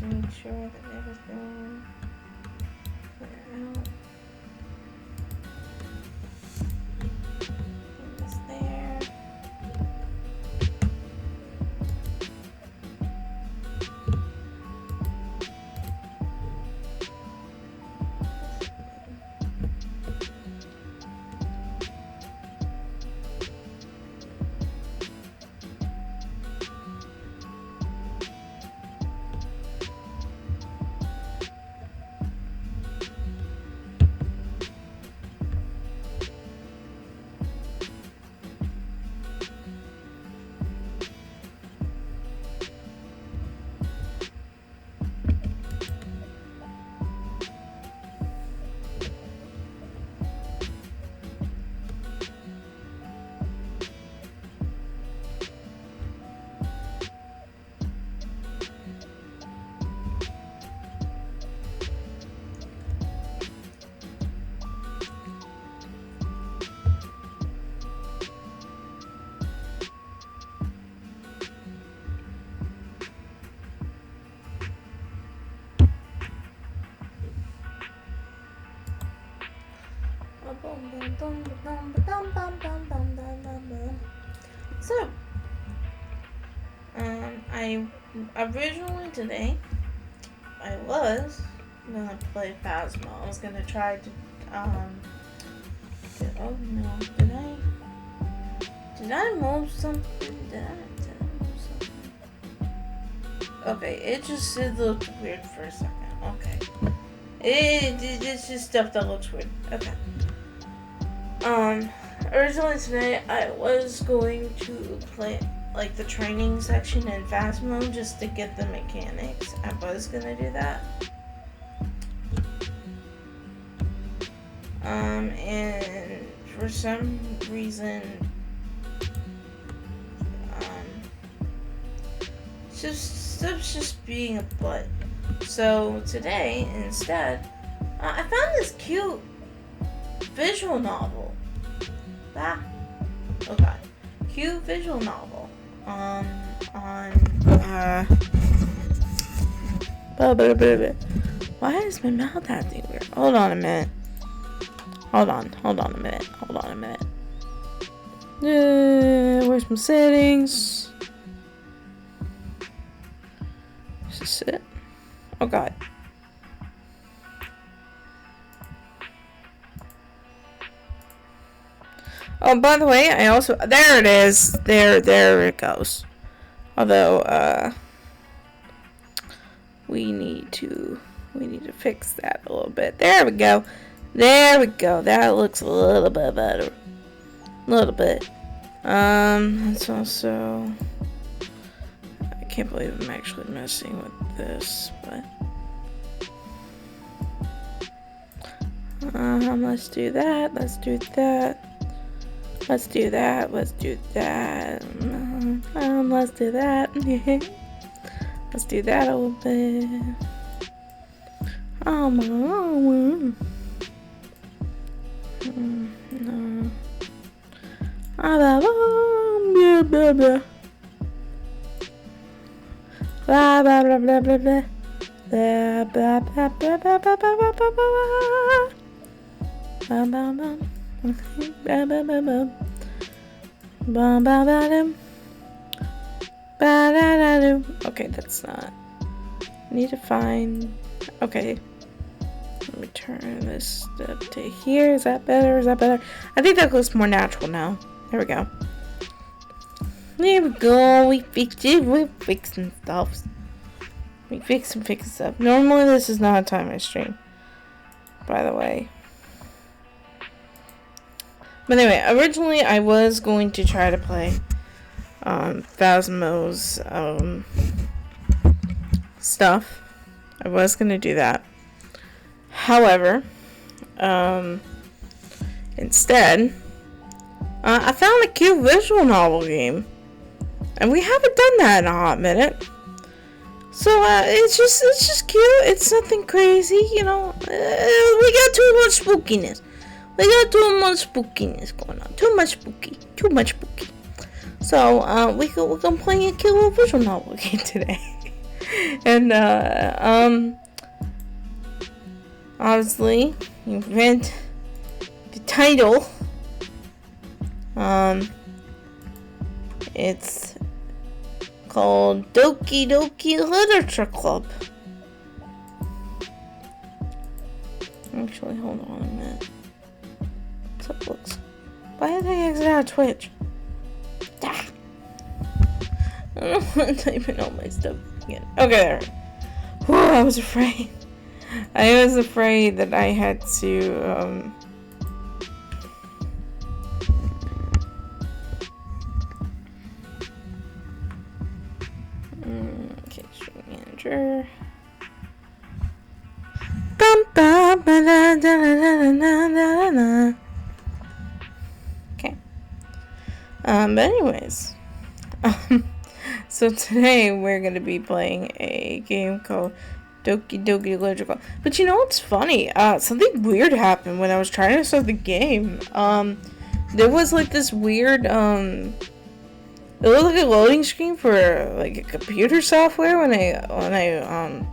make sure that everything clear out. It's there. So, I originally today I was gonna play Phasmo. I was gonna try to oh no, did I move something? Did I move something? Okay, it looked weird for a second. Okay. It's just stuff that looks weird. Okay. Originally today I was going to play like the training section in Phasmo just to get the mechanics. I was gonna do that. And for some reason, stuff's just being a butt. So today, instead, I found this cute visual novel. Oh god. Cute visual novel. Why is my mouth acting weird? Hold on a minute. Where's my settings? Is this it? Oh god. Oh, by the way, I also, there it is. There it goes. Although, we need to fix that a little bit. There we go. That looks a little bit better. It's also, I can't believe I'm actually messing with this, but, let's do that. Let's do that a little bit. Oh my. No. Blah blah blah blah blah blah. Blah blah blah blah blah blah blah blah blah. Bum bum bum. Bum bum bum bum. Bum bum bum. Okay, that's not. I need to find. Okay. Let me turn this up to here. Is that better? I think that looks more natural now. There we go. We fixed it. We're fixing stuff. We fix stuff. Normally, this is not a time I stream. By the way. But anyway, originally I was going to try to play Phasmo's stuff. I was going to do that. However, instead, I found a cute visual novel game. And we haven't done that in a hot minute. So, it's just cute. It's nothing crazy, you know. We got too much spookiness. Going on. Too much spooky. So, we're gonna play a cute little visual novel game today. And obviously you read the title. It's called Doki Doki Literature Club. Actually, hold on a minute. So it looks. Why did I exit out of Twitch? Ah. I don't want to type in all my stuff again. Okay, there. Whew, I was afraid. I was afraid that I had to, okay, stream manager. Okay. But anyways. So today we're going to be playing a game called Doki Doki Literature Club. But you know what's funny? Something weird happened when I was trying to start the game. There was like this weird, it looked like a loading screen for like a computer software when I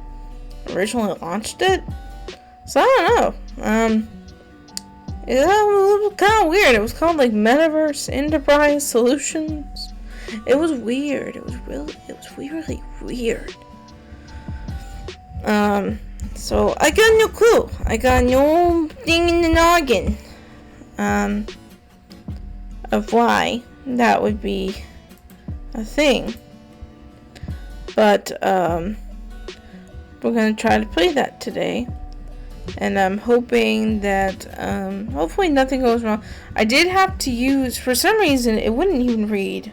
originally launched it. So I don't know. It was kind of weird. It was called like Metaverse Enterprise Solutions. It was weird. It was really weird. So I got no clue. I got no thing in the noggin. Of why that would be a thing. But, we're gonna try to play that today. And I'm hoping that, hopefully nothing goes wrong. I did have to use, for some reason, it wouldn't even read.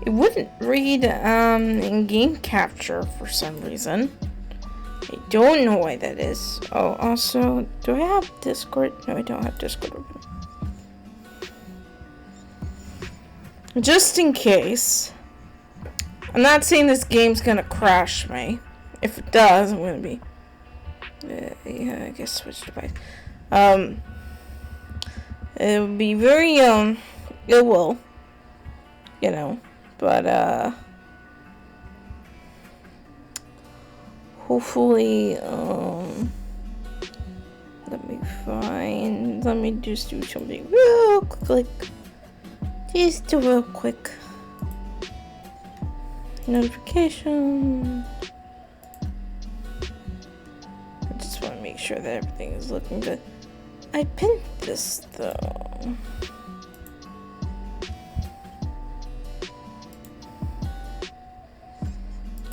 It wouldn't read, in game capture for some reason. I don't know why that is. Oh, also, do I have Discord? No, I don't have Discord open. Just in case. I'm not saying this game's gonna crash me. If it does, I'm gonna be... yeah, I guess switch device. It would be very, it will. You know. But, hopefully, let me just do something real quick. Just do real quick. Notification. I just want to make sure that everything is looking good. I pinned this though.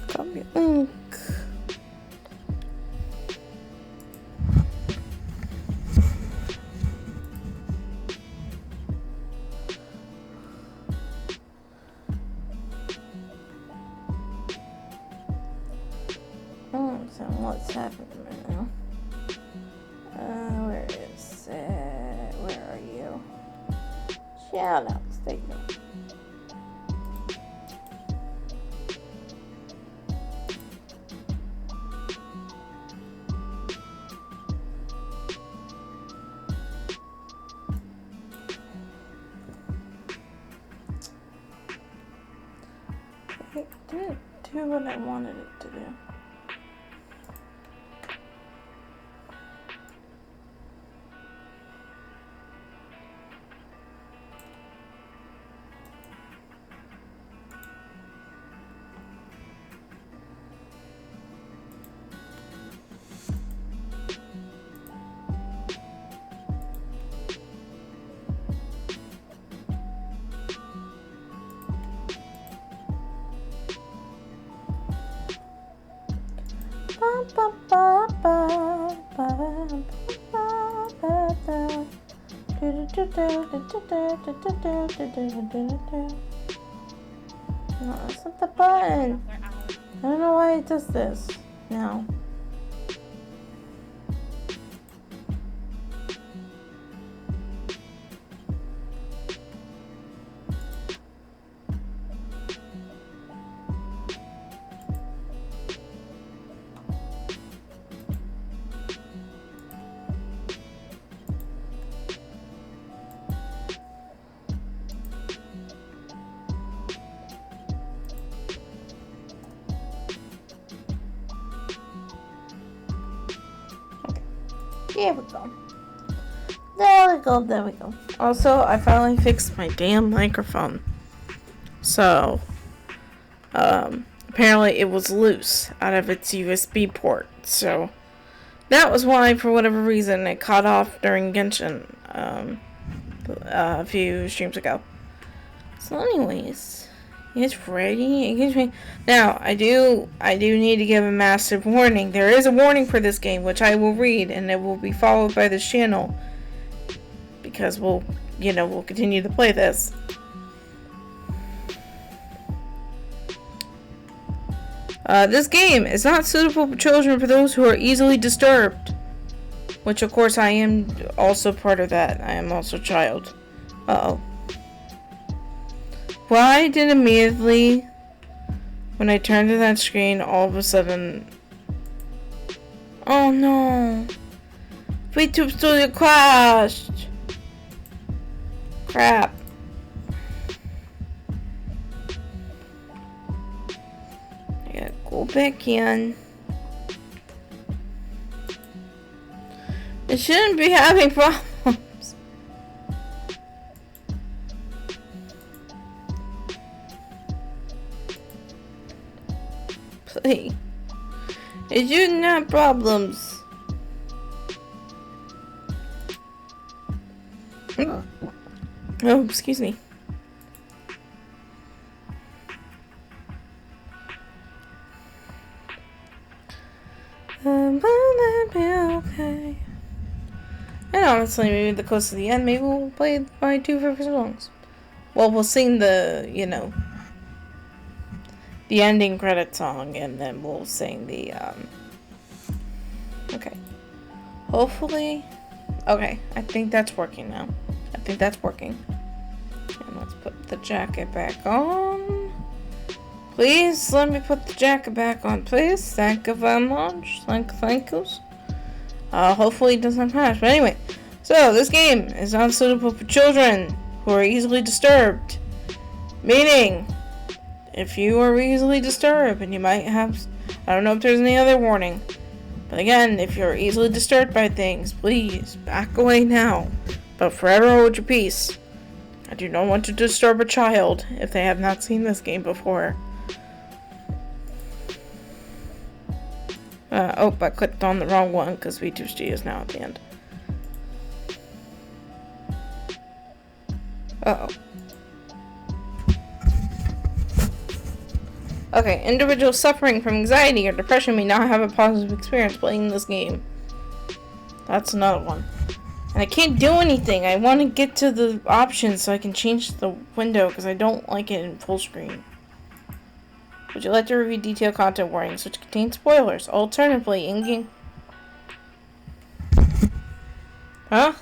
Copy link. So what's happening right now? Where is it? Where are you? Shout out, statement. It didn't do what I wanted it to do. No, that's not the button. I don't know why it does this now. There we go. There we go, there we go. Also, I finally fixed my damn microphone. So, apparently it was loose out of its USB port. So, that was why, for whatever reason, it cut off during Genshin, a few streams ago. So anyways, it's ready. Now, I do need to give a massive warning. There is a warning for this game, which I will read, and it will be followed by this channel. Because we'll continue to play this. This game is not suitable for children for those who are easily disturbed. Which, of course, I am also part of that. I am also a child. Uh-oh. Why did immediately, when I turned to that screen, all of a sudden... Oh no. VTube Studio crashed. Crap. I gotta go back in. It shouldn't be having problems. Please. It shouldn't have problems. Oh, excuse me. Okay. And honestly, maybe the close to the end, maybe we'll play my 2 favorite songs. Well, we'll sing the, the ending credit song, and then we'll sing the, okay. Hopefully, okay, I think that's working now. I think that's working. And let's put the jacket back on. Please let me put the jacket back on, please. Thank you very much. Thank yous. Hopefully it doesn't crash. But anyway, so this game is not suitable for children who are easily disturbed. Meaning, if you are easily disturbed and you might have, I don't know if there's any other warning. But again, if you're easily disturbed by things, please back away now. But forever hold your peace. I do not want to disturb a child if they have not seen this game before. Oh, I clicked on the wrong one because VTube Studio is now at the end. Uh-oh. Okay, individuals suffering from anxiety or depression may not have a positive experience playing this game. That's another one. And I can't do anything. I want to get to the options so I can change the window because I don't like it in full screen. Would you like to review detailed content warnings which contain spoilers? Alternatively, in-game... Huh?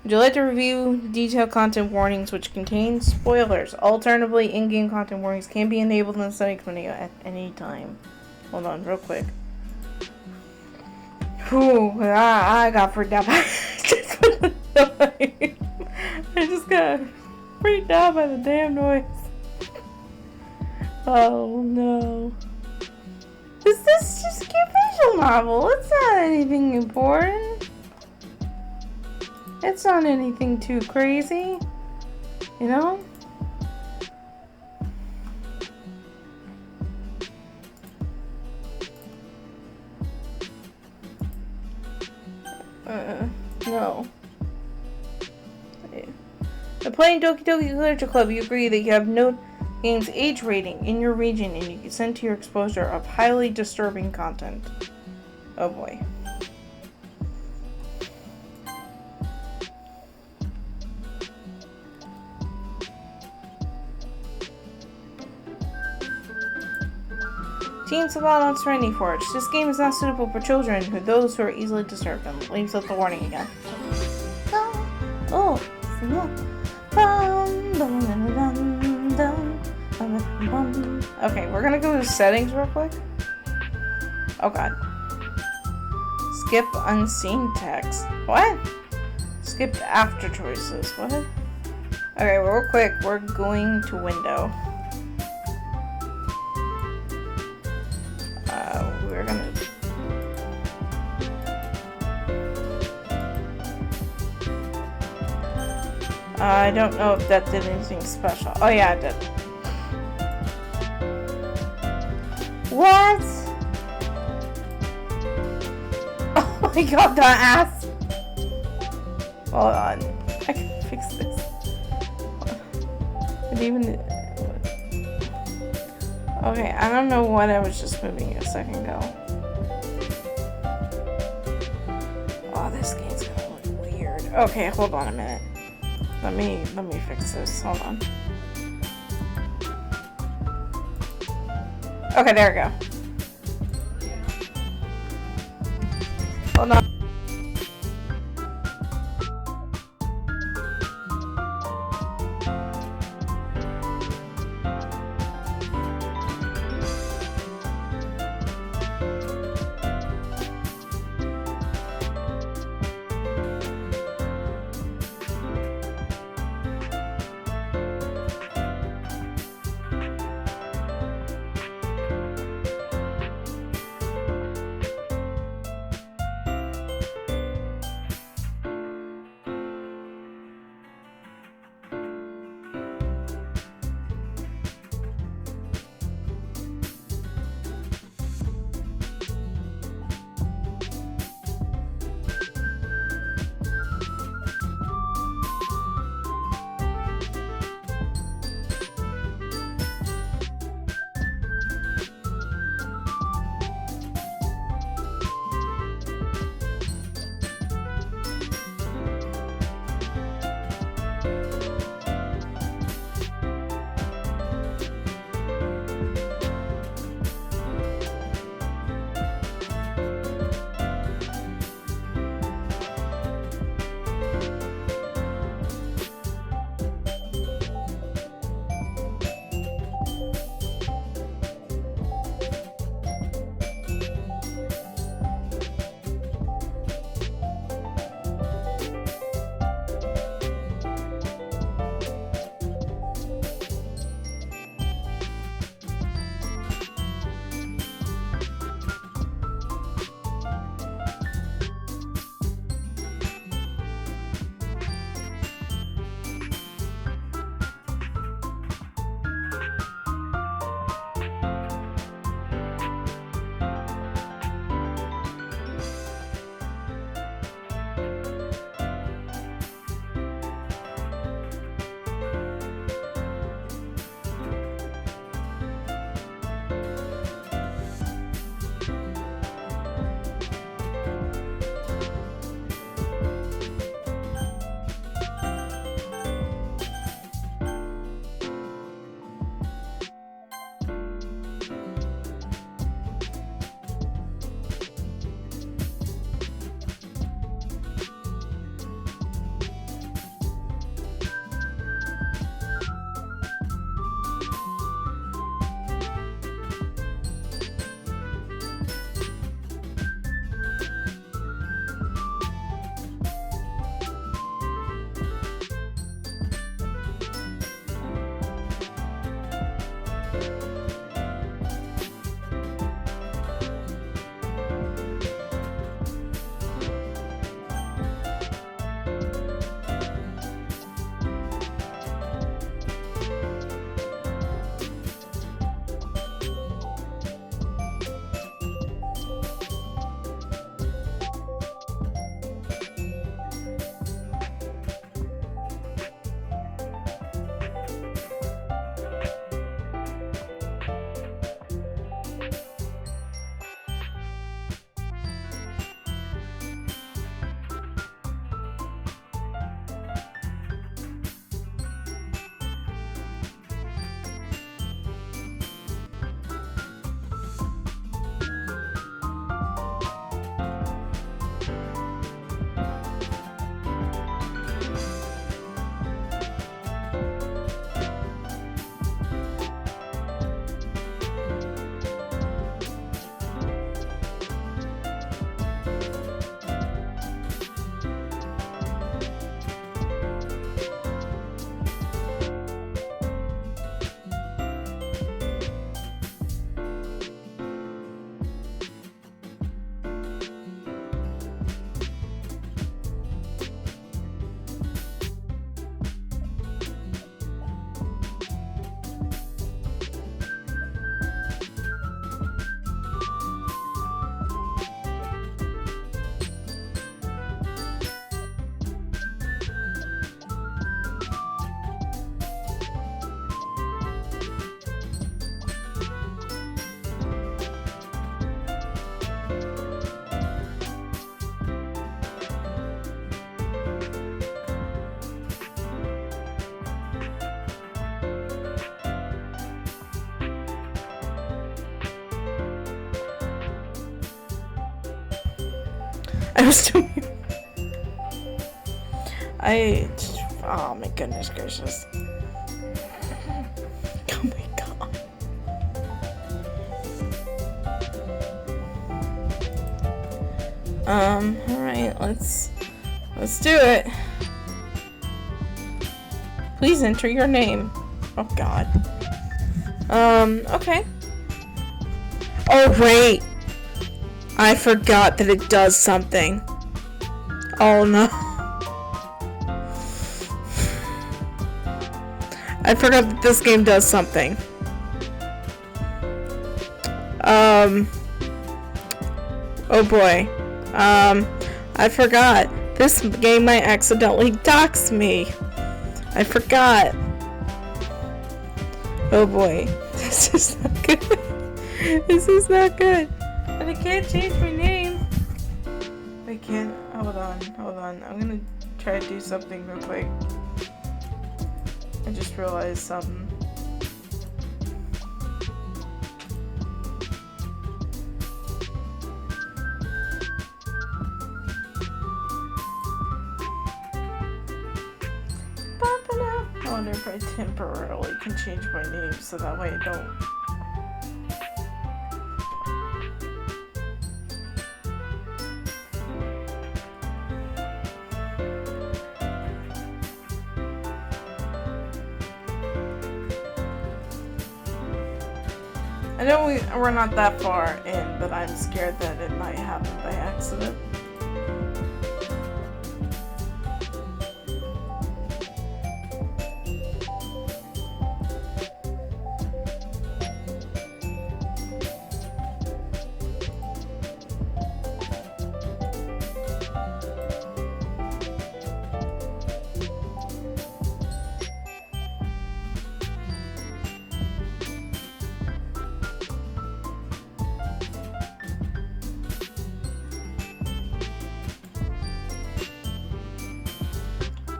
Would you like to review detailed content warnings which contain spoilers? Alternatively, in-game content warnings can be enabled in the settings menu at any time. Hold on, real quick. Whew, I got freaked out by I just got freaked out by the damn noise. Oh no. Is this just a cute visual novel? It's not anything important. It's not anything too crazy. You know? No. The Playing Doki Doki Literature Club, you agree that you have no game's age rating in your region and you consent to your exposure of highly disturbing content. Oh boy. Teens of on Serenity Forge. This game is not suitable for children who those who are easily disturbed. And leaves out the warning again. Oh, okay, we're gonna go to settings real quick. Oh god. Skip unseen text. What? Skip after choices. What? Okay, real quick, we're going to window. We're gonna... I don't know if that did anything special. Oh yeah, it did. What? Oh my god, the ass! Hold on. I can fix this. It even... Okay, I don't know what I was just moving a second ago. Oh, this game's gonna look weird. Okay, hold on a minute. Let me fix this. Hold on. Okay, there we go. Hold on. I was doing. Oh my goodness gracious. Oh my god. Alright, let's do it. Please enter your name. Oh god. Okay. Oh wait. I forgot that it does something. Oh no. I forgot that this game does something. Oh boy. I forgot. This game might accidentally dox me. I forgot. Oh boy. This is not good. This is not good. And I can't change my name. I can't. Hold on. I'm gonna try to do something real quick. I just realized something. I wonder if I temporarily can change my name so that way I don't. I know we're not that far in, but I'm scared that it might happen by accident.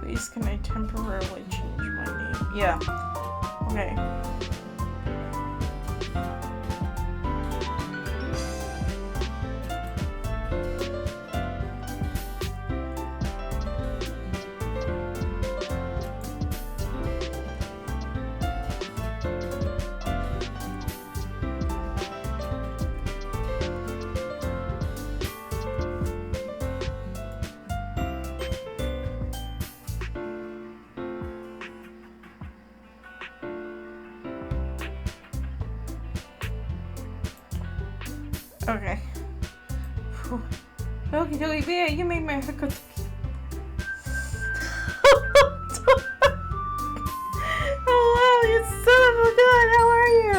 Please, can I temporarily change my name? Yeah. Okay. Okay. Okie dokie, yeah, you made my haircut. Hello, you son of a gun, how are you?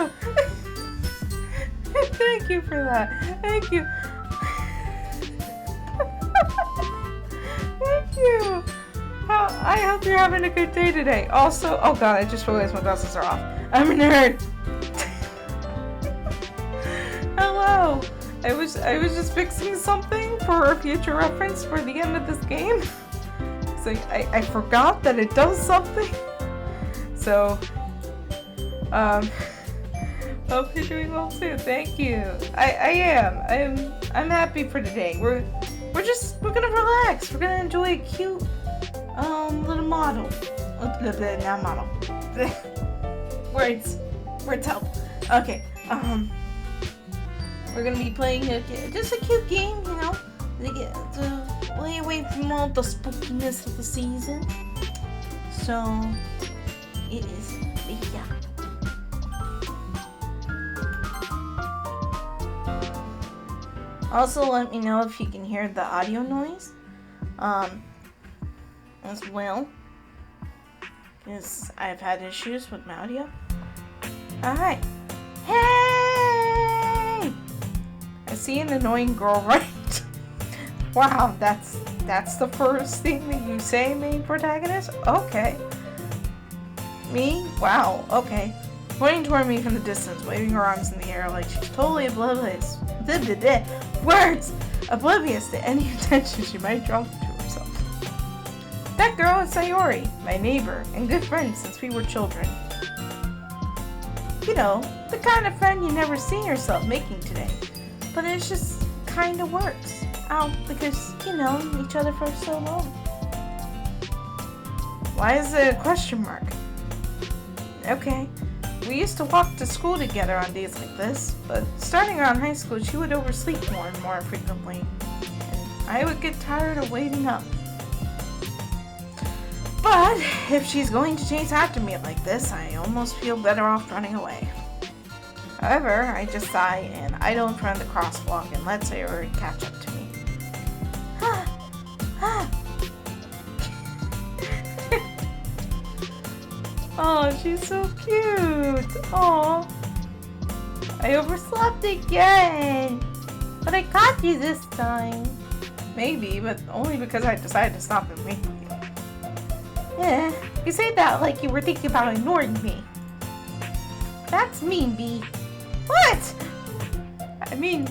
Thank you for that. Thank you. Thank you. I hope you're having a good day today. Also, oh god, I just realized my glasses are off. I'm a nerd. Hello. I was just fixing something for a future reference for the end of this game. So I forgot that it does something. So hope you're doing well too. Thank you. I am. I'm happy for today. We're gonna relax. We're gonna enjoy a cute little model. Not model. Words help. Okay. We're gonna be playing just a cute game, you know, to get to lay away from all the spookiness of the season. So it is, yeah. Also, let me know if you can hear the audio noise, as well, because I've had issues with my audio. All right. Hey! I see an annoying girl, right? Wow, that's the first thing that you say, main protagonist? Okay. Me? Wow, okay. Pointing toward me from the distance, waving her arms in the air like she's totally oblivious. Words! Oblivious to any attention she might draw to herself. That girl is Sayori, my neighbor, and good friend since we were children. You know, the kind of friend you never see yourself making today. But it's just kinda works out because, you know, each other for so long. Why is it a question mark? Okay. We used to walk to school together on days like this, but starting around high school, she would oversleep more and more frequently, and I would get tired of waiting up. But if she's going to chase after me like this, I almost feel better off running away. However, I just sigh and idle in front of the crosswalk and let Sayori catch up to me. Oh, she's so cute. Aw. I overslept again. But I caught you this time. Maybe, but only because I decided to stop and wait for you. Yeah, you say that like you were thinking about ignoring me. That's mean, B. What? I mean,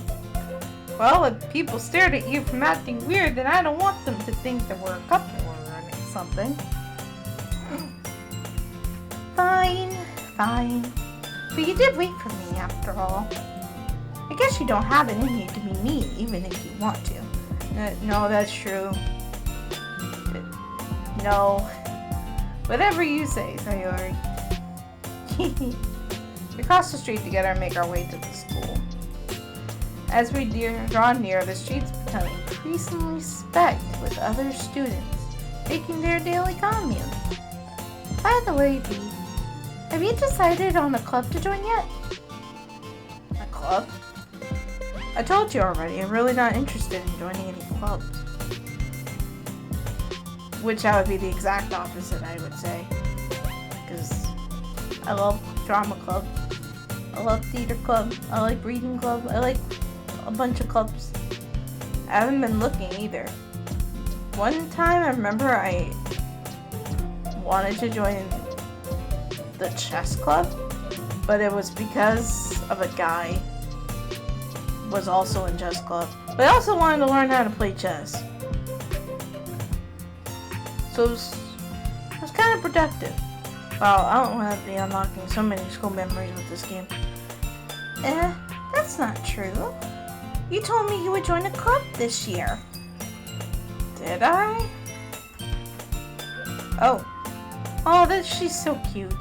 well, if people stared at you from acting weird, then I don't want them to think that we're a couple or something. Fine. But you did wait for me after all. I guess you don't have it in you to be mean, even if you want to. No, that's true. No. Whatever you say, Sayori. We cross the street together and make our way to the school. As we draw near, the streets become increasingly specked with other students making their daily commune. By the way, B, have you decided on a club to join yet? A club? I told you already, I'm really not interested in joining any clubs. Which that would be the exact opposite, I would say. Because I love drama club. I love theater club. I like reading club. I like a bunch of clubs. I haven't been looking either. One time I remember I wanted to join the chess club, but it was because of a guy was also in chess club. But I also wanted to learn how to play chess. So it was kind of productive. Wow, I don't want to be unlocking so many school memories with this game. That's not true. You told me you would join a club this year. Did I? Oh, she's so cute.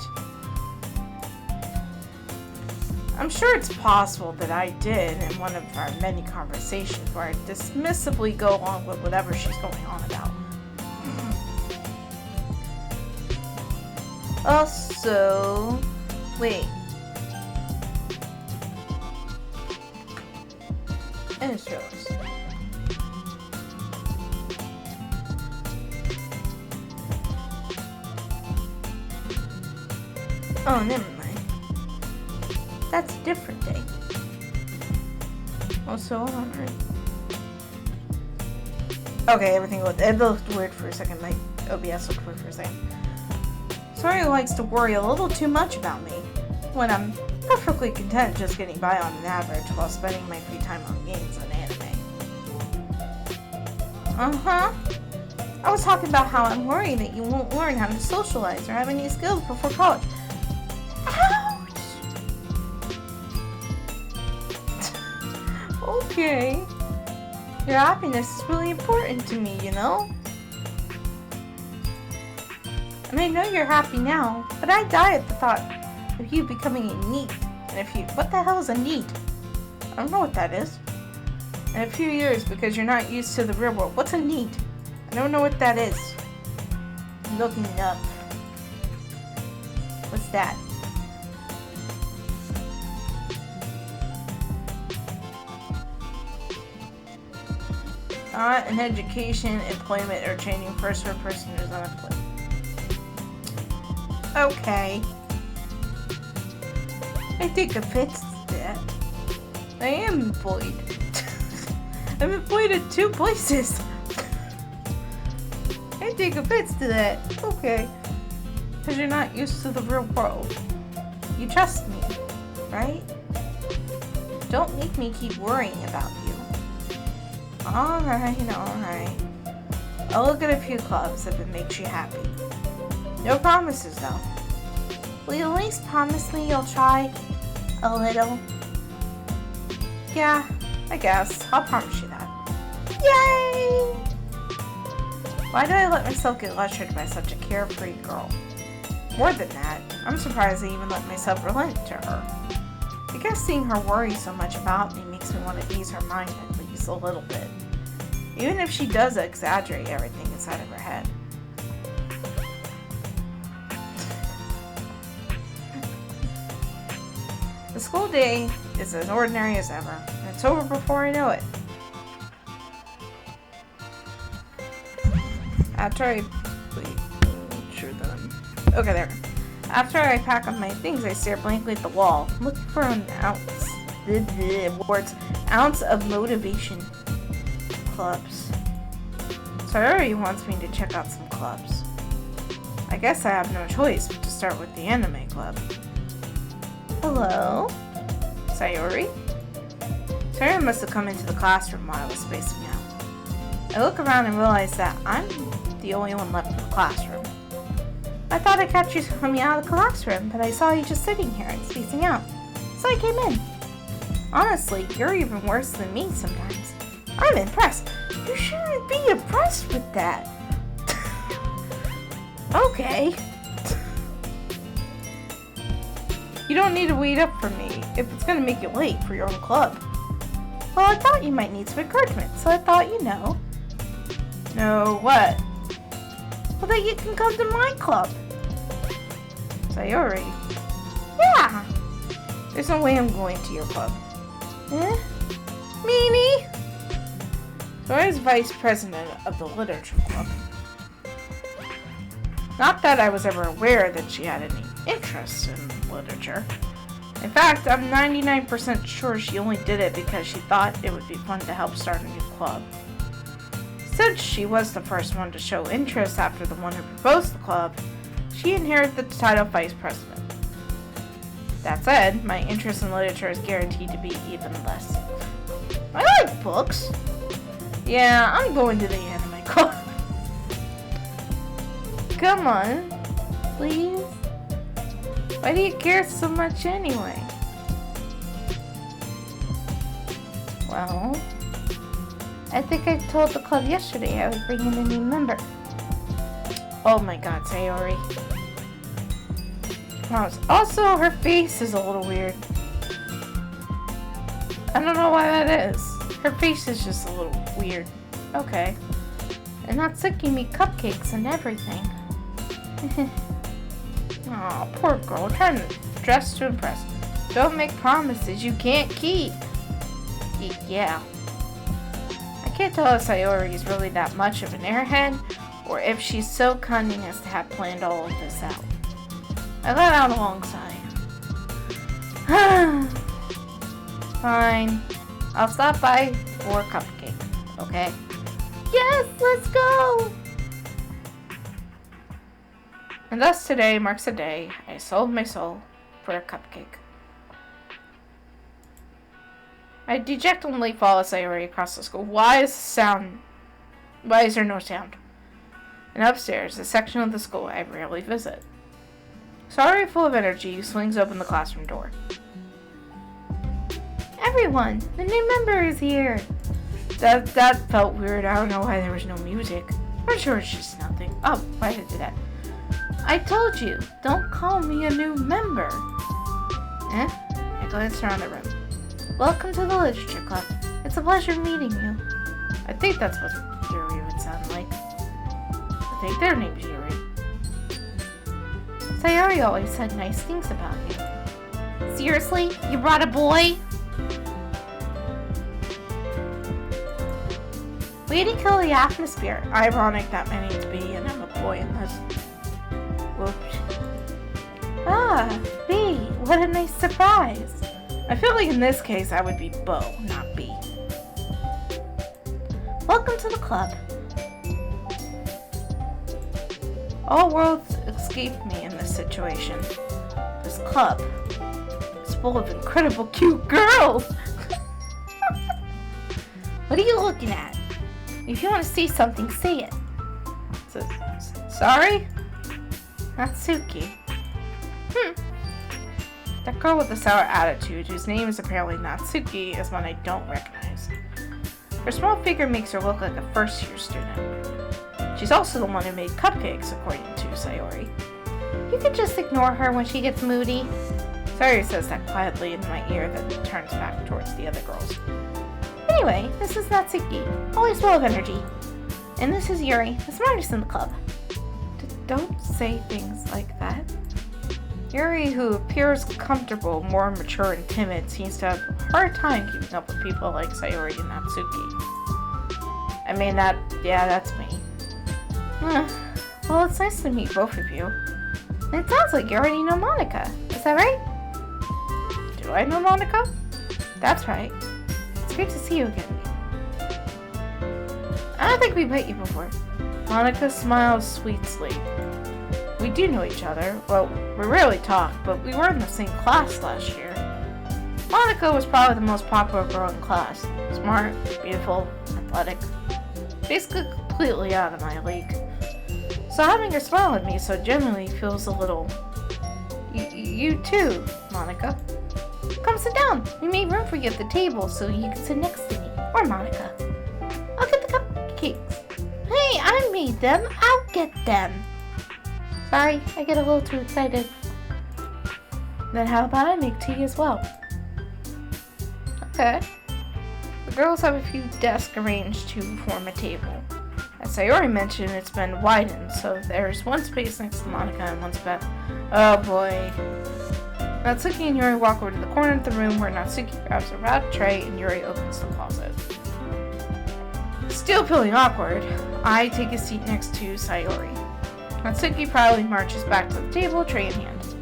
I'm sure it's possible that I did in one of our many conversations where I dismissively go along with whatever she's going on about. Also, wait. I just realized. Oh, never mind. That's a different day. Also, alright. Okay, everything looked weird for a second. My OBS looked weird for a second. Sori likes to worry a little too much about me when I'm perfectly content just getting by on an average while spending my free time on games and anime. Uh-huh. I was talking about how I'm worried that you won't learn how to socialize or have any skills before college. Ouch! Okay. Your happiness is really important to me, you know? And I know you're happy now, but I die at the thought of you becoming a NEET. And what the hell is a NEET? I don't know what that is. In a few years, because you're not used to the real world. What's a NEET? I don't know what that is. I'm looking it up. What's that? Not an education, employment, or training first for a person who's unemployed. Okay. I think it fits that. I am employed. I'm employed at 2 places. I think it fits to that. Okay. Because you're not used to the real world. You trust me, right? Don't make me keep worrying about you. Alright. I'll look at a few clubs if it makes you happy. No promises, though. Will you at least promise me you'll try a little? Yeah, I guess. I'll promise you that. Yay! Why did I let myself get lectured by such a carefree girl? More than that, I'm surprised I even let myself relent to her. I guess seeing her worry so much about me makes me want to ease her mind at least a little bit. Even if she does exaggerate everything inside of her head. The school day is as ordinary as ever, and it's over before I know it. After I pack up my things, I stare blankly at the wall, looking for an ounce of motivation. Clubs. Sayori wants me to check out some clubs. I guess I have no choice but to start with the anime club. Hello? Sayori? Sayori must have come into the classroom while I was spacing out. I look around and realize that I'm the only one left in the classroom. I thought I'd catch you coming out of the classroom, but I saw you just sitting here and spacing out. So I came in. Honestly, you're even worse than me sometimes. I'm impressed. You shouldn't be impressed with that. Okay. You don't need to wait up for me if it's going to make you late for your own club. Well, I thought you might need some encouragement, so I thought you know. No, what? Well, that you can come to my club. Sayori. Yeah. There's no way I'm going to your club. Eh? Meanie? Sayori's vice president of the literature club. Not that I was ever aware that she had any interest in literature. In fact, I'm 99% sure she only did it because she thought it would be fun to help start a new club. Since she was the first one to show interest after the one who proposed the club, she inherited the title of vice president. That said, my interest in literature is guaranteed to be even less. I like books. Yeah, I'm going to the anime club. Come on, please. Why do you care so much anyway? Well, I think I told the club yesterday I would bring in a new member. Oh my god, Sayori. Also, her face is a little weird. I don't know why that is. Her face is just a little weird. Okay. And not sticking me cupcakes and everything. Aw, poor girl, trying to dress to impress. Don't make promises you can't keep. Yeah. I can't tell if Sayori is really that much of an airhead, or if she's so cunning as to have planned all of this out. I let out a long sigh. Fine. I'll stop by for a cupcake, okay? Yes, let's go! And thus today marks the day I sold my soul for a cupcake. I dejectedly follow Sayori across the school. Why is there no sound? And upstairs, a section of the school I rarely visit. Sayori, full of energy, swings open the classroom door. Everyone, the new member is here. That felt weird. I don't know why there was no music. I'm sure it's just nothing. Oh, why did I do that? I told you, don't call me a new member. I glanced around the room. Welcome to the Literature Club. It's a pleasure meeting you. I think that's what Yuri would sound like. I think their name's Yuri. Sayori always said nice things about you. Seriously? You brought a boy? Way to kill the atmosphere. Ironic that my name's B and I'm a boy in this. Whoops. Ah, B. What a nice surprise. I feel like in this case I would be Bo, not B. Welcome to the club. All worlds escape me in this situation. This club is full of incredible cute girls. What are you looking at? If you want to see something, say it. Sorry? Natsuki. That girl with the sour attitude, whose name is apparently Natsuki, is one I don't recognize. Her small figure makes her look like a first-year student. She's also the one who made cupcakes, according to Sayori. You can just ignore her when she gets moody. Sayori says that quietly in my ear, then turns back towards the other girls. Anyway, this is Natsuki, always full of energy. And this is Yuri, the smartest in the club. Don't say things like that. Yuri, who appears comfortable, more mature and timid, seems to have a hard time keeping up with people like Sayori and Natsuki. I mean, that's me. Well, it's nice to meet both of you. And it sounds like you already know Monica. Is that right? Do I know Monica? That's right. It's great to see you again. I don't think we met you before. Monica smiles sweetly. We do know each other. Well, we rarely talk, but we were in the same class last year. Monica was probably the most popular girl in class. Smart, beautiful, athletic. Basically completely out of my league. So having her smile at me so genuinely feels a little... You too, Monica. Come sit down. We made room for you at the table so you can sit next to me. Or Monica. I'll get the cupcakes. Hey, I made them. I'll get them. Sorry, I get a little too excited. Then how about I make tea as well? Okay. The girls have a few desks arranged to form a table. As Sayori mentioned, it's been widened, so there's one space next to Monica and one spot. Oh boy. Natsuki and Yuri walk over to the corner of the room where Natsuki grabs a wrapped tray and Yuri opens the closet. Still feeling awkward, I take a seat next to Sayori. Natsuki proudly marches back to the table, tray in hand.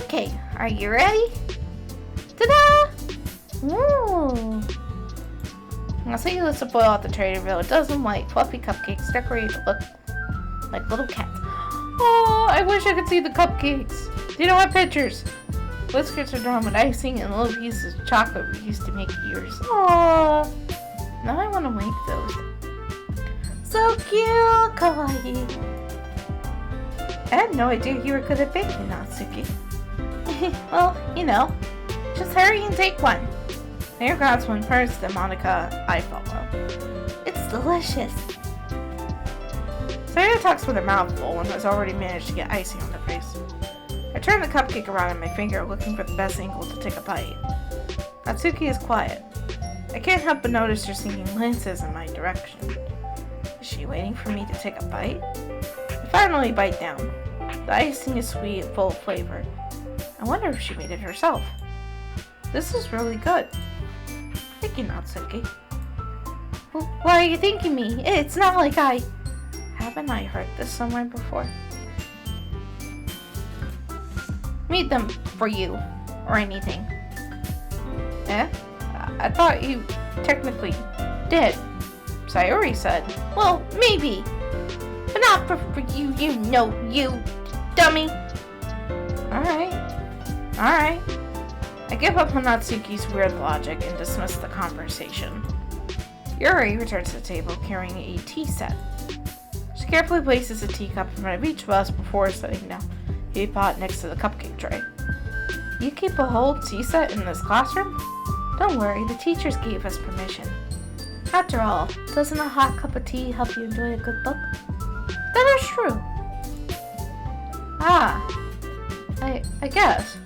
Okay, are you ready? Ta-da! Ooh. Natsuki lifts a boil out the tray to reveal a dozen white, fluffy cupcakes decorated to look like little cats. Oh, I wish I could see the cupcakes. They don't have pictures. Whiskers are drawn with icing and little pieces of chocolate we used to make ears. Oh, now I want to make those. So cute, kawaii. I had no idea you were good at baking, Natsuki. Well, you know, just hurry and take one. Mayor grabs one first, then Monica, I follow. It's delicious. Sayori talks with her mouth full and has already managed to get icing on her face. I turn the cupcake around in my finger, looking for the best angle to take a bite. Natsuki is quiet. I can't help but notice her sinking glances in my direction. Is she waiting for me to take a bite? I finally bite down. The icing is sweet and full of flavor. I wonder if she made it herself. This is really good. Thank you, Natsuki. Well, why are you thanking me? It's not like I... Haven't I heard this somewhere before? Made them for you, or anything. Eh? I thought you technically did. Sayori said. Well, maybe. But not for you, you dummy. Alright. I give up on Natsuki's weird logic and dismiss the conversation. Yuri returns to the table carrying a tea set. She carefully places a teacup in front of each of us before setting down a teapot next to the cupcake tray. You keep a whole tea set in this classroom? Don't worry, the teachers gave us permission. After all, doesn't a hot cup of tea help you enjoy a good book? That is true. I guess.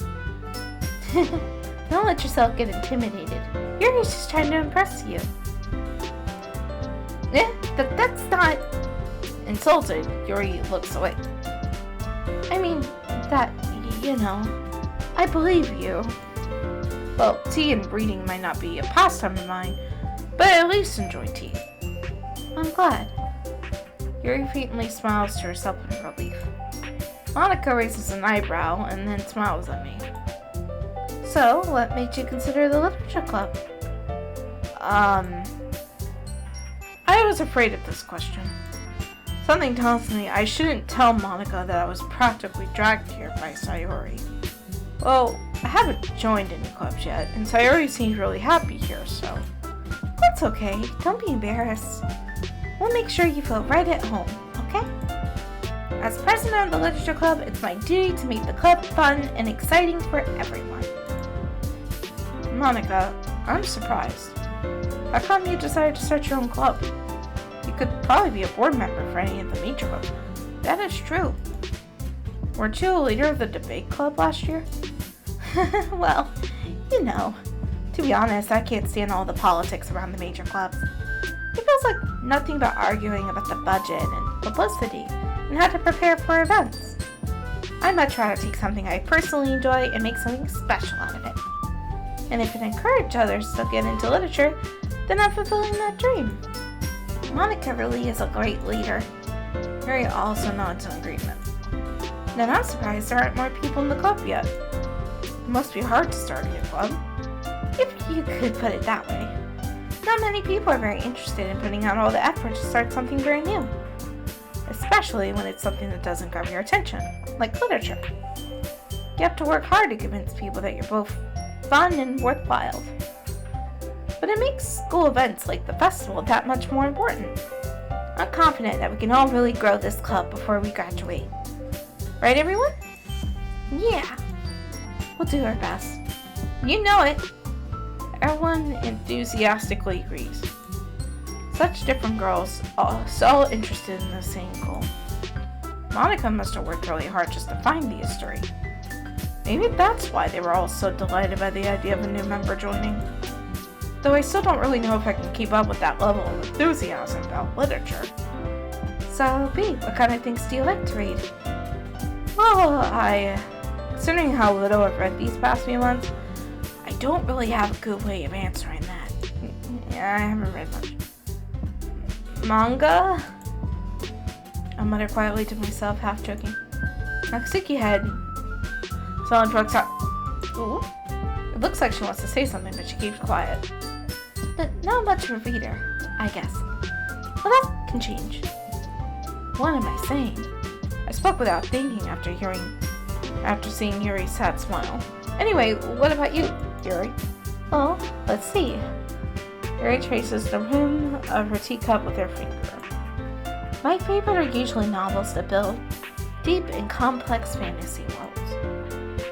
Don't let yourself get intimidated. Yuri's just trying to impress you. That's not... Insulted, Yuri looks away. I mean, I believe you. Well, tea and reading might not be a pastime of mine, but I at least enjoy tea. I'm glad. Yuri faintly smiles to herself in relief. Monica raises an eyebrow and then smiles at me. So, what made you consider the literature club? I was afraid of this question. Something tells me I shouldn't tell Monica that I was practically dragged here by Sayori. Well, I haven't joined any clubs yet, and Sayori seems really happy here, so... That's okay. Don't be embarrassed. We'll make sure you feel right at home, okay? As president of the literature club, it's my duty to make the club fun and exciting for everyone. Monica, I'm surprised. How come you decided to start your own club? You could probably be a board member for any of the major clubs. That is true. Weren't you a leader of the debate club last year? Well, you know, to be honest, I can't stand all the politics around the major clubs. It feels like nothing but arguing about the budget and publicity and how to prepare for events. I'd much rather take something I personally enjoy and make something special out of it. And if it encourages others to get into literature, then I'm fulfilling that dream. Monica really is a great leader. Harry also nods in agreement. Then I'm surprised there aren't more people in the club yet. It must be hard to start a new club. If you could put it that way. Not many people are very interested in putting out all the effort to start something very new. Especially when it's something that doesn't grab your attention, like literature. You have to work hard to convince people that you're both fun and worthwhile. But it makes school events like the festival that much more important. I'm confident that we can all really grow this club before we graduate. Right, everyone? Yeah. We'll do our best. You know it. Everyone enthusiastically agrees. Such different girls, all interested in the same goal. Monica must have worked really hard just to find the history. Maybe that's why they were all so delighted by the idea of a new member joining. Though I still don't really know if I can keep up with that level of enthusiasm about literature. So, B, what kind of things do you like to read? Well, considering how little I've read these past few months, I don't really have a good way of answering that. Yeah, I haven't read much. Manga? I muttered quietly to myself, half joking. Natsuki head. Someone pokes up. Ooh? It looks like she wants to say something, but she keeps quiet. But not much of a reader, I guess. Well, that can change. What am I saying? I spoke without thinking after seeing Yuri's sad smile. Anyway, what about you, Yuri? Well, let's see. Yuri traces the rim of her teacup with her finger. My favorite are usually novels that build deep and complex fantasy worlds.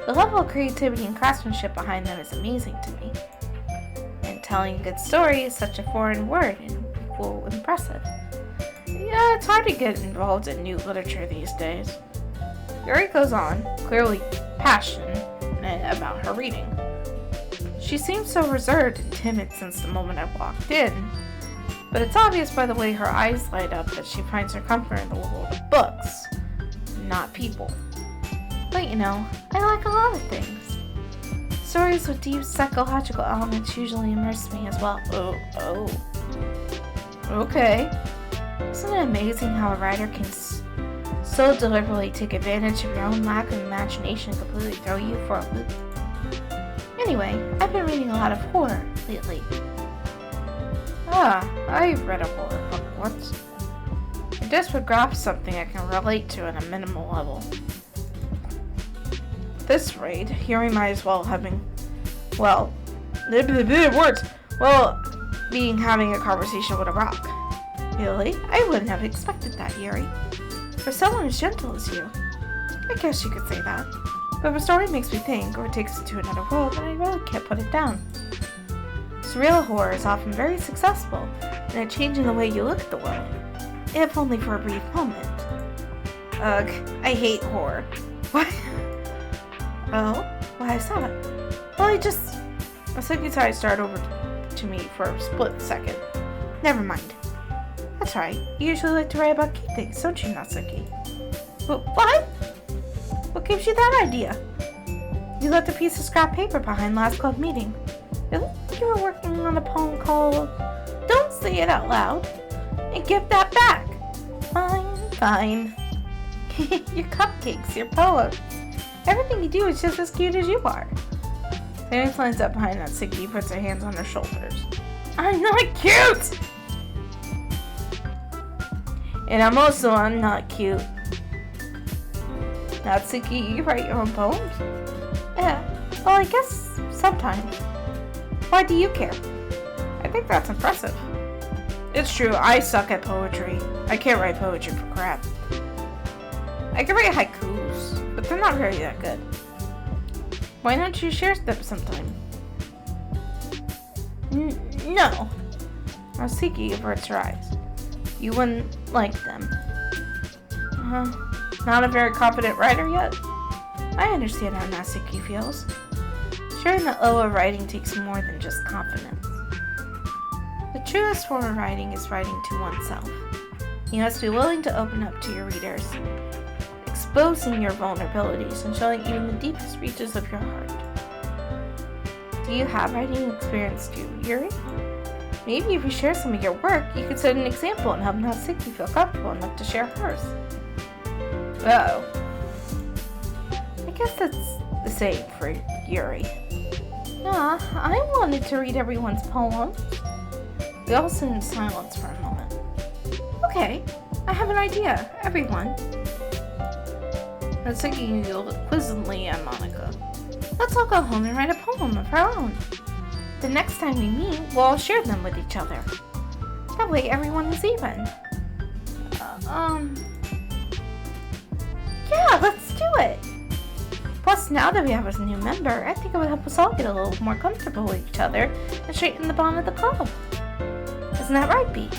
The level of creativity and craftsmanship behind them is amazing to me. And telling a good story is such a foreign word and equal impressive. Yeah, it's hard to get involved in new literature these days. Yuri goes on, clearly passionate about her reading. She seems so reserved and timid since the moment I walked in, but it's obvious by the way her eyes light up that she finds her comfort in the world of books, not people. But you know, I like a lot of things. Stories with deep psychological elements usually immerse me as well. Oh. Okay. Isn't it amazing how a writer can so deliberately take advantage of your own lack of imagination and completely throw you for a loop? Anyway, I've been reading a lot of horror lately. I've read a horror book once. It just would grasp something I can relate to at a minimal level. At this rate, Yuri might as well having having a conversation with a rock. Really? I wouldn't have expected that, Yuri. For someone as gentle as you. I guess you could say that. But if a story makes me think, or takes it to another world, then I really can't put it down. Surreal horror is often very successful in changing the way you look at the world, if only for a brief moment. Ugh, I hate horror. What? Oh? Why is that? Well, a second side started over to me for a split second. Never mind. That's right. You usually like to write about key things, don't you, Natsuki? But what? What gives you that idea? You left a piece of scrap paper behind last club meeting. It looked like you were working on a poem called Don't Say It Out Loud and Give That Back. Fine. Your cupcakes, your poems. Everything you do is just as cute as you are. Fanny lines up behind Natsuki, puts her hands on her shoulders. I'm not cute! And I'm not cute. Natsuki, you write your own poems? Yeah, well, I guess sometimes. Why do you care? I think that's impressive. It's true, I suck at poetry. I can't write poetry for crap. I can write haikus, but they're not very that good. Why don't you share them sometime? No. Masiki averts her eyes. You wouldn't like them. Not a very confident writer yet? I understand how Natsuki feels. Sharing the O of writing takes more than just confidence. The truest form of writing is writing to oneself. You must be willing to open up to your readers, exposing your vulnerabilities and showing even the deepest reaches of your heart. Do you have writing experience too, Yuri? Maybe if you share some of your work, you could set an example and help Natsuki feel comfortable enough to share hers. Oh. I guess that's the same for Yuri. I wanted to read everyone's poems. We all sit in silence for a moment. Okay, I have an idea, everyone. Natsuki looked quizzically at Monica. Let's all go home and write a poem of our own. The next time we meet, we'll all share them with each other. That way everyone is even. Yeah, let's do it! Plus, now that we have a new member, I think it would help us all get a little more comfortable with each other and straighten the bond of the club. Isn't that right, Bee?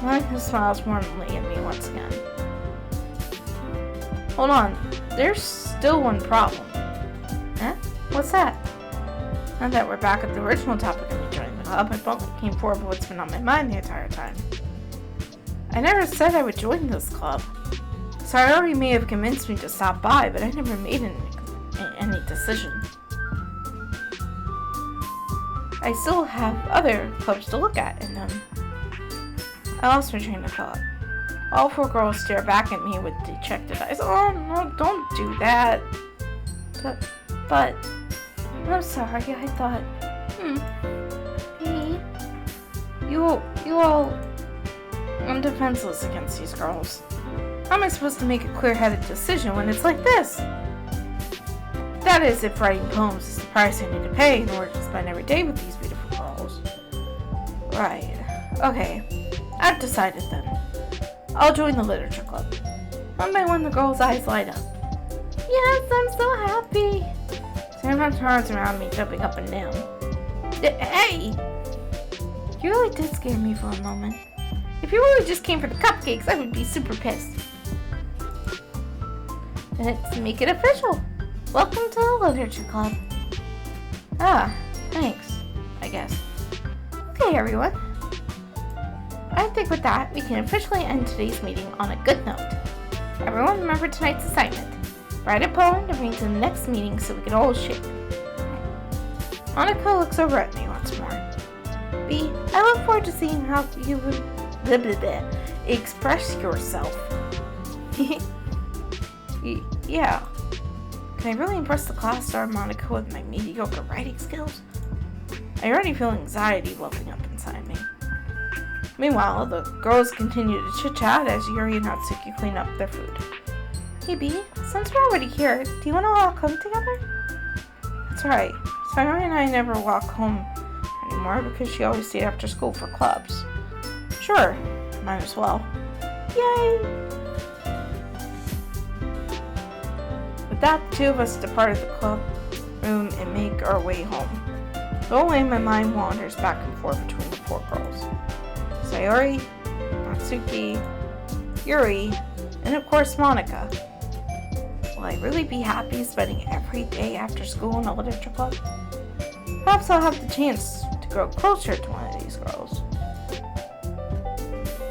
Monica smiles warmly at me once again. Hold on, there's still one problem. Huh? What's that? Now that we're back at the original topic of me joining the club, I only came forward with what's been on my mind the entire time. I never said I would join this club. Sayori may have convinced me to stop by, but I never made any decision. I still have other clubs to look at, and I lost my train of thought. All four girls stare back at me with dejected eyes. Oh no, don't do that. But, I'm sorry, I thought, Bee, you all, I'm defenseless against these girls. How am I supposed to make a clear-headed decision when it's like this? That is, if writing poems is the price I need to pay in order to spend every day with these beautiful girls. Right. Okay. I've decided then. I'll join the literature club. One by one, the girls' eyes light up. Yes, I'm so happy. Sam turns around me, jumping up and down. Hey! You really did scare me for a moment. If you really just came for the cupcakes, I would be super pissed. Let's make it official. Welcome to the literature club. Thanks, I guess. Okay, everyone. I think with that, we can officially end today's meeting on a good note. Everyone remember tonight's assignment. Write a poem to bring to the next meeting so we can all share. Monica looks over at me once more. Bee, I look forward to seeing how you would express yourself. Yeah. Can I really impress the class star Monica with my mediocre writing skills? I already feel anxiety welling up inside me. Meanwhile, the girls continue to chit-chat as Yuri and Natsuki clean up their food. Hey Bee, since we're already here, do you want to all come together? That's right. Sayori and I never walk home anymore because she always stayed after school for clubs. Sure, might as well. Yay! With that, the two of us departed the club room and make our way home. The whole way my mind wanders back and forth between the four girls. Sayori, Natsuki, Yuri, and of course Monica. Will I really be happy spending every day after school in a literature club? Perhaps I'll have the chance to grow closer to one of these girls.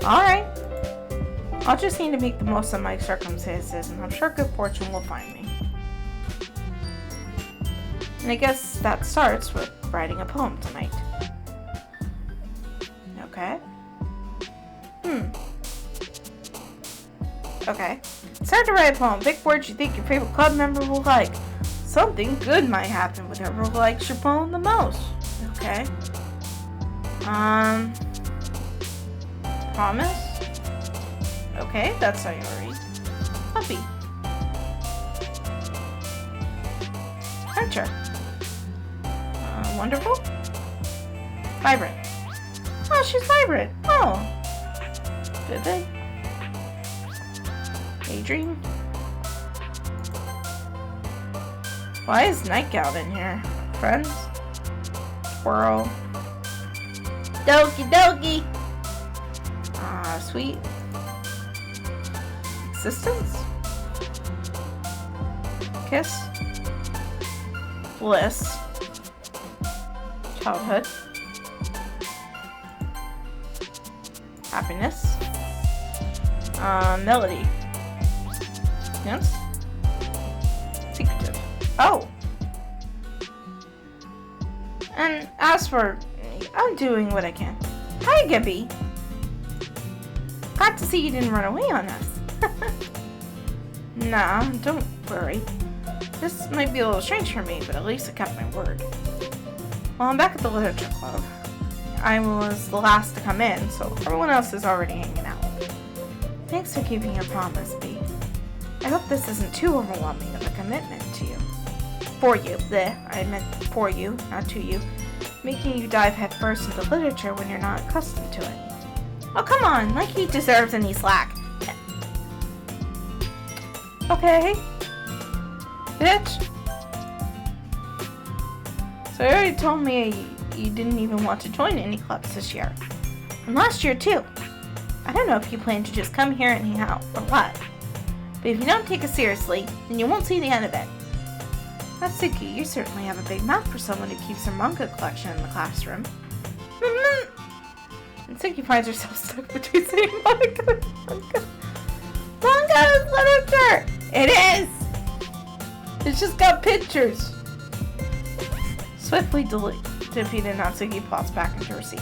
Alright. I'll just need to make the most of my circumstances, and I'm sure good fortune will find me. And I guess that starts with writing a poem tonight. Okay. Okay. It's time to write a poem. Pick words you think your favorite club member will like. Something good might happen with whoever likes your poem the most. Okay. Promise? Okay, that's how you read. Puppy. Adventure. Wonderful. Vibrant. Oh, she's vibrant. Oh. Vivid. Daydream? Why is Nightgown in here? Friends? Squirrel? Doki doki. Ah, sweet. Existence? Kiss? Bliss? Childhood? Happiness? Melody? Yes? Secretive? Oh! And as for... I'm doing what I can. Hi, Gibby! Glad to see you didn't run away on us. Nah, don't worry. This might be a little strange for me, but at least I kept my word. Well, I'm back at the Literature Club. I was the last to come in, so everyone else is already hanging out. Thanks for keeping your promise, B. I hope this isn't too overwhelming of a commitment to you. For you. Bleh, I meant for you, not to you. Making you dive headfirst into literature when you're not accustomed to it. Oh, come on, like he deserves any slack. Okay. Bitch. So you already told me you didn't even want to join any clubs this year. And last year, too. I don't know if you plan to just come here and hang out or what. But if you don't take it seriously, then you won't see the end of it. Natsuki, you certainly have a big mouth for someone who keeps her manga collection in the classroom. Natsuki finds herself stuck between saying manga and manga. Manga is literature! It is! It's just got pictures. Swiftly defeated Natsuki plops back into her seat.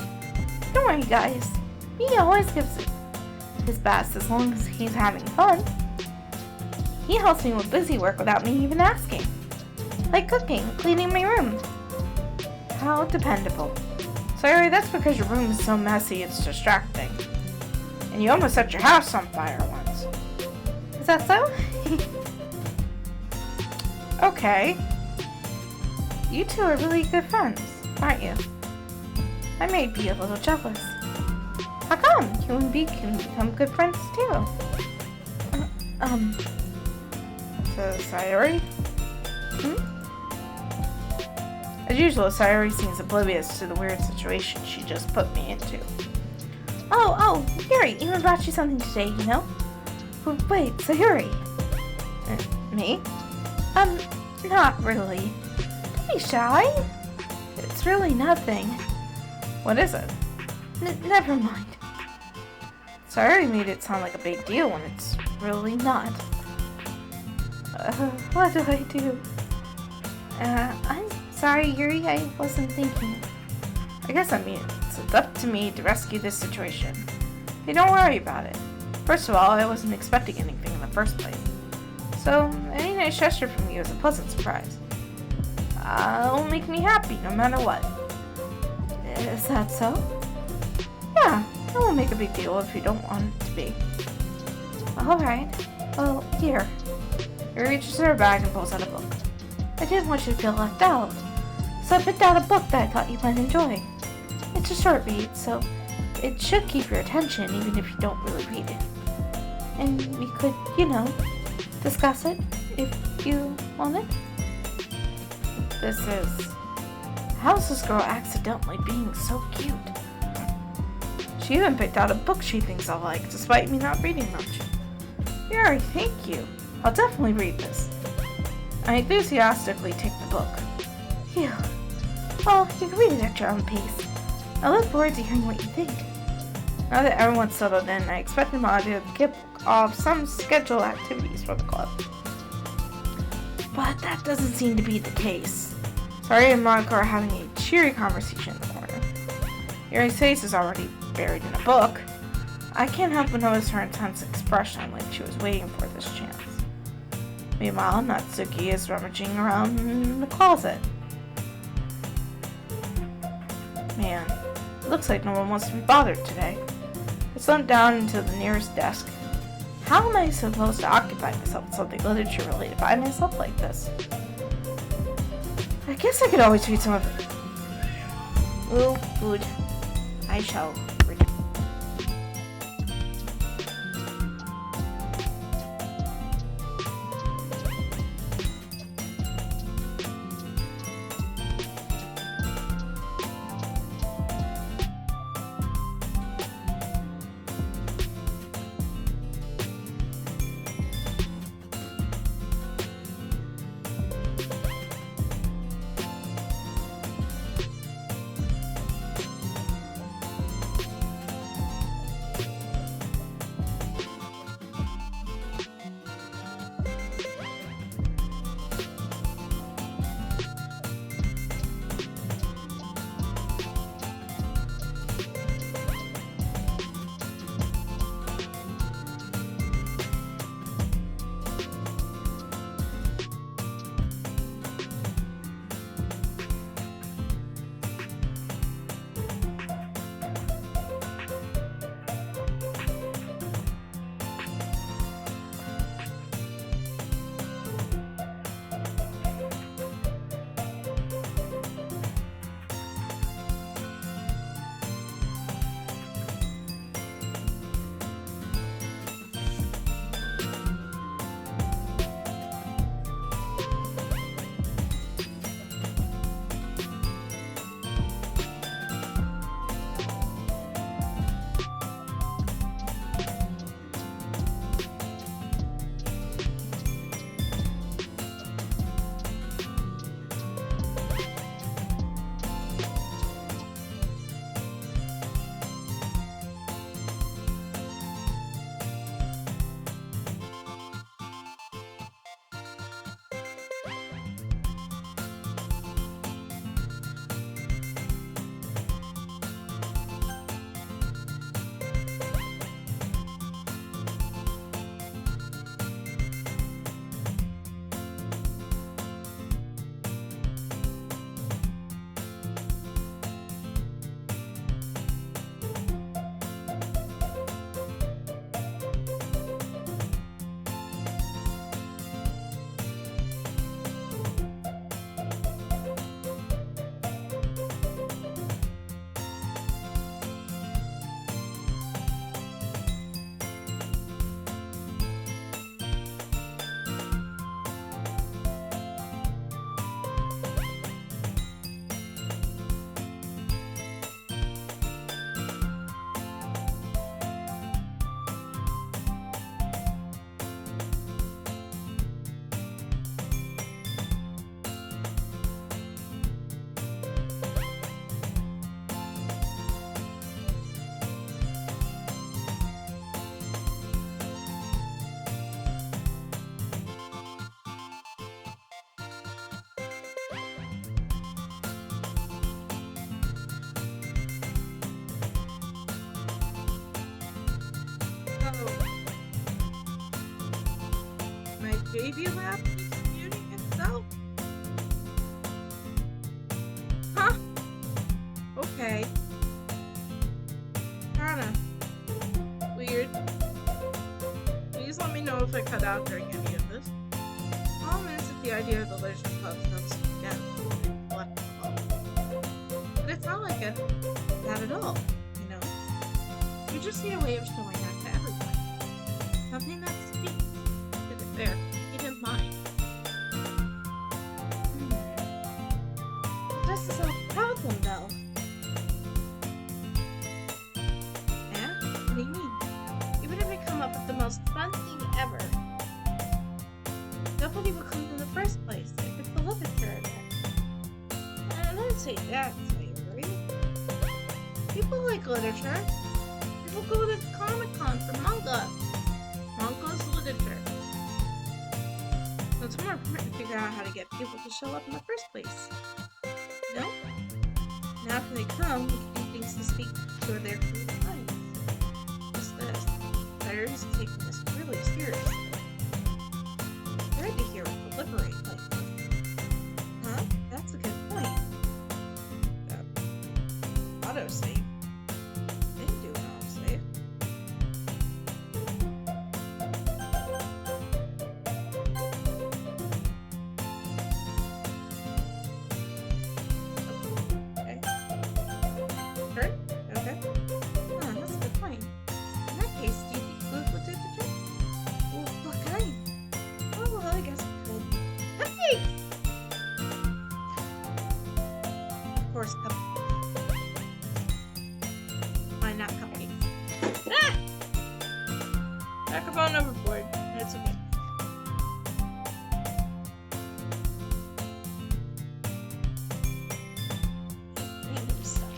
Don't worry, guys. He always gives it his best as long as he's having fun. He helps me with busy work without me even asking. Like cooking, cleaning my room. How dependable. Sorry, that's because your room is so messy it's distracting. And you almost set your house on fire once. Is that so? Okay. You two are really good friends, aren't you? I may be a little jealous. How come? You and B can become good friends too. So Sayori? As usual, Sayori seems oblivious to the weird situation she just put me into. Oh, Yuri, even brought you something today, you know? Wait, Sayori. Me? Not really. Don't be shy. It's really nothing. What is it? Never mind. Sayori made it sound like a big deal when it's really not. What do I do? I'm sorry, Yuri, I wasn't thinking. I guess that means it's up to me to rescue this situation. Hey, don't worry about it. First of all, I wasn't expecting anything in the first place. So, any nice gesture from you is a pleasant surprise. It'll make me happy no matter what. Is that so? Yeah, it won't make a big deal if you don't want it to be. Alright. Well, here. He reaches in her bag and pulls out a book. I didn't want you to feel left out, so I picked out a book that I thought you might enjoy. It's a short read, so it should keep your attention even if you don't really read it. And we could, discuss it if you wanted. This is... How's this girl accidentally being so cute? She even picked out a book she thinks I'll like, despite me not reading much. Yuri, thank you. I'll definitely read this. I enthusiastically take the book. Phew. Well, you can read it at your own pace. I look forward to hearing what you think. Now that everyone's settled in, I expect Madia to kick off some scheduled activities for the club. But that doesn't seem to be the case. Sari and Monica are having a cheery conversation in the corner. Yuri's face is already buried in a book. I can't help but notice her intense expression, like she was waiting for this chance. Meanwhile, Natsuki is rummaging around in the closet. Man, it looks like no one wants to be bothered today. I slumped down into the nearest desk. How am I supposed to occupy myself with something literature related by myself like this? I guess I could always read some of it. Ooh, food. I shall read. baby lab keeps muting itself? Huh? Okay. Kinda weird. Please let me know if I cut out during any of this. Problem is that the idea of the leisure club sounds again collectible. But it's not like that at all, you know? You just need a way of showing that to everyone. Something that speaks to their hidden mind. This is a problem, though. Yeah? What do you mean? Even if we come up with the most fun thing ever, nobody will come in the first place if it's the literature in it. And I'd say that, Sayori. People like literature. People go to Comic-Con for manga. Manga's literature. So it's more important to figure out how to get people to show up in the first place. You know? And after they come, we can do things to speak to their creative minds. Just this. Sayori's taking this really seriously. I read to hear it deliberate like this. Huh? That's a good point. Autosave. Didn't do an autosave. Okay. Sure? Okay. Huh, that's a good point. In that case, do you think Google did the trick? Well, what kind? Oh, well, I guess we could. Cupcakes! Of course, cupcakes. Why not cupcakes? Ah! Microphone overboard. That's okay. Random stuff.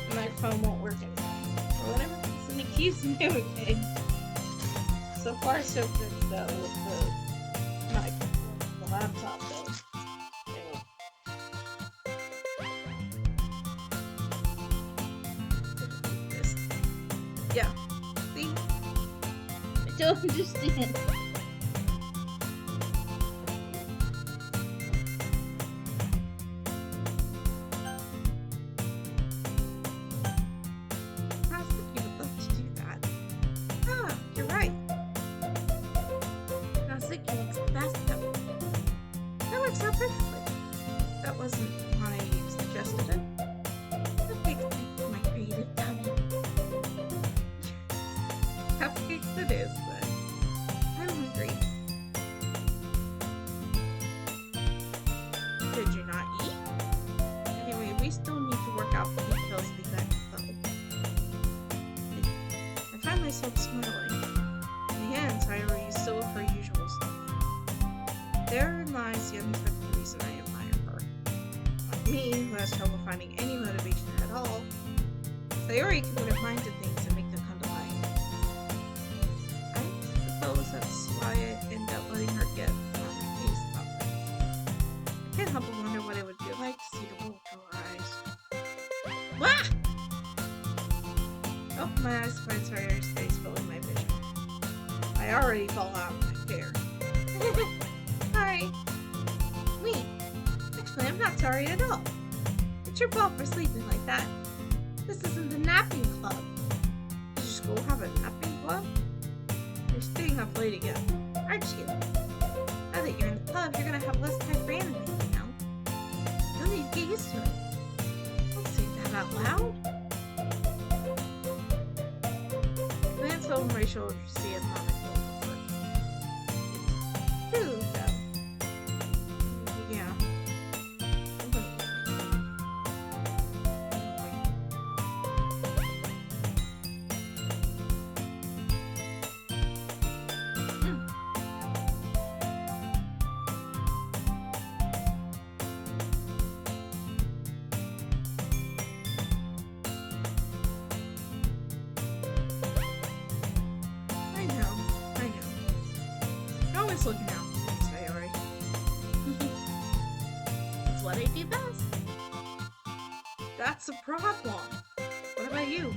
The microphone won't work anymore. For whatever reason, it keeps mimicking. So far, so good, though, with the microphone, the laptop, though. Anyway. This. Yeah. See? I don't understand. How's the cute enough to do that? Ah, you're right. I was thinking it's the best stuff. That works out perfectly. That wasn't why you suggested it. Cupcakes make for my creative tummy. Cupcakes it is, but I'm hungry. Did you not eat? Anyway, we still need to work out the details of the event, though. I find myself smiling. In the end, Sayori is still her usual self. Therein lies the unexpected reason I admire her. Like me, who has trouble finding any motivation at all, Sayori can put her mind to things and make them come to life. I suppose that's why I end up letting her get on my case about things. I can't help but wonder what it would be like to see the world through her eyes. Wah! Oh, my eyes find Sayori's face filling my vision. I already fall out of my chair. Sorry. Wait. Actually, I'm not sorry at all. It's your fault for sleeping like that. This isn't the napping club. Did your school have a napping club? You're staying up late again, aren't you? Now that you're in the club, you're gonna have less time for anime, you know? You'll need to get used to it. Don't say that out loud. Glance over my shoulder to see if Mama told me. True, though. Yeah. I'm gonna get always looking out for things, Sayori. It's what I do best. That's a problem. What about you?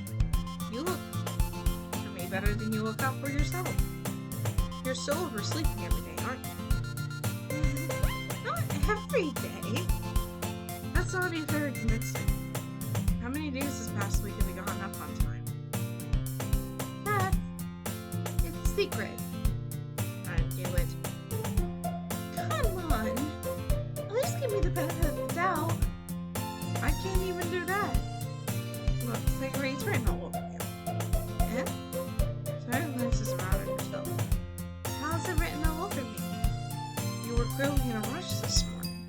You look for me better than you look out for yourself. You're still oversleeping every day, aren't you? Not every day. That's not even very convincing. How many days this past week have you gone up on time? Dad, it's a secret. I knew it. Come on. At least give me the benefit of the doubt. I can't even do that. Look, it's written all over you. Eh? Silence is around yourself. How's it written all over me? You were clearly in a rush this morning.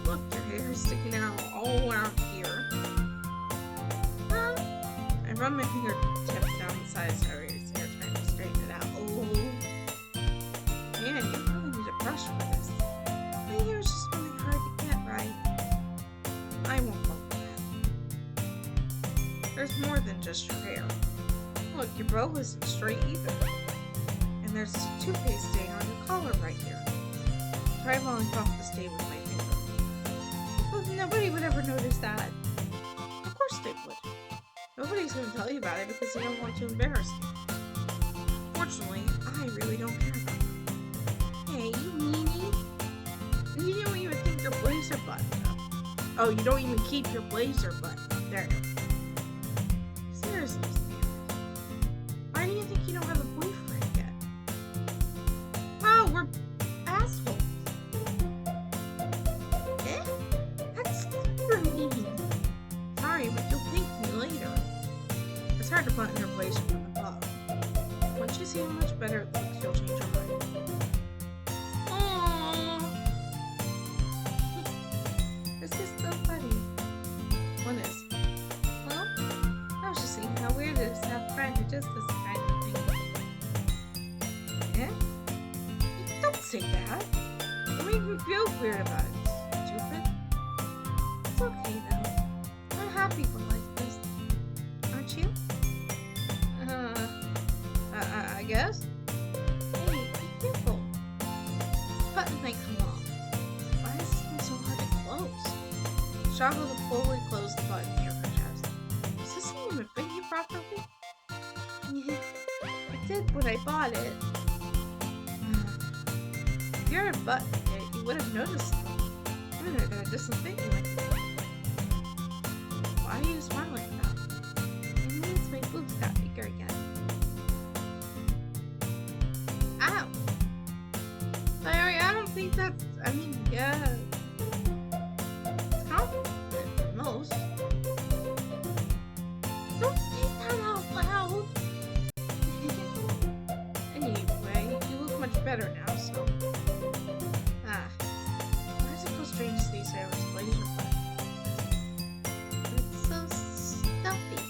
Look, your hair is sticking out all around here. Huh? I run my fingertips down the sides of your hair trying to straighten it out. Oh. Man, you really need a brush for this. My hair is just really hard to get right. I won't go for that. There's more than just your hair. Look, your bow isn't straight either. And there's toothpaste stain on your collar right here. Try rolling off the stain with my finger. Well, nobody would ever notice that. Of course they would. Nobody's going to tell you about it because they don't want to embarrass you. Fortunately, I really don't care about that. Hey, you meanie. You don't even think your blazer buttoned up. Oh, you don't even keep your blazer buttoned up. There you go. Seriously, Stan. Why do you think you don't have a boyfriend yet? Wow, we're assholes. Eh? That's super mean. Sorry, but you'll thank me later. It's hard to button your blazer from above. Once you see how much better it looks, you'll change your mind. Aww. This is so funny. What is? Well, I was just thinking how weird it is to have a friend who does this kind of thing. Eh? Don't say that. It'll make me feel weird about it, stupid. it's okay though. I'm happy for like this. Aren't you? I guess? Hey, be careful. Button might come off. Why is this one so hard to close? Struggle to fully close the button near her chest. Does this thing even fit you properly? It did when I bought it. If you're a button kid, you would have noticed them. Even though that doesn't fit you like that. Why are you smiling like that? It means my boobs got bigger again. Ow! Larry, I don't think that's. I mean, yeah. It's compliment for most. Don't say that out loud. Anyway, you look much better now, so. Why is it so strange to see Sarah's blazer button? It's so stuffy.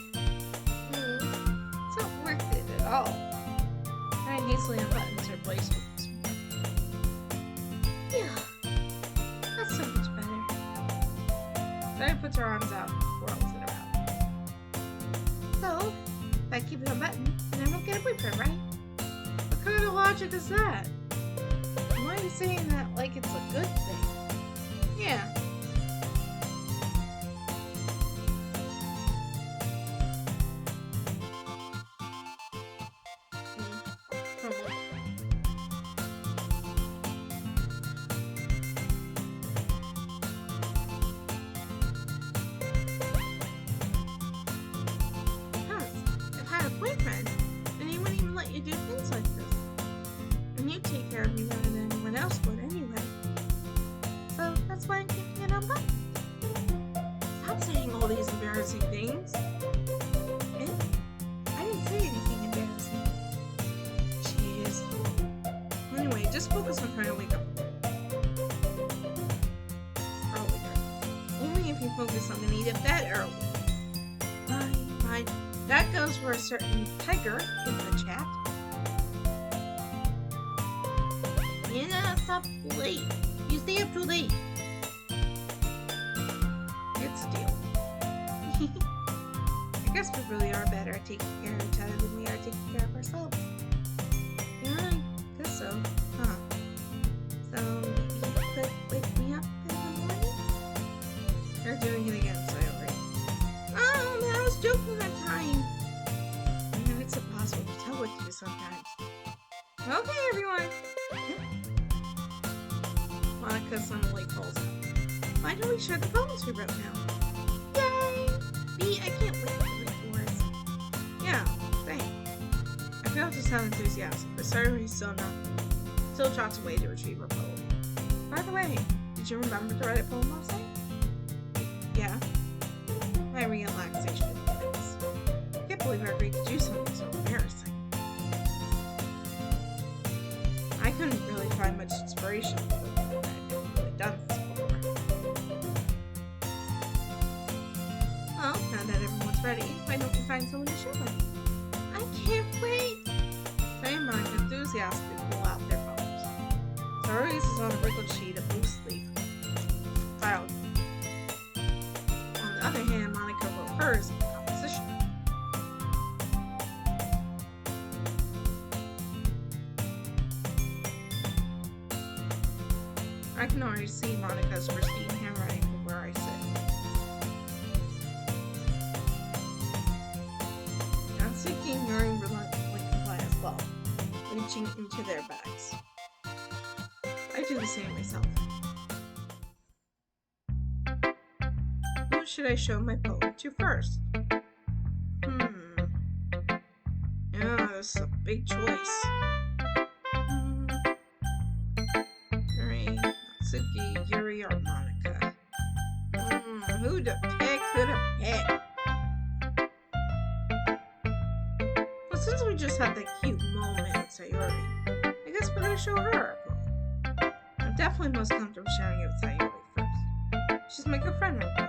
It's not worth it at all. Ryan hastily unbuttons her blazer. Yeah, that's so much better. Sarah puts her arms out and twirls it around. So, if I keep it unbuttoned, then I won't get a boyfriend, right? What kind of logic is that? Why are you saying that like it's a good thing? Yeah. If I had a boyfriend, then he wouldn't even let you do things like this. And you take care of me better than anyone else would anyway. So, that's why I'm keeping it unbuttoned. Stop saying all these embarrassing things. Eh? I didn't say anything embarrassing. Jeez. Anyway, just focus on trying to wake up. Earlier. Only if you focus on the need of bed early. Fine. That goes for a certain Tiger in the chat. Stop late. You stay up too late. It's a deal. I guess we really are better at taking care of each other than we are taking care of ourselves. Yeah, I guess so. Huh. So maybe you could wake me up in the morning? You're doing it again, Sayori. Oh, I was joking that time. I know it's impossible to tell with you sometimes. Okay, everyone. Monica suddenly calls out. Why don't we share the poems we wrote now? Yay! B, I can't wait to read yours. Yeah, same. I failed to sound enthusiastic, but Sayori still trots away to retrieve her poem. By the way, did you remember to write a poem last night? Yeah. My relaxation begins. I can't believe I agreed to do something so embarrassing. I couldn't really find much inspiration, but I've never really done this before. Well, now that everyone's ready, why don't we find someone to share with? I can't wait! Say and Monica enthusiastically pull out their poems. Sayori's is on a wrinkled sheet of loose leaf filed. On the other hand, Monica wrote hers in composition. I can already see Monica's pristine handwriting from where I sit. Natsuki and Yuri reluctantly comply as well, reaching into their bags. I do the same myself. Who should I show my poem to first? Yeah, this is a big choice. Natsuki, Yuri, or Monica? Who to pick? Well, since we just had that cute moment with Sayori, I guess we're gonna show her our poem. I'm definitely most comfortable sharing it with Sayori first. She's my good friend right now.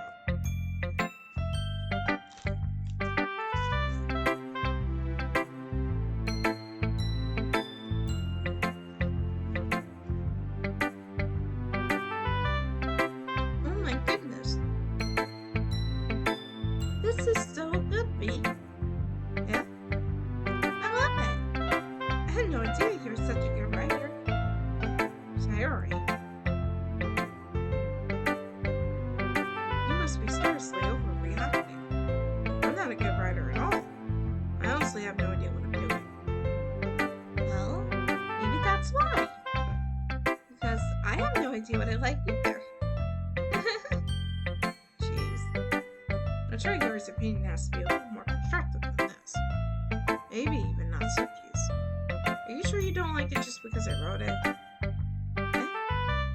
Have no idea what I'm doing. Well, maybe that's why. Because I have no idea what I like either. Jeez. I'm sure Yuri's opinion has to be a little more constructive than this. Maybe even not Suki's. Are you sure you don't like it just because I wrote it?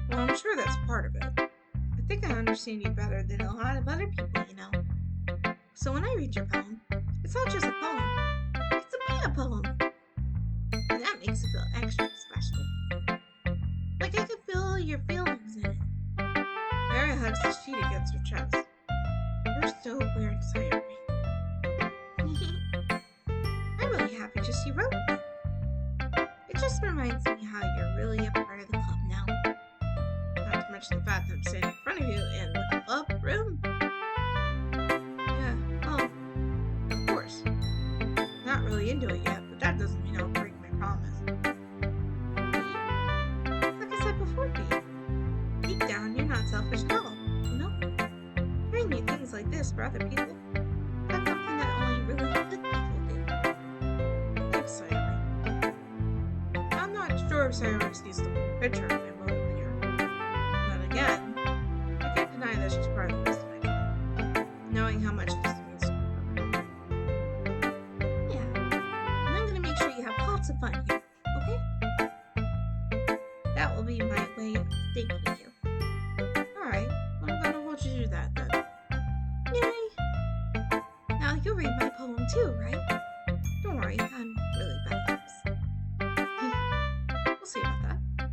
Well, I'm sure that's part of it. I think I understand you better than a lot of other people, you know. So when I read your poem, it's not just a poem. A poem. And that makes it feel extra special. Like I could feel your feelings in it. Mary hugs the sheet against her chest. You're so weird, Sayori. I'm really happy just you wrote me. It just reminds me how you're really a part of the club now. Not to mention the fact that I'm sitting in front of you in the club room. Yeah, oh, of course. Not really into it yet, but that doesn't mean I'll break my promise. Like I said before, Pete, deep down, you're not selfish at all, you know? Hearing me things like this for other people, that's something that only really good people do. Thanks, Sayori. I'm not sure if Sayori sees the full picture of my motive here. But again, I can't deny that she's part of the rest of my life, knowing how much this means to her. Lots of fun here, okay? That will be my way of thanking you. Alright, I'm gonna hold you to that then. Yay! Now you'll read my poem too, right? Don't worry, I'm really bad at this. We'll see about that.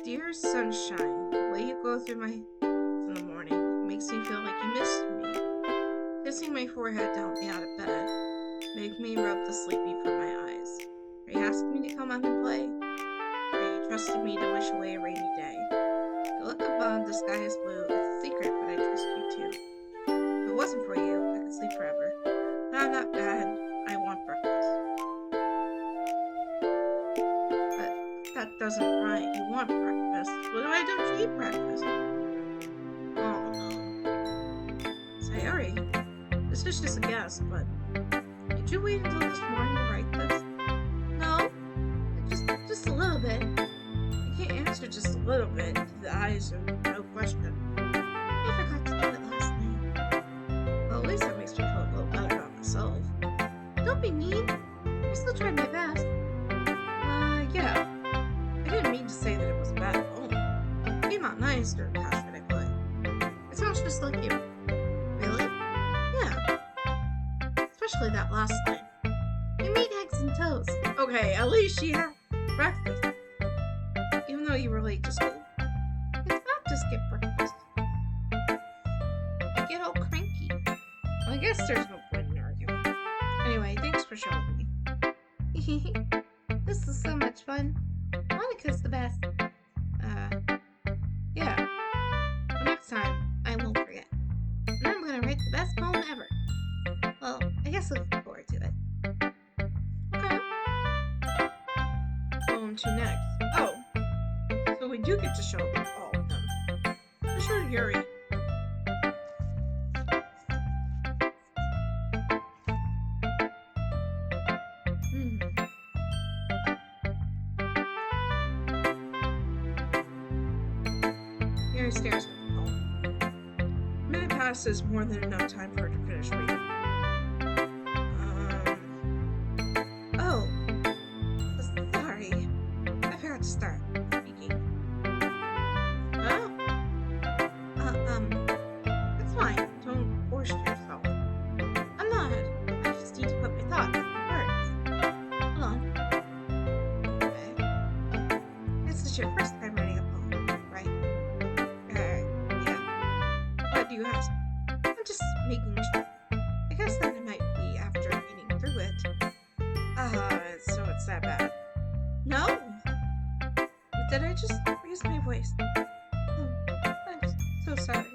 Dear sunshine, the way you go through my in the morning makes me feel like you missed me. Kissing my forehead to help me out of bed. Make me rub the sleepy from my eyes. Are you asking me to come out and play? Are you trusting me to wish away a rainy day? The look above, the sky is blue. It's a secret, but I trust you too. If it wasn't for you, I could sleep forever. But I'm not bad. I want breakfast. But that doesn't rhyme. You want breakfast. What do I do to eat breakfast? Oh no. Sayori, this is just a guess, but did you wait until this morning to write this? just a little bit to the eyes of no question. I forgot to do it last night. Well, at least that makes me feel a little better about myself. Don't be mean. I still tried my best. Yeah. I didn't mean to say that it was a bad poem. It came out nice during how should I put it. It sounds just like you. Really? Yeah. Especially that last line. You made eggs and toast. Okay, at least she had breakfast. Even though you were late to school. It's not to skip breakfast. I get all cranky. Well, I guess there's no point in arguing. Anyway, thanks for showing me. This is so much fun. Monica's the best. Yeah. Well, next time, I won't forget. And I'm gonna write the best poem ever. Well, I guess looking forward to it. Okay. Poem 2 next. Oh. So we do get to show them all of them. For sure, Yuri. Yuri stares at the poem. A minute passes more than enough time for her to finish reading. Oh. Sorry. I forgot to start speaking. Oh? It's fine. Don't force yourself. I'm not. I just need to put my thoughts into words. Hold on. Okay. This is your first time writing a poem, right? Yeah. Why do you ask? I'm just making sure. I guess that it might be after reading through it. So it's that bad. No! Did I just raise my voice? Oh, I'm so sorry.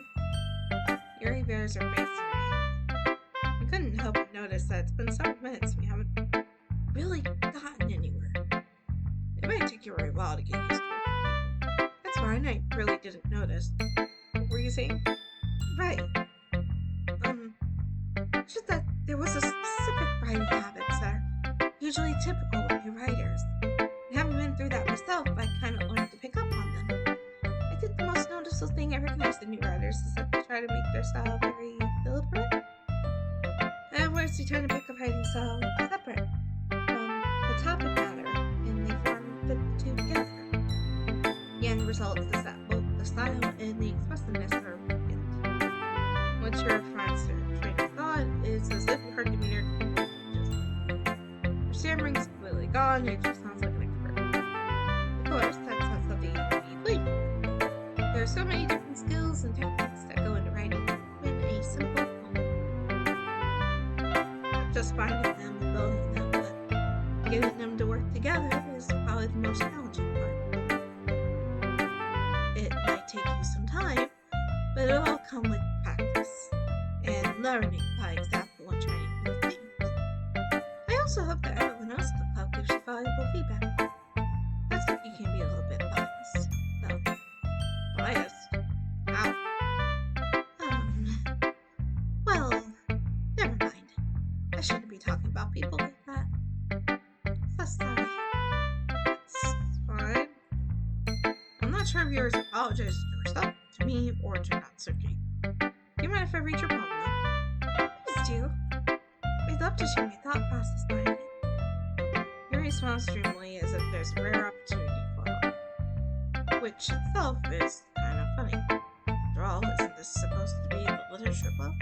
Yuri bears her face in her hands. I couldn't help but notice that it's been several minutes and we haven't really gotten anywhere. It might take you a while to get used to it. That's fine, I really didn't notice. What were you saying? Right. Just that there was a specific writing habits that are usually typical of new writers. I haven't been through that myself, but I kind of learned to pick up on them. I think the most noticeable thing I recognize in new writers is that they try to make their style very deliberate. And of course, they try to pick a writing style separate from the topic matter, and they fit the two together. The end result is that both the style and the expressiveness are brilliant. Once your friends train of thought, it's as if her demeanor completely changes. Her stammering's completely gone, and it just sounds like an expert. Of course, that's not something you can be blamed for. There are so many different skills and techniques that go into writing even a simple poem. Not just finding them and building them, but getting them to work together is probably the most challenging part. It might take you some time, but it'll all come with practice and learning by example and trying new things. I also hope that everyone else in the club gives you valuable feedback. That's if you can be a little bit biased. No. Biased? Ow. Well, never mind. I shouldn't be talking about people like that. So sorry. It's fine. I'm not sure if yours apologized to herself, to me, or to Natsuki. Do you mind if I read your poem now? Please do. I'd love to share my thought process behind it. Yuri smiles dreamily as if there's a rare opportunity for her, which itself is kind of funny. After all, isn't this supposed to be the literature club?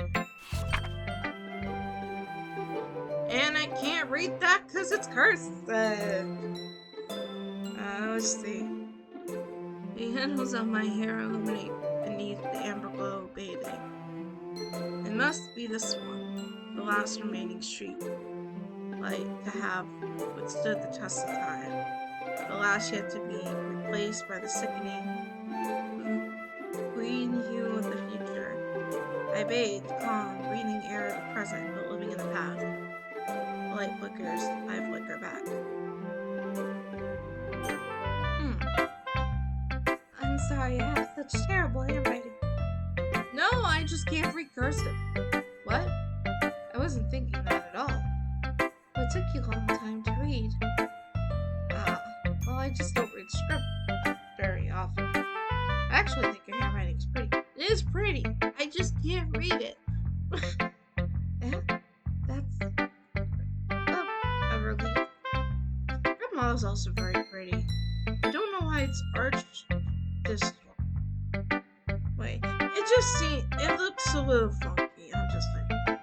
And I can't read that because it's cursed. Let's see. The handles of my hair illuminate beneath the amber glow bathing. It must be this one, the last remaining street light to have withstood the test of time, the last yet to be replaced by the sickening green hue of the future. I bathe the calm, breathing air of the present, but living in the past. The light flickers, I flicker back. I'm sorry, I have such terrible handwriting. No, I just can't read cursive. What? I wasn't thinking that at all. What took you a long time to read? Well, I just don't read script very often. actually think your handwriting's pretty. It is pretty. I just can't read it. Yeah, that's a relief. Your model's also very pretty. I don't know why it's arched this way. Wait, it looks a little funky. I'm just saying.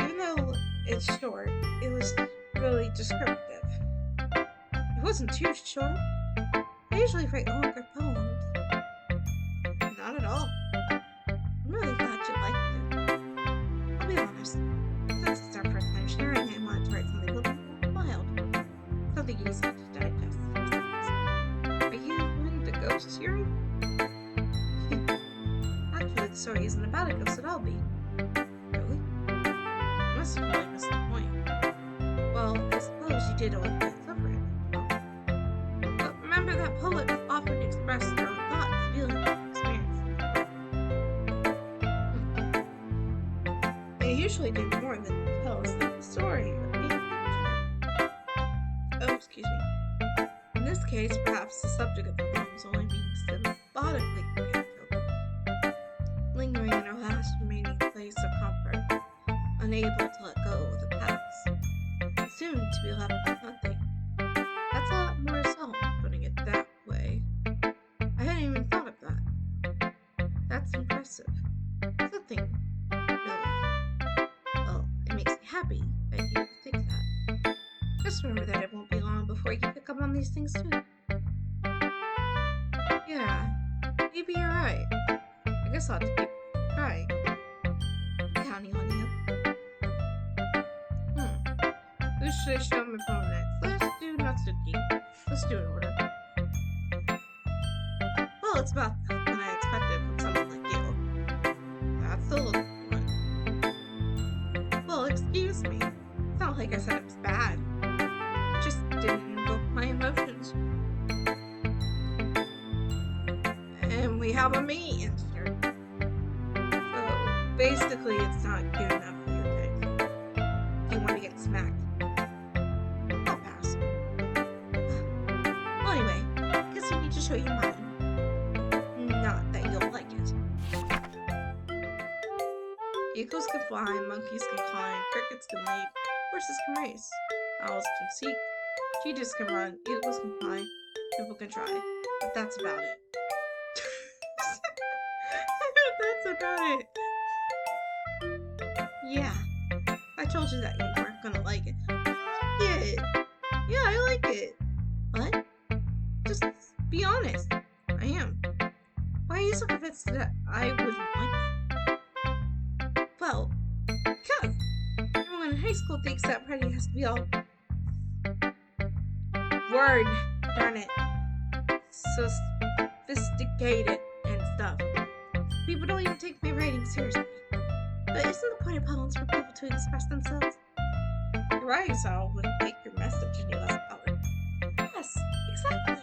Even though it's short, it was really descriptive. It wasn't too short. I usually write longer poems. Not at all. I'm really glad you liked it. I'll be honest. Since it's our first time sharing, I wanted to write something a little more wild. Something easy to digest. Are you into ghosts, Yuri? Actually, the story isn't about a ghost at all, B. Really? You must have really missed the point. Well, I suppose you did always suffer it. But remember that poets often express their own thoughts, feelings, and experiences. They usually do more than tell us the story or paint a picture. Oh, excuse me. In this case, perhaps the subject of the poem is only being symbolically conveyed to us, lingering in our last remaining place of comfort, unable to let go of the past, soon to be left with nothing. That's a lot more solemn, putting it that way. I hadn't even thought of that. That's impressive. Something, really. Well, it makes me happy that you think that. Just remember that it won't be long before you pick up on these things too. Yeah, maybe you're right. I guess I'll have to keep trying. I'm counting on you. Who should I show my poem next? Let's do Natsuki. Let's do it in order. Well, it's about what I expected from someone like you. That's the little one. Well, excuse me. It's not like I said it was bad. It just didn't invoke my emotions. And we have a me insert. So basically, it's not good enough for your taste. If you want to get smacked, I'll pass. Well, anyway, I guess I need to show you mine. Not that you'll like it. Eagles can fly, monkeys can climb, crickets can leap, horses can race, owls can seek, cheetahs can run, eagles can fly, people can try. But that's about it. That's about it. Yeah, I told you that you weren't gonna like it. I like it. Yeah, I like it. What? Just be honest. I am. Why are you so convinced that I wouldn't like it? Well, because everyone in high school thinks that party has to be all word, darn it, sophisticated and stuff. People don't even take my writing seriously. But isn't the point of poems for people to express themselves? Your writing style would make your message any less valid. Yes, exactly.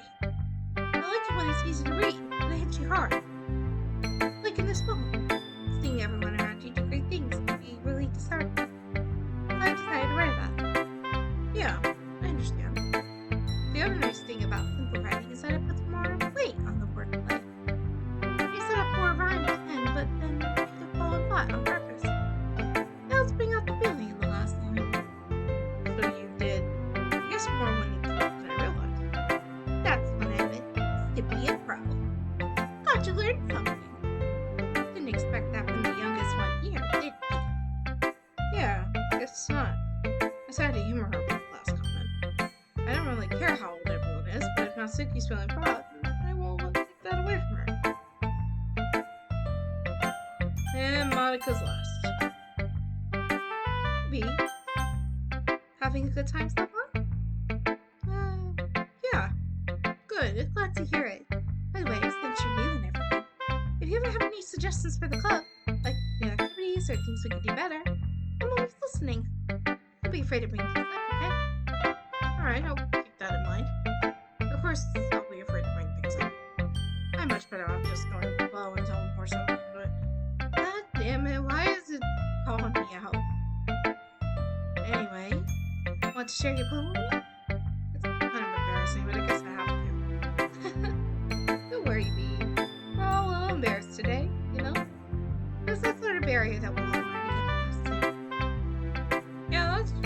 I like it when it's easy to read, and it hits you hard. Like in this poem. Seeing everyone around you do great things can be really disheartening. So I decided to write about it. Yeah, I understand. The other nice thing about simple writing is that it puts more weight on the wordplay. You set up 4 rhymes in, but then made it fall flat on purpose. It helps bring out the feeling in the last line. So you did, I guess, more when you talked than I realized. That's when I meant to be a pro. Thought you learned something. Didn't expect that from the youngest one here, did you? Yeah, guess not. I decided to humor her with the last comment. I don't really care how old everyone is, but if Natsuki's feeling proud, I won't take that away from her. And Monika's last. B. Having a good time so far? Yeah. Good, glad to hear it. By the way, since you're new and everything, if you ever have any suggestions for the club, like new activities or things we could do better, I'm always listening. Don't be afraid to bring things up, okay? Alright, I'll keep that in mind. Of course, I'll be afraid to bring things up. I'm much better off just going with the flow and telling more something, but god damn it, why is it calling me out? Anyway, want to share your poem with me? It's kind of embarrassing, but I guess I have to. Don't area that we'll all learn to get past soon. Yeah, that's true.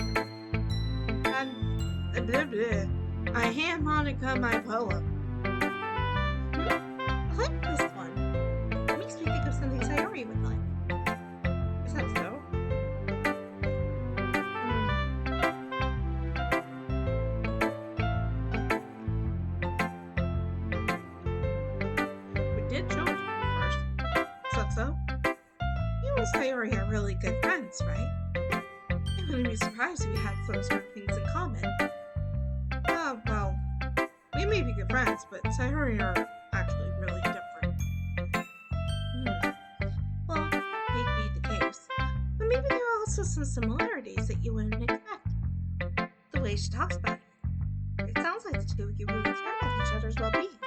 And blah, blah. I hand Monica my poem. I like this one. It makes me think of something Sayori would like. Is that so? We did show it to her first. Is that so? You and Sayori are really good friends, right? I wouldn't be surprised if you had some sort of things in common. Oh, well, we may be good friends, but Sayori are actually really different. Well, that may be the case. But maybe there are also some similarities that you wouldn't expect. The way she talks about you. It sounds like the two of you really care about each other's well-being.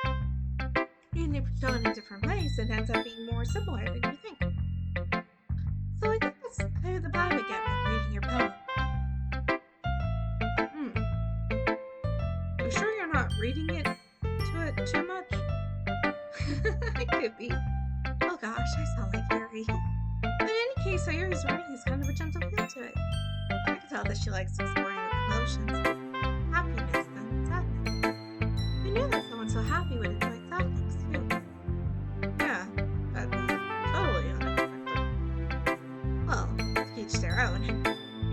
Even if you show it in different ways, it ends up being more similar than you think. So I think that's kind of the vibe I get when reading your poem. You sure you're not reading it to it too much? I could be. Oh gosh, I sound like Yuri. But in any case, Sayori's writing has kind of a gentle feel to it. I can tell that she likes exploring with emotions, happiness, and sadness. Who knew that someone so happy would enjoy sad things too? Yeah, that's totally unexpected. Well, to each their own.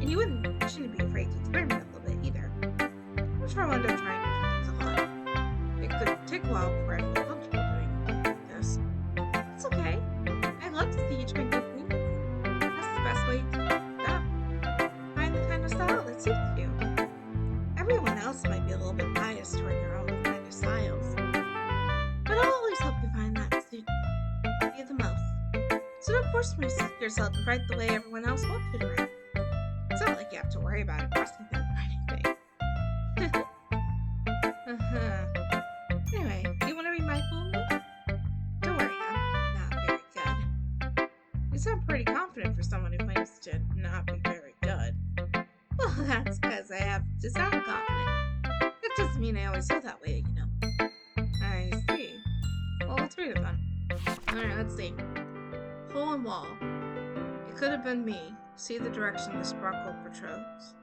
And you shouldn't be afraid to experiment a little bit either. I'm sure I'll end up trying different things a lot. It could take a while before I feel comfortable doing this. It's okay. I love to see you try new things. That's the best way to do that. Find the kind of style that suits you. Everyone else might be a little bit biased toward their own kind of styles. But I'll always help you find that suit you the most. So don't force yourself to write the way everyone else wants you to write. It's not like you have to worry about impressing them or anything. Anyway, do you want to read my poem now? Don't worry, I'm not very good. You sound pretty confident for someone who claims to not be very good. Well, that's because I have to sound confident. That doesn't mean I always feel that way, you know. I see. Well, let's read it then. Alright, let's see. Hole and wall. It could have been me. See the direction the sparkle patrols.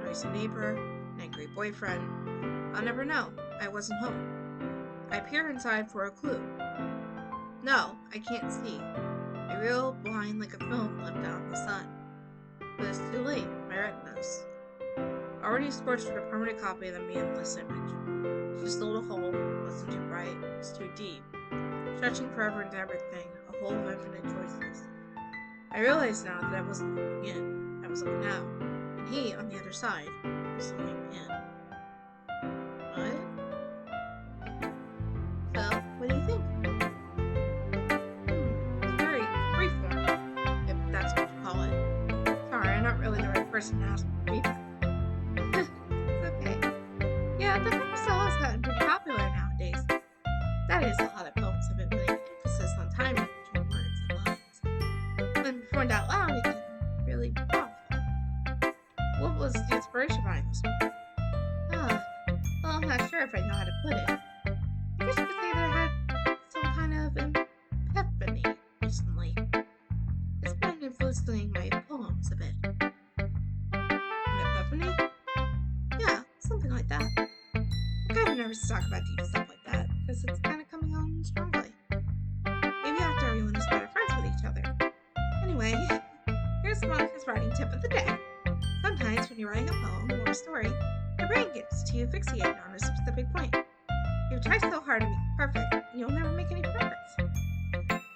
Noisy neighbor, an angry boyfriend. I'll never know. I wasn't home. I peer inside for a clue. No, I can't see. I reel blind like a film left out in the sun. But it's too late. My retina's already scorched with a permanent copy of the meaningless image. Just a little hole. Wasn't too bright. It's too deep. Stretching forever into everything. A hole of infinite choices. I realize now that I wasn't looking in. I was looking out. And he, on the other side, was looking in. What? So, what do you think? It's very freeform, if that's what you call it. Sorry, I'm not really the right person to ask for feedback. It's okay. Yeah, the kind of style has gotten pretty popular nowadays. That is, a lot of poets have been putting emphasis on timing between words and lines. When performed out loud, it can really be powerful. What was the inspiration behind this one? Well, I'm not sure if I know how to put it. I guess you could say that I had some kind of epiphany recently. It's been influencing my poems a bit. An epiphany? Yeah, something like that. I'm kind of nervous to talk about deep stuff like that, because it's kind of coming on strongly. Maybe after everyone is better friends with each other. Anyway, here's Monica's writing tip of the day. Sometimes when you're writing a poem or a story, your brain gets too fixated on a specific point. You try so hard to make it perfect, you'll never make any progress.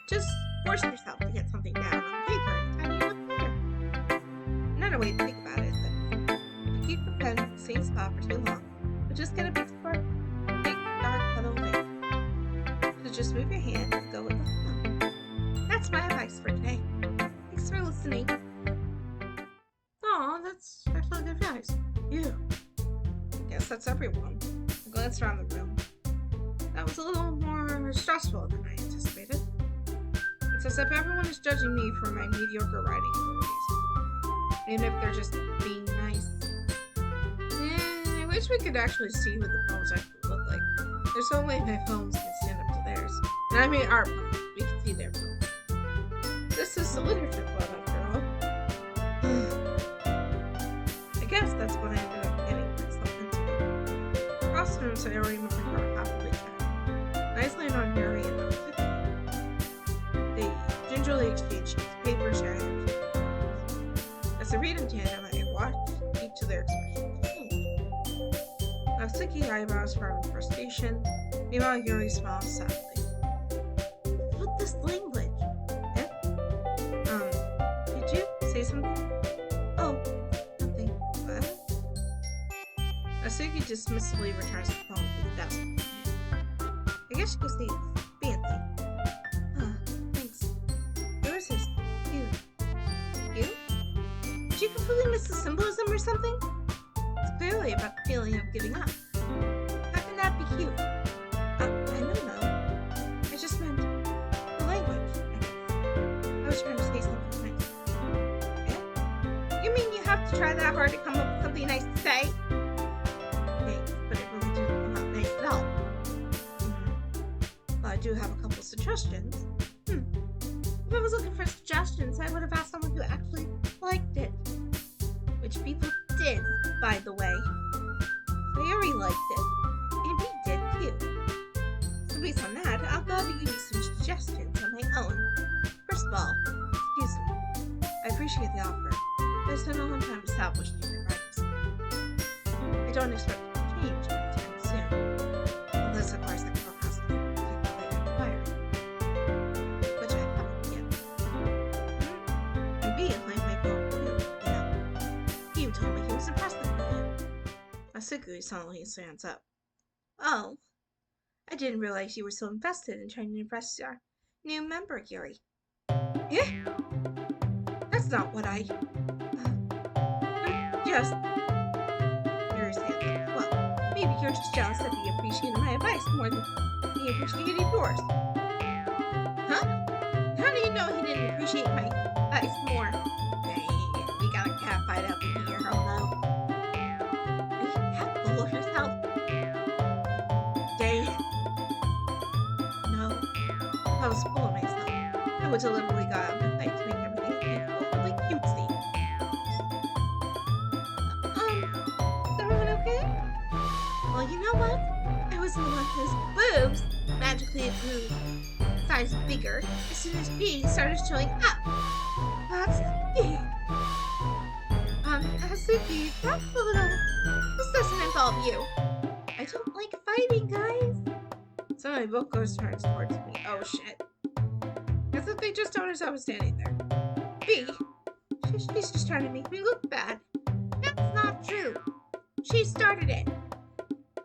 Just force yourself to get something down on paper anytime you look better. Another way to think about it is that if you keep your pen in the same spot for too long, you'll just get a big dark puddle of ink. So just move your hand and go with the flow. That's my advice for today. Thanks for listening. Aw, that's actually good advice. You. Guess that's everyone. I glanced around the room. That was a little more stressful than I anticipated. It's as if everyone is judging me for my mediocre writing abilities. Even if they're just being nice. I wish we could actually see what the poems actually look like. There's no way my poems can stand up to theirs. And I mean our poems. We can see their poems. This is the literature club. sorry, I don't remember half of it yet. Nice land on Harry and Suki. They gingerly exchange sheets of paper, sharing their opinions. As they read in tandem, I watch each of their expressions change. Suki's eyebrows frown in frustration, meanwhile Yuri smiles sadly. What this language? Eh? Did you say something? Oh, nothing. What? Suki dismissively returns the phone to the desk. I guess you could say it's fancy. Thanks. Yours is cute. Cute? Did you completely miss the symbolism or something? It's clearly about the feeling of giving up. How can that be cute? I don't know. I just meant the language, I guess. I was trying to say something nice. Yeah? You mean you have to try that hard to come up with something nice to say? Thanks, but it really didn't come out nice at all. Well, I do have a couple suggestions. If I was looking for suggestions, I would have asked someone who actually liked it. Which people did, by the way. Sayuri liked it. And he did too. So based on that, I'll go to give you some suggestions on my own. First of all, excuse me. I appreciate the offer, but it's been a long time established in your writing style. I don't expect it to change anytime soon. Unless, of course, the girl has to take the way required. Which I haven't yet. And B, like my girl too, you know. He told me he was impressed with me. Asuku suddenly stands up. Oh, I didn't realize you were so invested in trying to impress our new member, Yuri. Yeah? That's not what I... just... Yuri stands up. Well, maybe you're just jealous that he appreciated my advice more than he appreciated yours. Huh? How do you know he didn't appreciate my advice more? Dang, you got a cat fight up in here, hello. Are you that full of yourself? Dang it. No, if I was full of myself, I would deliberately go out and fight to make everything overly cutesy. Is everyone okay? Well, you know what? I was the one whose boobs magically grew size bigger as soon as B started showing up. That's it. Asuki, that's a little... This doesn't involve you. I don't like fighting, guys. Suddenly, Boko turns towards me. Oh, shit. As if they just noticed I was standing there. B, she's just trying to make me look bad. That's not true. She started it.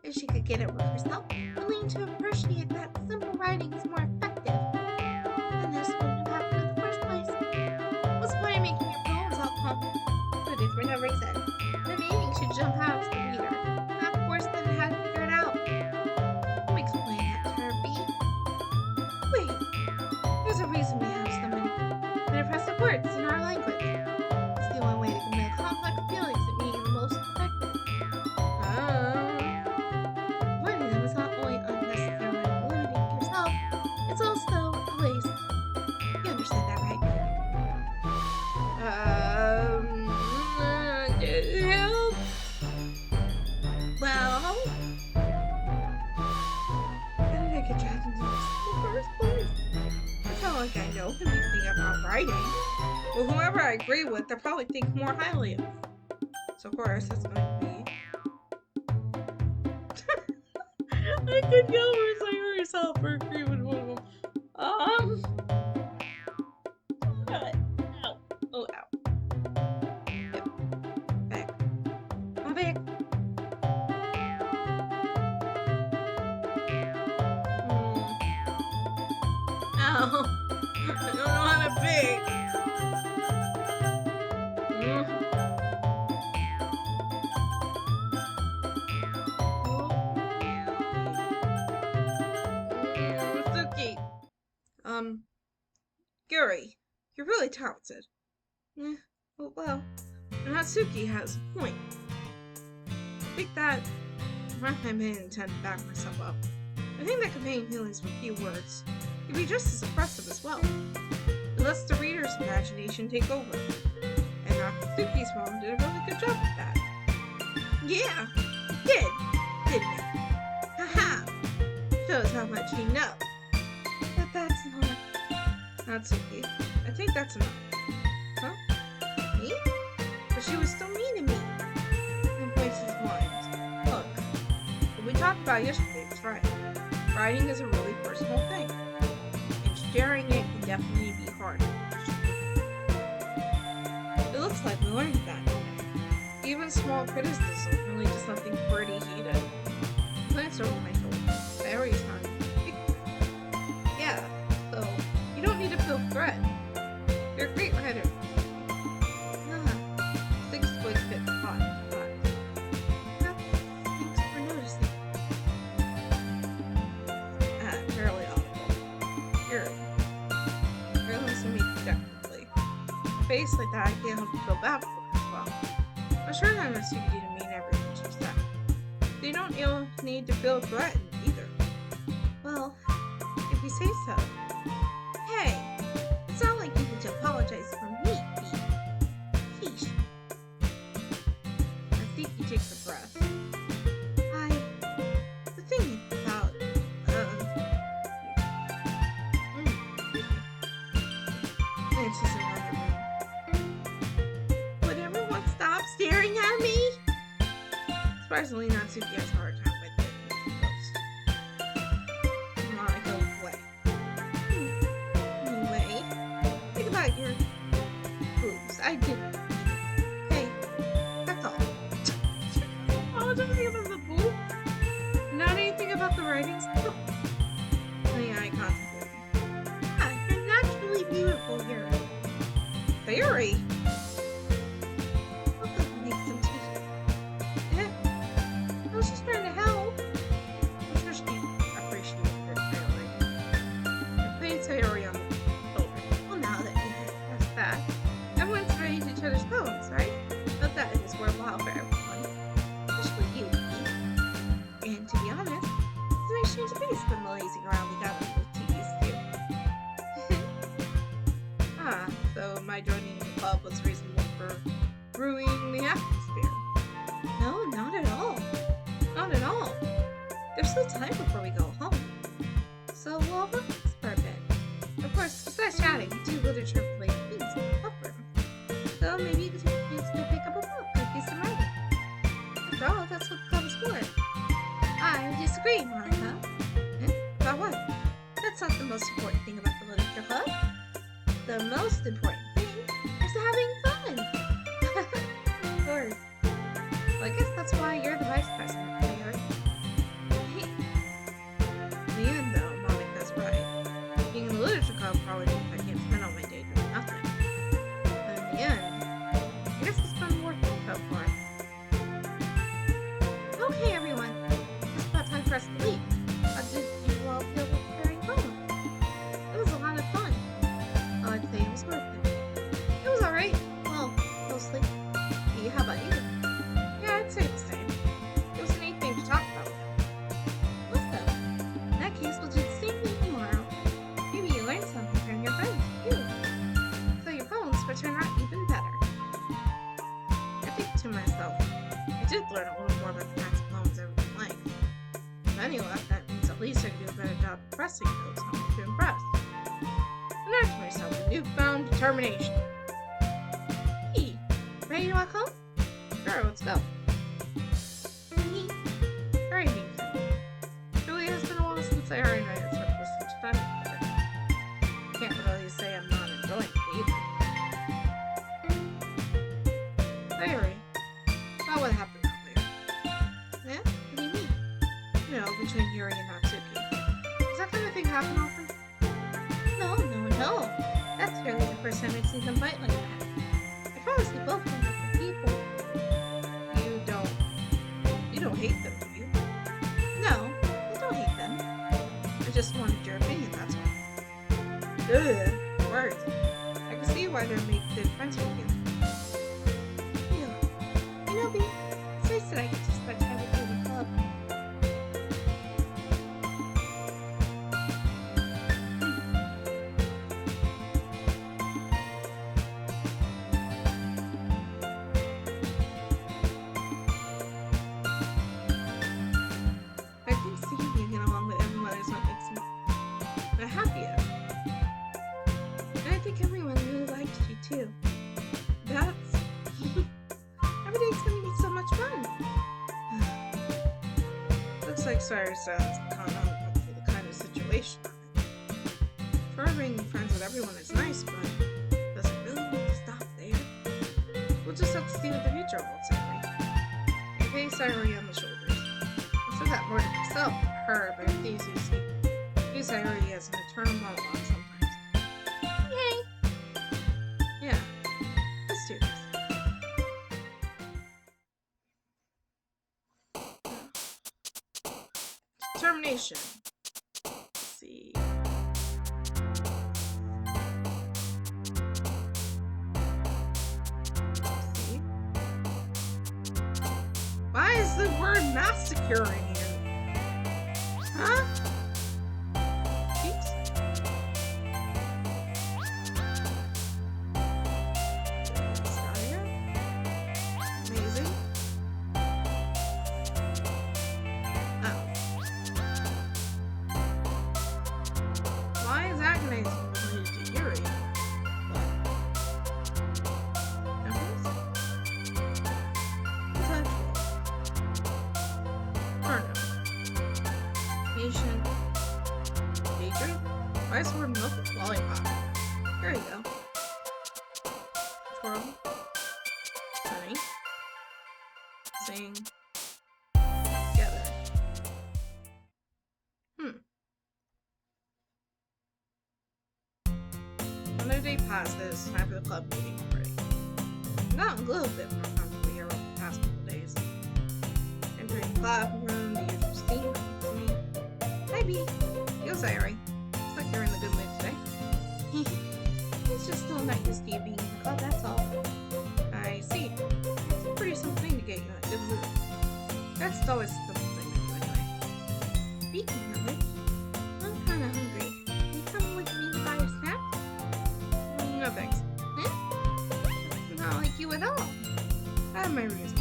If she could get it work herself, willing to appreciate that simple writing is more effective. And this wouldn't have happened in the first place. What's the point of making your poems all complicated for no reason? The meaning should jump out to the reader, not force them to have to figure it out. Let me explain that to her, B. Wait, there's a reason we have so many impressive words in our language. It's the only way to convey complex feelings that meaning the most effective. Learning them is not only unnecessarily limiting to yourself, it's also a waste. You understand that, right? Help? Well, how did I get dragged into this in the first place? It's not like I know anything about writing. Well, whoever I agree with, they'll probably think more highly of. So, of course, it's going to be... I could yell for saying yourself or agree with one of them. Ow. Oh, ow. Yep. Back. My back. Ow. I don't know how to bake. Suki. Yuri, you're really talented. Well, Natsuki has a point. I think that if I may intend to back myself up, I think that conveying feelings with few words can be just as impressive as well. It lets the reader's imagination take over. And Natsuki's mom did a really good job with that. Yeah, it did, didn't it? shows how much you know. But that's not Natsuki. I think that's enough. Huh? Me? But she was still mean to me. And points his mind. Look, what we talked about yesterday was right. Writing is a really personal thing. And sharing it can definitely be hard. It looks like we learned that. Even small criticism can lead to something pretty heated. Glance over my shoulder. Barry's not. Yeah, so you don't need to feel threatened. You're a great writer. Six squid fit hot. Thanks for noticing. Barely audible. You're listening to me objectively. A face like that, I can't help but feel bad for her as well. I'm sure I'm assuming you to mean everything she said. So you don't need to feel threatened either. Well, if you say so. Hey, it's not like you need to apologize for me, Pete. Sheesh. I think you take a breath. The thing about, Lance is in another room. Would everyone stop staring at me? Surprisingly, Natsuki has a hard time with it. Monica looked away. Anyway, think about your boobs. I didn't. Hey, that's all. Apologizing about the boobs? Not anything about the writing skill? The eye contemplating. Yeah, you're naturally beautiful here. Very. I'll go make some tea. Yeah. I was just trying to help. I'm sure she appreciated it, Sayori. I played Sayori on the shoulder. Well, now that you have that, everyone's ready to each other's bones, right? But that is worthwhile for everyone. Especially you, Pete. And to be honest, it's a nice change of pace from the lazing around together with TVs too. So my joining the club was reasonable for ruining the atmosphere. No, not at all. Not at all. There's still time before we go home. So we'll all work this for a bit. Of course, besides chatting, we do literature-related things in the club room. So maybe you could take a chance to pick up a book or do some writing. After all, that's what the club is for. I disagree, Monica. About what? That's not the most important thing about the literature club. The most important thing is having fun. Of course. Well, I guess that's why you're the vice president, Larry. In the end, though, Monica's right. Being in the literature club probably means I can't spend all my day doing nothing. But in the end, I guess it's been worth it so far. Okay, everyone. It's about time for us to leave. How did you all feel preparing home? It was a lot of fun. I'd say it was worth it. It was alright. Well, mostly. Hey, how about you? Yeah, I'd say the same. It was a neat thing to talk about. Awesome. In that case, we'll do the same thing tomorrow. Maybe you learned something from your friends, too. So your poems will turn out even better. I think to myself, I did learn a little more about the kinds of poems everyone liked. If any left, that means at least I can do a better job impressing those who want to impress. And I to myself a newfound determination. Hey, ready to walk home? Sure, let's go. Very neat. Really has been a while since I heard I had spent this much time together. Can't really say I'm not enjoying it either. Very. About what happened earlier. Yeah? What do you mean? You know, between Yuri and Natsuki. Does that kind of thing happen often? No. That's really the first time I've seen them fight like that. I promise they both wonderful people. You don't hate them, do you? No, I don't hate them. I just wanted your opinion, that's all. Ugh, words. I can see why they're making good friends with you. You know, B, it's nice that I get to spend time with you in the club. think everyone really liked you too. That's... Every day's gonna be so much fun. Looks like Cyrus sounds caught on to the kind of situation I'm in. Sure, being friends with everyone is nice, but does it really need to stop there? We'll just have to see what the future holds, Sayuri. I face Sayuri on the shoulders. I said that more to myself than her, but it's easy to see. Use Sayuri as an eternal monologue sometimes. Yay! Yeah, let's do this. Determination. Let's see. Why is the word massacre in here? Huh? Oops. Desire? Amazing. Oh. Why is agonizing related to Yuri? What? Numbers? Intellectual. Carno. Patient. Baker? Why is the word milk lollipop? There you go. Twirl. Sunny. Sing. Together. Another day passes, time for the club meeting already. I've gotten a little bit more comfortable here over the past couple days. Entering the classroom, the usual steam greets me. Hi, B. Yo, Sayuri. Looks like you're in the good mood today. It's just still not used to you being in the club, that's all. I see. It's a pretty simple thing to get you in a good mood. That's always a simple thing to do anyway. Speaking of it, I'm kinda hungry. Will you come with me to buy a snack? No thanks. Not like you at all. I have my reasons.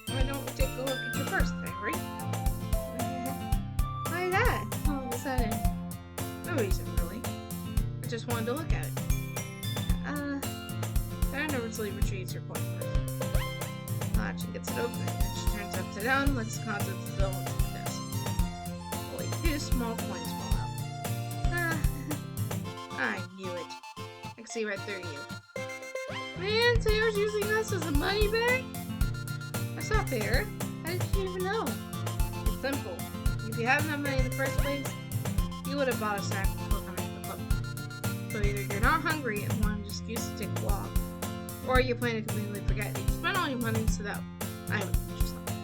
Why don't we take a look at your purse, Sayuri? Why that? All of a sudden. No reason, really. I just wanted to look at it. Sarah nervously retrieves your coin purse. She gets it open, and she turns upside down, lets the contents spill into the desk. Only 2 small coins fall out. I knew it. I can see right through you. Man, Taylor's using us as a money bag? That's not fair. How did you even know? It's simple. If you have enough money in the first place, you would have bought a snack before coming to the club. So either you're not hungry and want an excuse to take a walk, or you plan to completely forget that you spent all your money so that I would teach you something.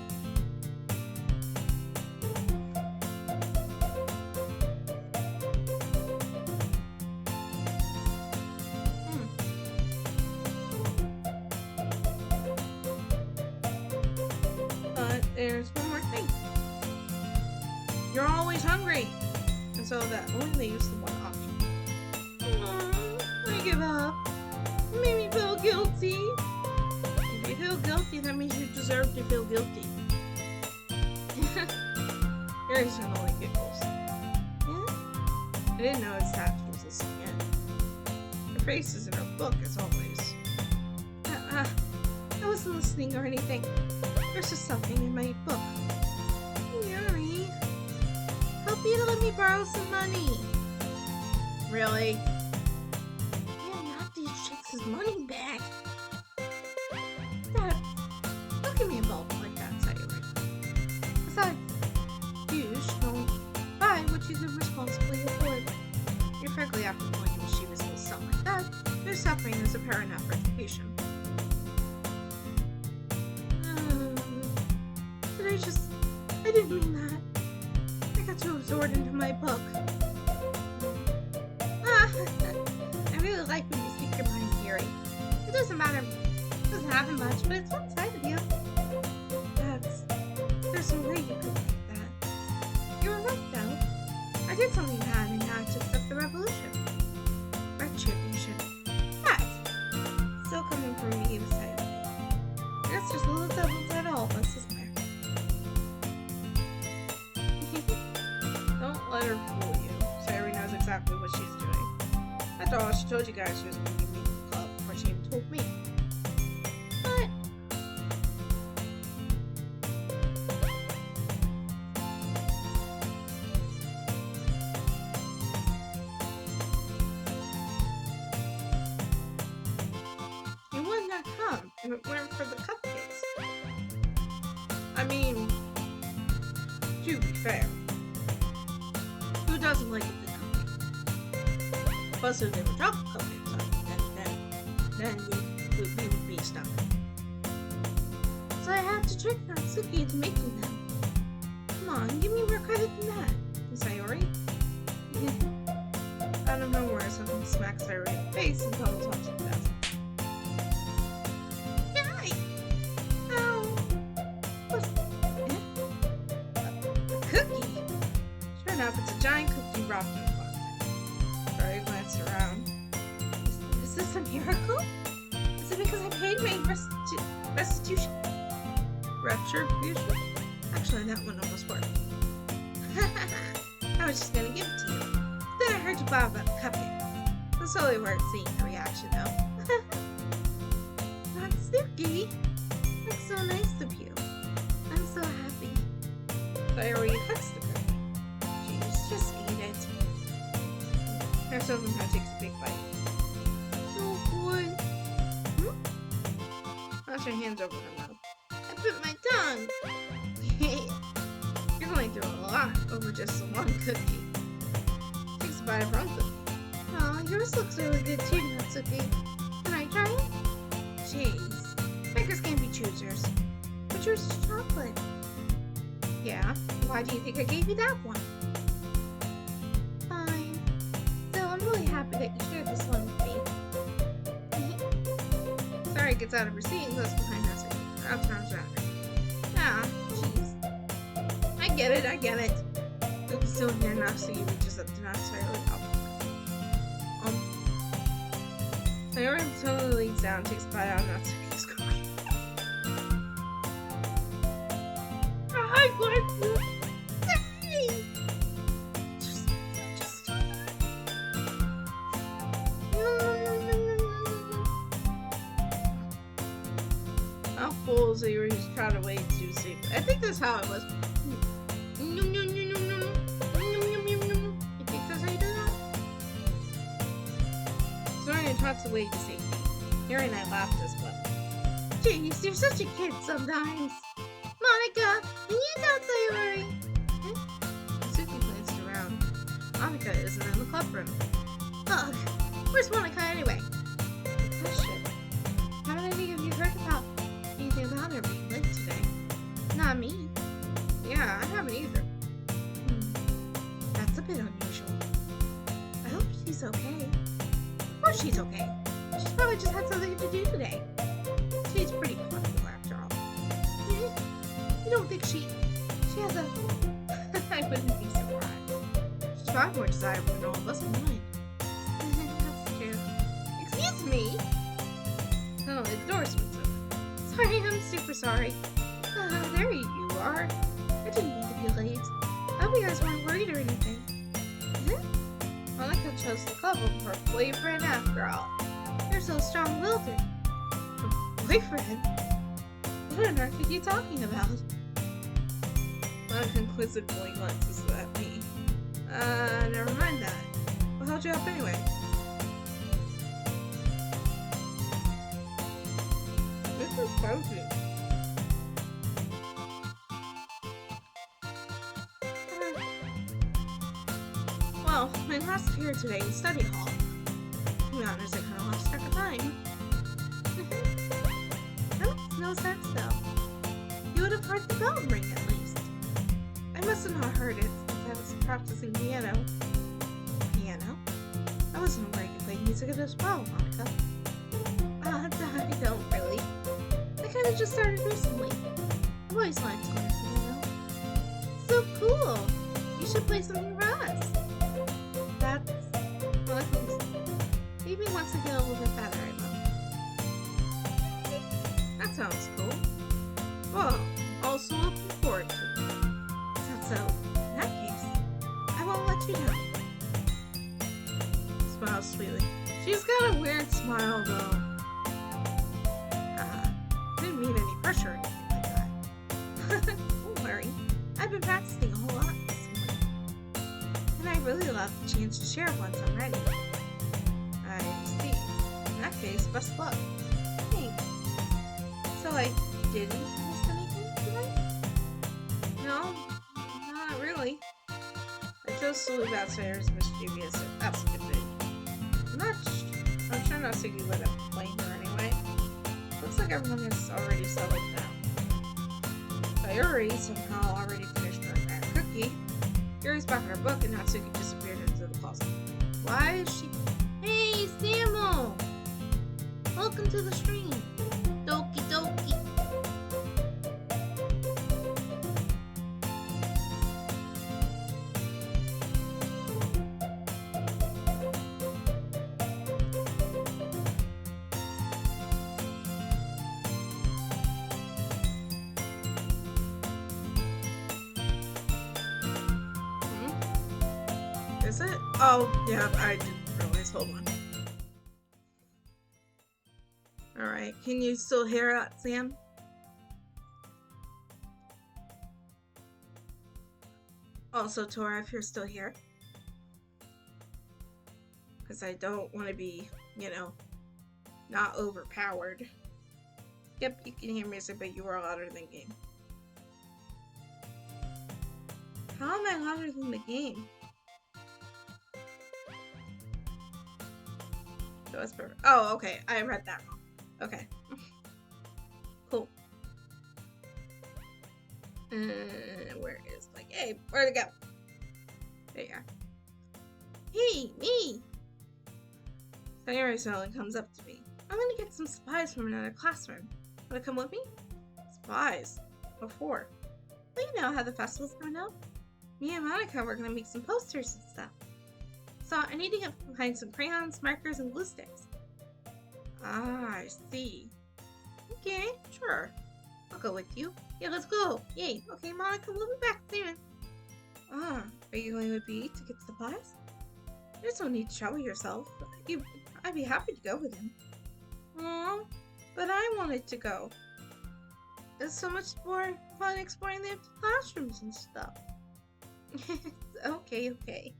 But there's one more thing. You're always hungry, and so that only leaves the one option. I give up. You made me feel guilty. If you feel guilty, that means you deserve to feel guilty. Yuri's only giggles. Yeah? I didn't notice that she was listening in. Her face is in her book, as always. I wasn't listening or anything. There's just something in my book. Yuri, help you to let me borrow some money. Really? His money back. Dad, don't give me a belt like that, Sayuri. Besides, you don't buy what you could responsibly afford. You're frankly after telling him she was going to sell like that. Their suffering is apparent after education. I didn't mean that. I got too absorbed into my book. I really like when you speak your mind, Yuri. It doesn't matter. It doesn't happen much, but it's one side of you. There's no way you could think that. You were right, though. I did something bad and had to accept the revolution. Retribution. That. Still coming from me, beside me. That's just a little devil that all of us is there. Don't let her fool you. Sayuri knows exactly what she's doing. After all, she told you guys she was going to give me the club before she even told me. But you would not come if it weren't for the cupcakes. I mean, to be fair, who doesn't like a good cupcake? Plus, if they were chocolate cupcakes, then we would be stuck. So I had to trick Natsuki into making them. Come on, give me more credit than that, Sayori. Out of nowhere, something smacks Sayori in the face and tells her to death. Yay! Ow! What's a cookie? Sure enough, it's a giant cookie wrapped in plastic. Sayori glanced around. Is this a miracle? Is it because I paid my restitution? Retribution? Actually, that one almost worked. I was just gonna give it to you. Then I heard you bob about the cupcakes. That's totally worth seeing the reaction, though. Natsuki! That's so nice of you. I'm so happy. Sayori hugs the cookie. Jeez, just eat it. Her somehow takes a big bite. So good. Wash your hands over her mouth. I bit my tongue. You're going through a lot over just one cookie. Takes a bite of her own cookie. Aw, yours looks really good too, Natsuki. Can I try it? Jeez. Beggars can't be choosers. But yours is chocolate. Yeah, why do you think I gave you that one? Fine. So I'm really happy that you shared this one with me. Sorry, gets out of her seat and goes behind Natsuki. Her arms around her. Ah, jeez. I get it. It was still near enough so you reaches up to Natsuki. Sayori totally leans down and takes a bite out of Natsuki's cookie. I want to stay! Just how full Sayori's trying to wait to see. I think that's how it was. You think that's how you do that? Sayori tried to wait to see. Yuri and I laughed as well. Jeez, you're such a kid sometimes. Monica, can you tell Sayori? Suki glanced around. Monica isn't in the club room. Ugh, where's Monica anyway? Good question. Haven't any of you heard about anything about her being late today? Not me. Yeah, I haven't either. That's a bit unusual. I hope she's okay. Of course she's okay. She's probably just had something to do today. She's pretty popular after all. You don't think she has a... I wouldn't be surprised. She's far more desirable than all of us combined. That's true. Excuse me? Oh, the door swings open. Sorry, I'm super sorry. There you are. I didn't mean to be late. I hope you guys weren't worried or anything. Monica chose the club over her boyfriend after all. You're so strong-willed. Boyfriend? What on earth are you talking about? Monica inquisitively glances at me. Never mind that. What held you up anyway? This is cozy. Well, my last period today in study hall. To be honest, I kind of lost track of time. That makes no sense, though. You would have heard the bell ring, at least. I must have not heard it, since I was practicing piano. Piano? I wasn't aware you played music as well, Monica. I don't really. I kind of just started recently. I've always liked to learn piano. So cool! You should play something for us. That's... well, maybe once I get a little bit better, I will. That sounds cool. Well, also looking forward to it. So, in that case, I won't let you down. Smiles sweetly. She's got a weird smile though. Didn't mean any pressure or anything like that. Don't worry. I've been practicing a whole lot this morning. And I really love the chance to share once I'm ready. I see. In that case, best luck. Thanks. So I didn't miss anything tonight? No, not really. I chose to leave outsiders mischievous. That's a good thing. I'm sure not Sugi would have blamed her anyway. Looks like everyone has already settled down. Sayori somehow already finished her entire cookie. Yuri's back in her book and Natsuki disappeared into the closet. Why is she... Hey, Samuel! Welcome to the stream. Doki doki. Is it? Oh, yeah, I didn't realize. Hold on. Alright, can you still hear it, Sam? Also, Tora, if you're still here. Because I don't want to be, not overpowered. Yep, you can hear music, but you are louder than game. How am I louder than the game? That was perfect. Oh, okay. I read that wrong. Okay. Cool. Where is my game? Where'd it go? There you are. Hey, me! Sayori suddenly comes up to me. I'm gonna get some supplies from another classroom. Wanna come with me? Supplies? What for? Well, you know how the festival's coming up. Me and Monica were gonna make some posters and stuff. So I need to find some crayons, markers, and glue sticks. Ah, I see. Okay, sure. I'll go with you. Yeah, let's go. Yay. Okay, Monica, we'll be back soon. Ah, are you going with me to get supplies? There's no need to trouble yourself. I'd be happy to go with him. Aw, but I wanted to go. It's so much more fun exploring the empty classrooms and stuff. Okay.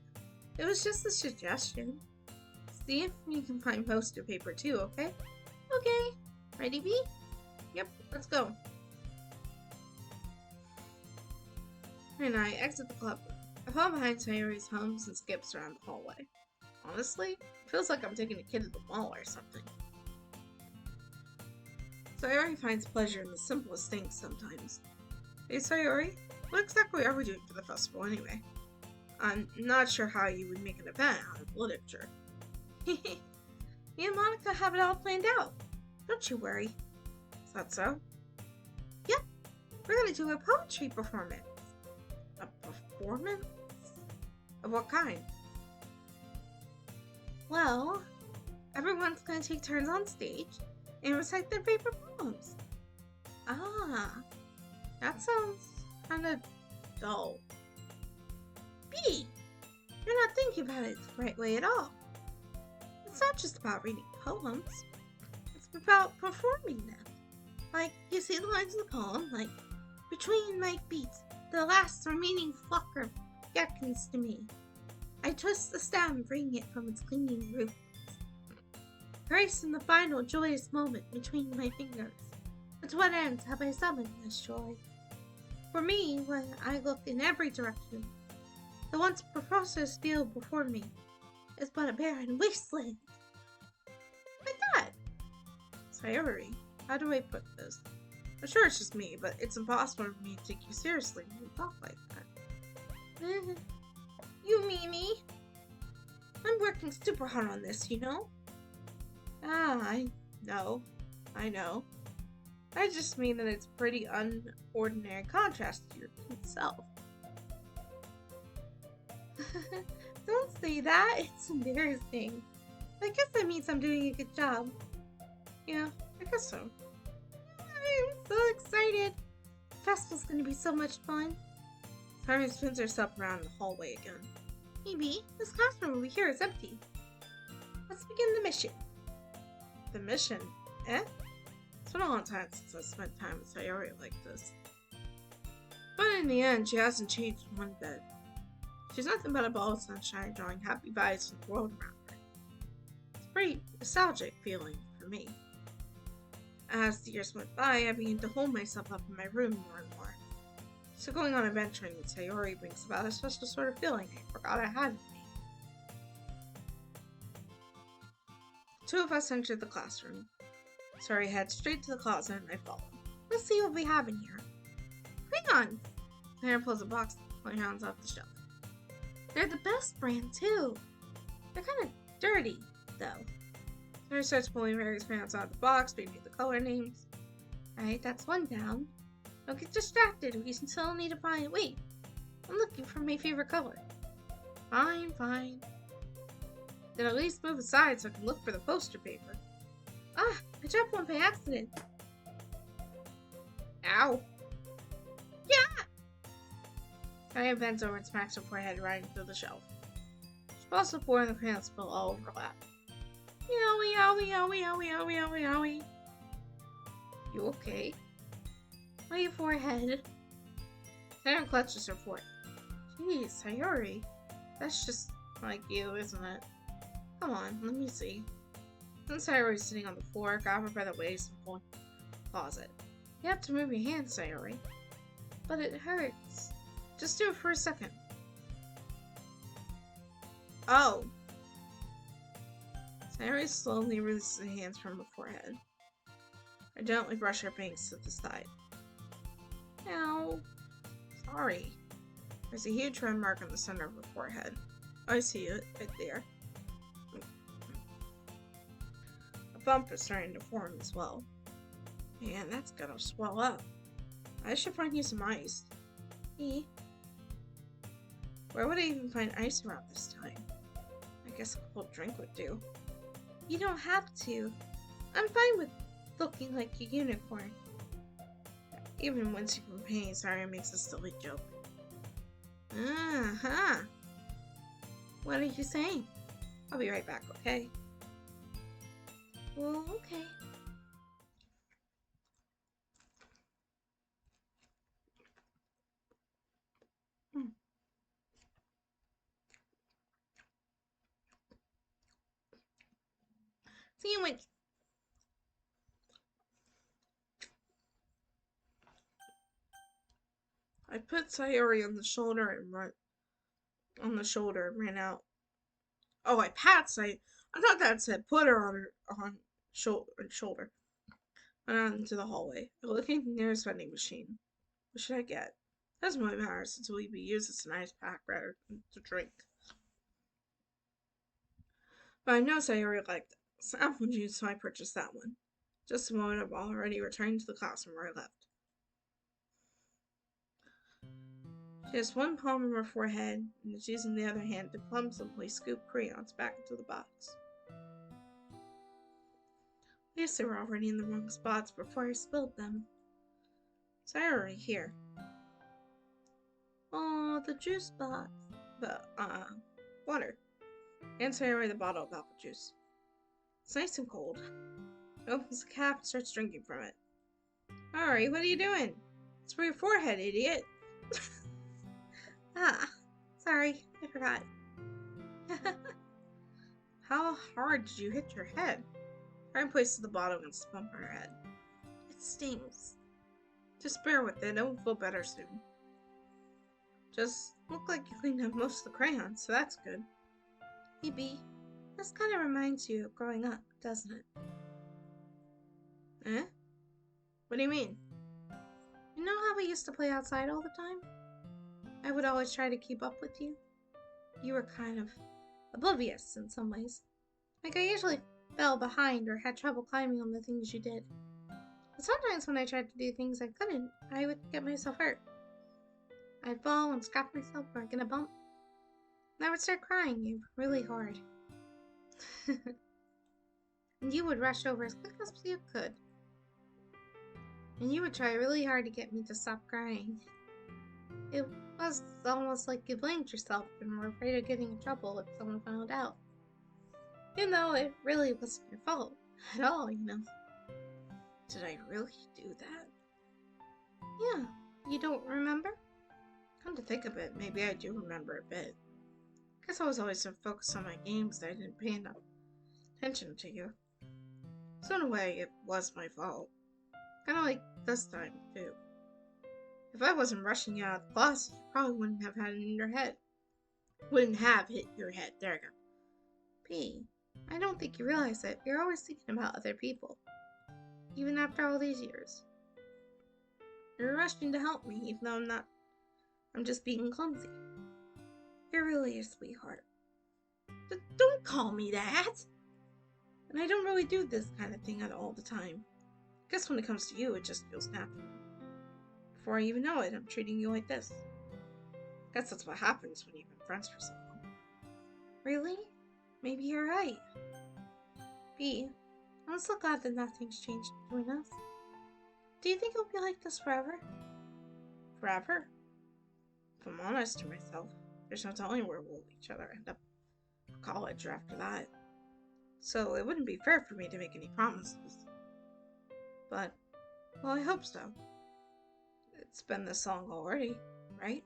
It was just a suggestion. See if you can find poster paper too, okay? Okay. Ready, B? Yep, let's go. And I exit the club. I fall behind Sayori's hums and skips around the hallway. Honestly, it feels like I'm taking a kid to the mall or something. Sayori finds pleasure in the simplest things sometimes. Hey Sayori, what exactly are we doing for the festival anyway? I'm not sure how you would make an event out of literature. Me and Monica have it all planned out. Don't you worry. Is that so? Yep. We're gonna do a poetry performance. A performance? Of what kind? Well, everyone's gonna take turns on stage and recite their favorite poems. Ah, that sounds kinda dull. B, you're not thinking about it the right way at all. It's not just about reading poems. It's about performing them. Like, you see the lines of the poem, like, between my beats, the last remaining flocker beckons to me. I twist the stem, freeing it from its clinging roots. Grace in the final joyous moment between my fingers. But what ends have I summoned this joy? For me, when I look in every direction, the once professors field before me is but a barren wasteland. Like that. Sayori, how do I put this? I'm sure it's just me, but it's impossible for me to take you seriously when you talk like that. You mean me? I'm working super hard on this, you know? Ah, I know. I just mean that it's pretty unordinary contrast to your cute self. Don't say that. It's embarrassing. I guess that means I'm doing a good job. Yeah, I guess so. I'm so excited. The festival's gonna be so much fun. Sari spins herself around the hallway again. Maybe this classroom over here is empty. Let's begin the mission. The mission, eh? It's been a long time since I spent time with Sayori like this. But in the end, she hasn't changed one bit. She's nothing but a ball of sunshine drawing happy vibes from the world around her. It's a pretty nostalgic feeling for me. As the years went by, I began to hold myself up in my room more and more. So going on adventuring with Sayori brings about a special sort of feeling I forgot I had in me. The two of us entered the classroom. Sayori heads straight to the closet and I follow. Let's see what we have in here. Crayons! Sayori pulls a box of crayons off the shelf. They're the best brand too. They're kind of dirty, though. Sayori starts pulling various crayons out of the box, reading the color names. Alright, that's one down. Don't get distracted, we still need to find. Wait, I'm looking for my favorite color. Fine. Then at least move aside so I can look for the poster paper. Ah, I dropped one by accident. Ow. Yeah! Sayori bends over and smacks her forehead right into the shelf. She falls to the floor and the crayons spill all over her lap. Yowie. You okay? Why your forehead? Sayori clutches her forehead. Jeez, Sayori. That's just like you, isn't it? Come on, let me see. Then Sayori's sitting on the floor, grab her by the waist and pull her in the closet. You have to move your hands, Sayori. But it hurts. Just do it for a second. Oh. Sayori slowly releases her hands from her forehead. I gently brush her bangs to the side. Ow. Sorry. There's a huge red mark on the center of her forehead. I see it, right there. A bump is starting to form as well. Man, that's gonna swell up. I should find you some ice. Me? Where would I even find ice around this time? I guess a cold drink would do. You don't have to. I'm fine with looking like a unicorn. Even when she complains, Sayori makes a silly joke. Uh-huh. What are you saying? I'll be right back, okay? Well, okay. See you when... I put Sayori on the shoulder and ran out. Oh, I pat Sayori. I thought that said put her on shoulder. Went out into the hallway. I looked at the nearest vending machine. What should I get? Doesn't really matter since we'll be used as an ice pack rather than to drink. But I know Sayori liked some apple juice, so I purchased that one. Just a moment, I've already returned to the classroom where I left. She has one palm of her forehead, and is using the other hand to clumsily scoop crayons back into the box. At least they were already in the wrong spots before I spilled them. Sayori, here. Oh, the juice box. The, water. And Sayori the bottle of apple juice. It's nice and cold. He opens the cap and starts drinking from it. Alright, what are you doing? It's for your forehead, idiot. Ah, sorry, I forgot. How hard did you hit your head? Ryan places the bottle against the bump on her head. It stings. Just bear with it, it'll feel better soon. Just look like you cleaned up most of the crayons, so that's good. Maybe. This kind of reminds you of growing up, doesn't it? Eh? What do you mean? You know how we used to play outside all the time? I would always try to keep up with you. You were kind of oblivious in some ways. Like I usually fell behind or had trouble climbing on the things you did. But sometimes when I tried to do things I couldn't, I would get myself hurt. I'd fall and scratch myself or get a bump. And I would start crying really hard. And you would rush over as quick as you could. And you would try really hard to get me to stop crying. It was almost like you blamed yourself and were afraid of getting in trouble if someone found out. Even though it really wasn't your fault. at all, Did I really do that? Yeah, you don't remember? Come to think of it, maybe I do remember a bit. Guess I was always so focused on my games that I didn't pay enough attention to you. So in a way, it was my fault. Kinda like this time, too. If I wasn't rushing you out of the class, you probably wouldn't have had it in your head. Wouldn't have hit your head. There you go. P, I don't think you realize that you're always thinking about other people. Even after all these years. You're rushing to help me, even though I'm just being clumsy. You're really a sweetheart. Don't call me that! And I don't really do this kind of thing all the time. Guess when it comes to you, it just feels natural. Before I even know it, I'm treating you like this. Guess that's what happens when you've been friends for so long. Really? Maybe you're right. B, I'm so glad that nothing's changed between us. Do you think it'll be like this forever? Forever? If I'm honest to myself, there's no telling where we'll each other end up in college or after that. So it wouldn't be fair for me to make any promises. But, well, I hope so. It's been this long already, right?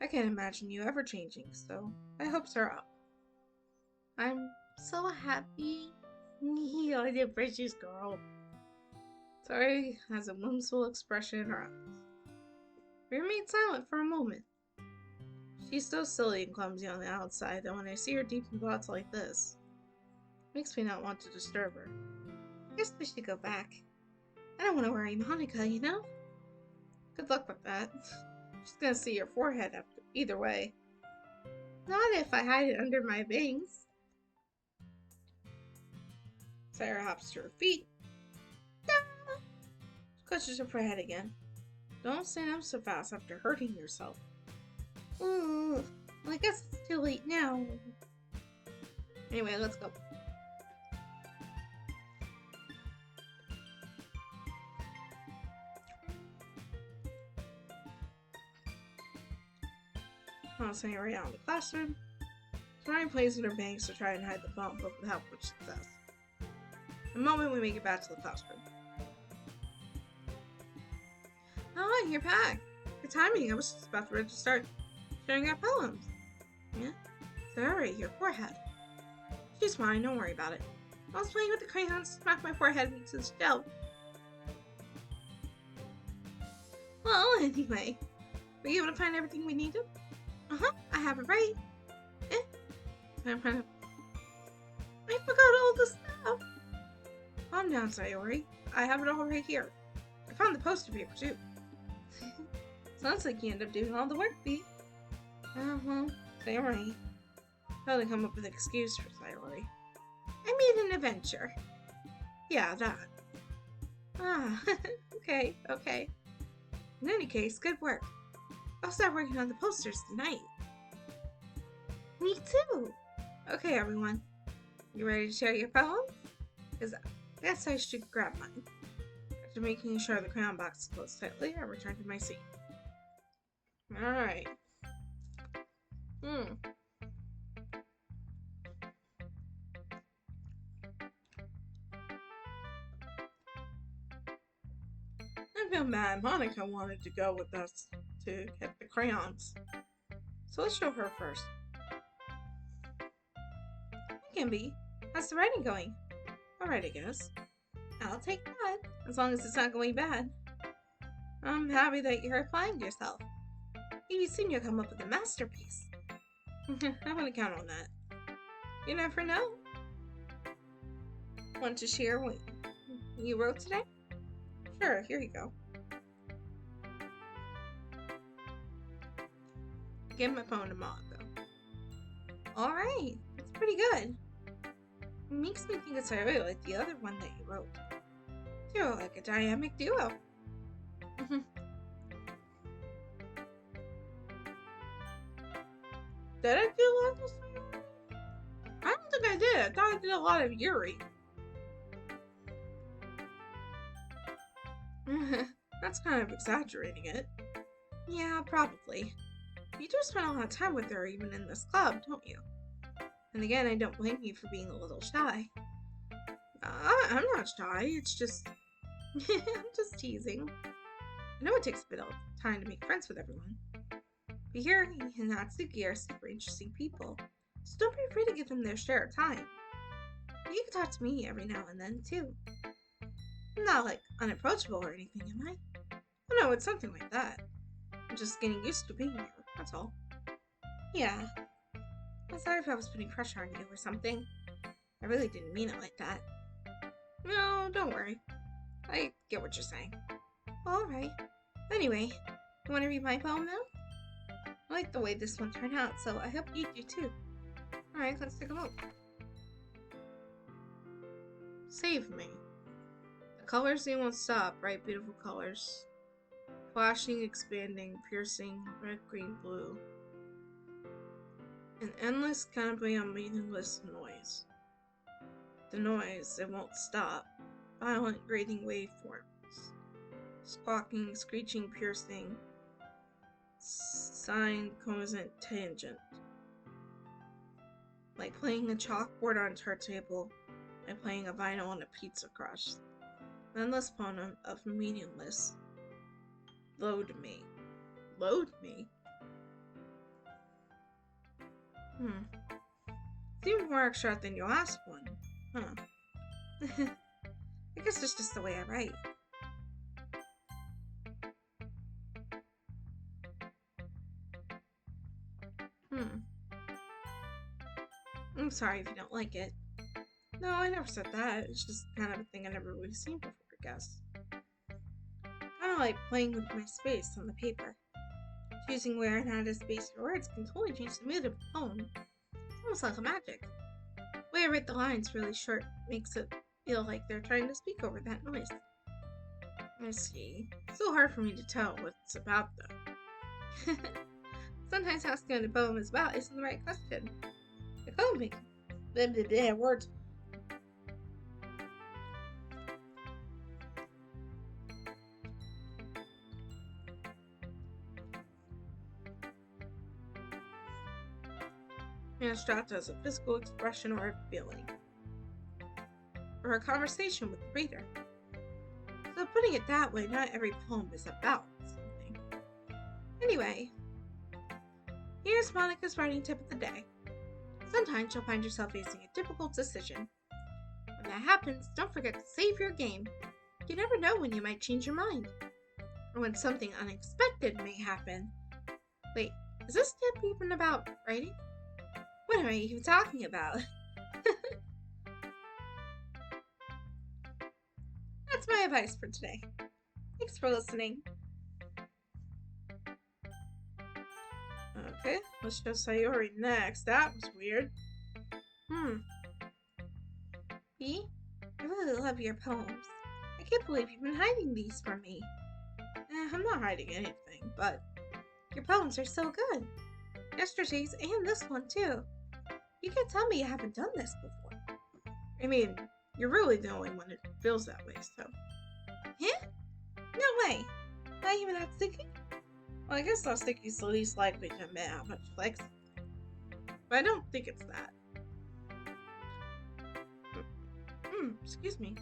I can't imagine you ever changing, so my hopes are up. I'm so happy. You're the precious girl. Sorry has a whimsical expression in her eyes. We remain silent for a moment. She's so silly and clumsy on the outside that when I see her deep in thoughts like this, it makes me not want to disturb her. I guess we should go back. I don't want to worry Monica, Good luck with that. She's gonna see your forehead after either way. Not if I hide it under my bangs. Sarah hops to her feet. Ah! Clutches her forehead again. Don't stand up so fast after hurting yourself. Ooh, well, I guess it's too late now. Anyway, let's go. Bouncing around the classroom. Ryan plays with her bangs to try and hide the bump, but without much success. The moment we make it back to the classroom. Oh, you're back. Good timing. I was just about ready to start sharing our poems. Yeah? Sorry, your forehead. She's fine, don't worry about it. I was playing with the crayons to smack my forehead into the shell. Well, anyway. Were you able to find everything we needed? I have it right. I forgot all the stuff. Calm down, Sayori. I have it all right here. I found the poster paper, too. Sounds like you end up doing all the work, B. Sayori. How to come up with an excuse for Sayori. I made an adventure. Yeah, that. Okay. In any case, good work. I'll start working on the posters tonight. Me too. Okay, everyone. You ready to share your poems? Because I guess I should grab mine. After making sure the crayon box is closed tightly, I return to my seat. Alright. I feel bad Monica wanted to go with us to get the crayons. So let's show her first. Hi, Kimby. How's the writing going? Alright, I guess. I'll take that, as long as it's not going bad. I'm happy that you're applying to yourself. Maybe soon you'll come up with a masterpiece. I wouldn't count on that. You never know. Want to share what you wrote today? Sure, here you go. Give my phone to Monica. Alright, that's pretty good. It makes me think it's really like the other one that you wrote. You're like a dynamic duo. Did I do a lot of Sayori? I don't think I did. I thought I did a lot of Yuri. That's kind of exaggerating it. Yeah, probably. You do spend a lot of time with her even in this club, don't you? And again, I don't blame you for being a little shy. I'm not shy. It's just... I'm just teasing. I know it takes a bit of time to make friends with everyone. But here in Natsuki are super interesting people. So don't be afraid to give them their share of time. You can talk to me every now and then, too. I'm not, like, unapproachable or anything, am I? Oh no, it's something like that. I'm just getting used to being here, that's all. Yeah. I'm sorry if I was putting pressure on you or something. I really didn't mean it like that. No, don't worry. I get what you're saying. Alright. Anyway, you want to read my poem now? I like the way this one turned out, so I hope you do too. Alright, let's take a look. Save me. The colors they won't stop, bright beautiful colors. Flashing, expanding, piercing, red, green, blue. An endless canopy of meaningless noise. The noise, it won't stop. Violent, grating waveforms. Squawking, screeching, piercing. Sine, cosine, tangent. Like playing a chalkboard on a turntable, like playing a vinyl on a pizza crust. An endless poem of meaningless. Load me. Load me? Seems more extra than your last one, huh? I guess it's just the way I write. I'm sorry if you don't like it. No, I never said that. It's just kind of a thing I never really seen before, I guess. Kind of like playing with my space on the paper. Choosing where and how to space your words can totally change the mood of a poem. It's almost like a magic. The way I write the lines really short makes it feel like they're trying to speak over that noise. I see. It's so hard for me to tell what it's about, though. Sometimes asking what a poem is about isn't the right question. The poem makes words. Abstract as a physical expression or a feeling, or a conversation with the reader. So putting it that way, not every poem is about something. Anyway, here's Monica's writing tip of the day. Sometimes you'll find yourself facing a difficult decision. When that happens, don't forget to save your game. You never know when you might change your mind, or when something unexpected may happen. Wait, is this tip even about writing? What am I even talking about? That's my advice for today. Thanks for listening. Okay, let's show Sayori next. That was weird. B, I really love your poems. I can't believe you've been hiding these from me. I'm not hiding anything, but your poems are so good. Yesterday's and this one too. You can't tell me you haven't done this before. I mean, you're really the only one who feels that way, so. Huh? No way. Not even that sticky? Well, I guess that sticky's the least likely to admit how much she likes it. But I don't think it's that. Excuse me.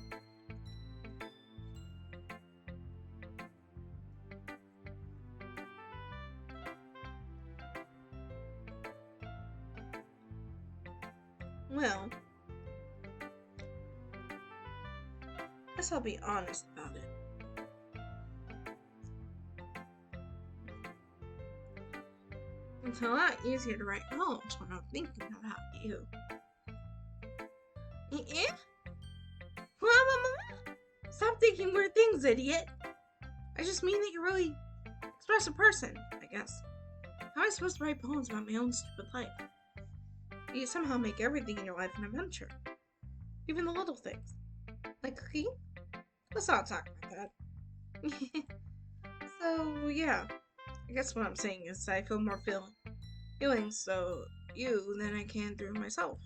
Well, guess I'll be honest about it. It's a lot easier to write poems when I'm thinking about you. Eh? Stop thinking weird things, idiot. I just mean that you're a really expressive person, I guess. How am I supposed to write poems about my own stupid life? You somehow make everything in your life an adventure. Even the little things. Like cooking? Let's not talk about that. So, yeah. I guess what I'm saying is I feel more feelings so you than I can through myself.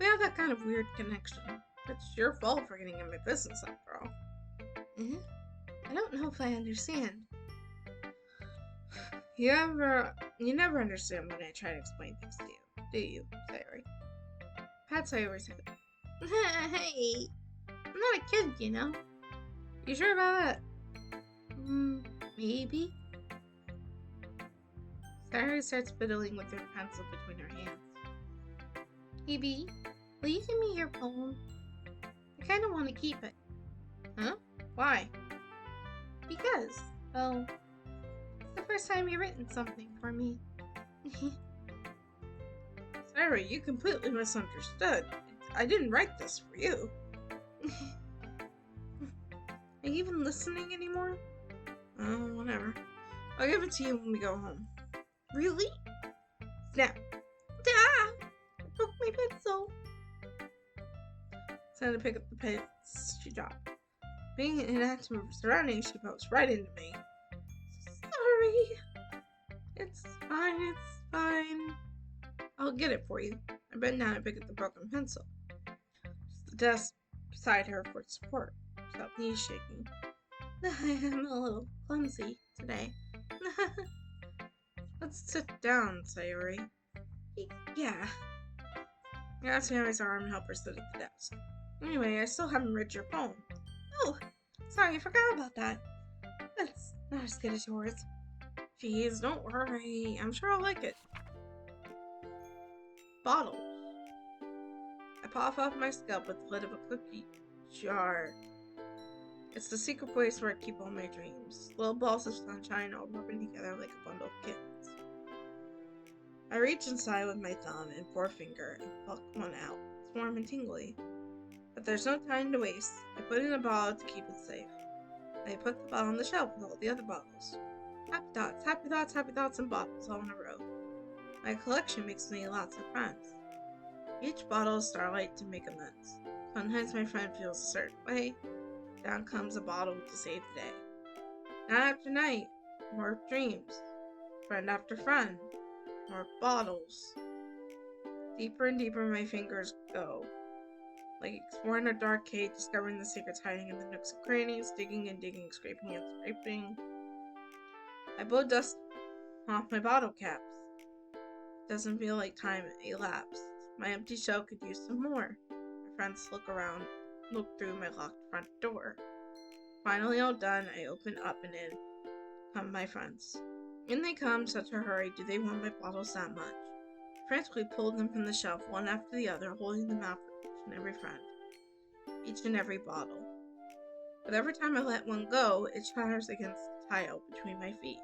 We have that kind of weird connection. It's your fault for getting in my business after all. I don't know if I understand. You never understand when I try to explain things to you, do you, Sayori? Pat Sayori's head. Hey! I'm not a kid, you know? You sure about that? Maybe. Sayori starts fiddling with her pencil between her hands. Evie, will you give me your poem? I kind of want to keep it. Huh? Why? Because, well, it's the first time you've written something for me. Sorry, you completely misunderstood. I didn't write this for you. Are you even listening anymore? Oh, whatever. I'll give it to you when we go home. Really? Snap. Ah! I broke my pencil. It's time to pick up the pens she dropped. Being inactive of surroundings, she pokes right into me. Sorry. It's fine, it's fine. I'll get it for you. I bend down and pick up the broken pencil. Just the desk beside her for support, without knees shaking. I am a little clumsy today. Let's sit down, Sayori. Yeah. I grab his arm and help her sit at the desk. Anyway, I still haven't read your poem. Oh, sorry, I forgot about that. That's not as good as yours. Jeez, don't worry. I'm sure I'll like it. Bottles. I pop off my scalp with the lid of a cookie jar. It's the secret place where I keep all my dreams. Little balls of sunshine all rubbing together like a bundle of kittens. I reach inside with my thumb and forefinger and pluck one out. It's warm and tingly. But there's no time to waste. I put it in a bottle to keep it safe. I put the bottle on the shelf with all the other bottles. Happy thoughts, happy thoughts, happy thoughts, and bottles all in a row. My collection makes me lots of friends. Each bottle is starlight to make amends. Sometimes my friend feels a certain way. Down comes a bottle to save the day. Night after night, more dreams. Friend after friend, more bottles. Deeper and deeper my fingers go. Like exploring a dark cave, discovering the secrets hiding in the nooks and crannies, digging and digging, scraping and scraping. I blow dust off my bottle caps. Doesn't feel like time elapsed. My empty shell could use some more. My friends look through my locked front door. Finally all done, I open up and in come my friends. In they come, such a hurry, do they want my bottles that much? I frantically pulled them from the shelf, one after the other, holding them out for each and every friend. Each and every bottle. But every time I let one go, it shatters against the tile between my feet.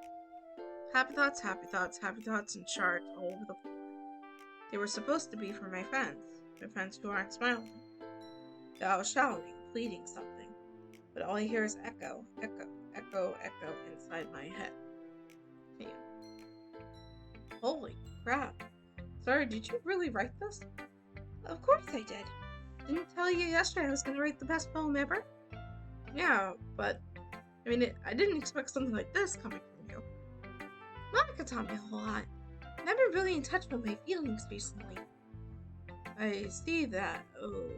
Happy thoughts, happy thoughts, happy thoughts, and shards all over the floor. They were supposed to be for my friends who aren't smiling. They're all shouting, pleading something, but all I hear is echo, echo, echo, echo inside my head. Damn. Holy crap. Sorry, did you really write this? Of course I did. Didn't tell you yesterday I was going to write the best poem ever? Yeah, but, I didn't expect something like this coming from you. Monica taught me a whole lot. Never really in touch with my feelings recently. I see that. Oh.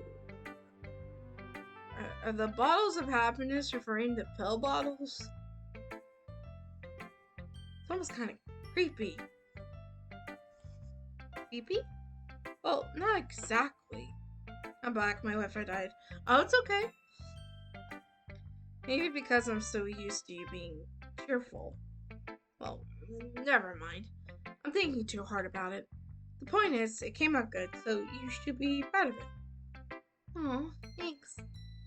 Are the bottles of happiness referring to pill bottles? It's almost kind of creepy. Creepy? Well, not exactly. I'm back, my Wi-Fi died. Oh, it's okay. Maybe because I'm so used to you being cheerful. Well, never mind. I'm thinking too hard about it. The point is, it came out good, so you should be proud of it. Aw, thanks.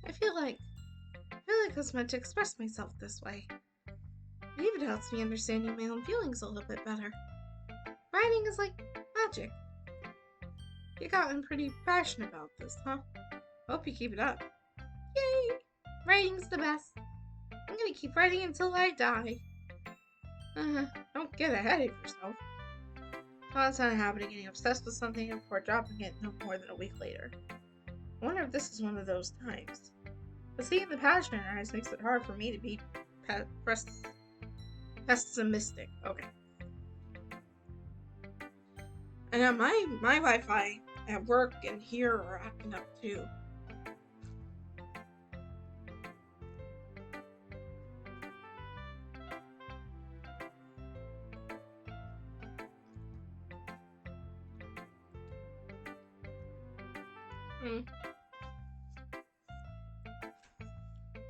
I feel like I was meant to express myself this way. It even helps me understanding my own feelings a little bit better. Writing is like magic. You've gotten pretty passionate about this, huh? Hope you keep it up. Yay! Writing's the best. I'm gonna keep writing until I die. Don't get ahead of yourself. Constant habit of getting obsessed with something before dropping it no more than a week later. I wonder if this is one of those times. But seeing the passion in her eyes makes it hard for me to be pessimistic. Okay. And my Wi-Fi at work and here are acting up too.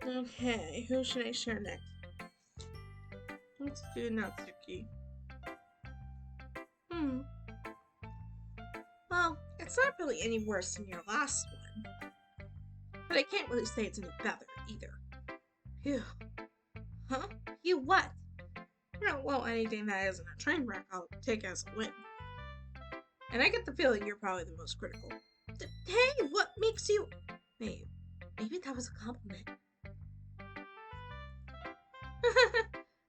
Okay, who should I share next? Let's do Natsuki. Well, it's not really any worse than your last one, but I can't really say it's any better either. Phew. Huh? You what? Well, anything that isn't a train wreck, I'll take as a win. And I get the feeling you're probably the most critical. Hey, what makes you... Maybe that was a compliment.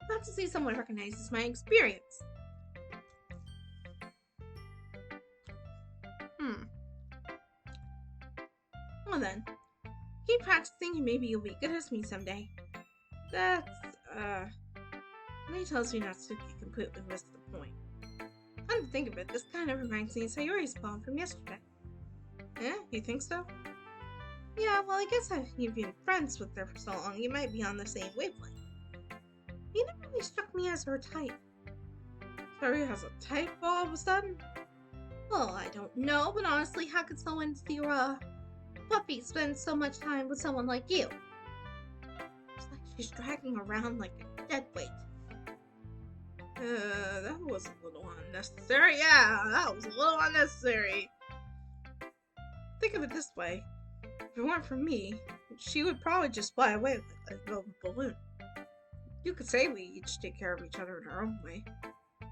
Glad to see someone recognizes my experience. Well then, keep practicing and maybe you'll be good as me someday. That's, and he tells me Natsuki completely missed the point. Come to think of it, this kind of reminds me of Sayori's poem from yesterday. Eh, you think so? Yeah, well, I guess if you've been friends with her for so long, you might be on the same wavelength. You never really struck me as her type. Sayori has a type all of a sudden? Well, I don't know, but honestly, how could someone see your, puppy spend so much time with someone like you? It's like she's dragging around like a dead weight. That was a little unnecessary. Yeah, that was a little unnecessary. Think of it this way. If it weren't for me, she would probably just fly away like a velvet balloon. You could say we each take care of each other in our own way.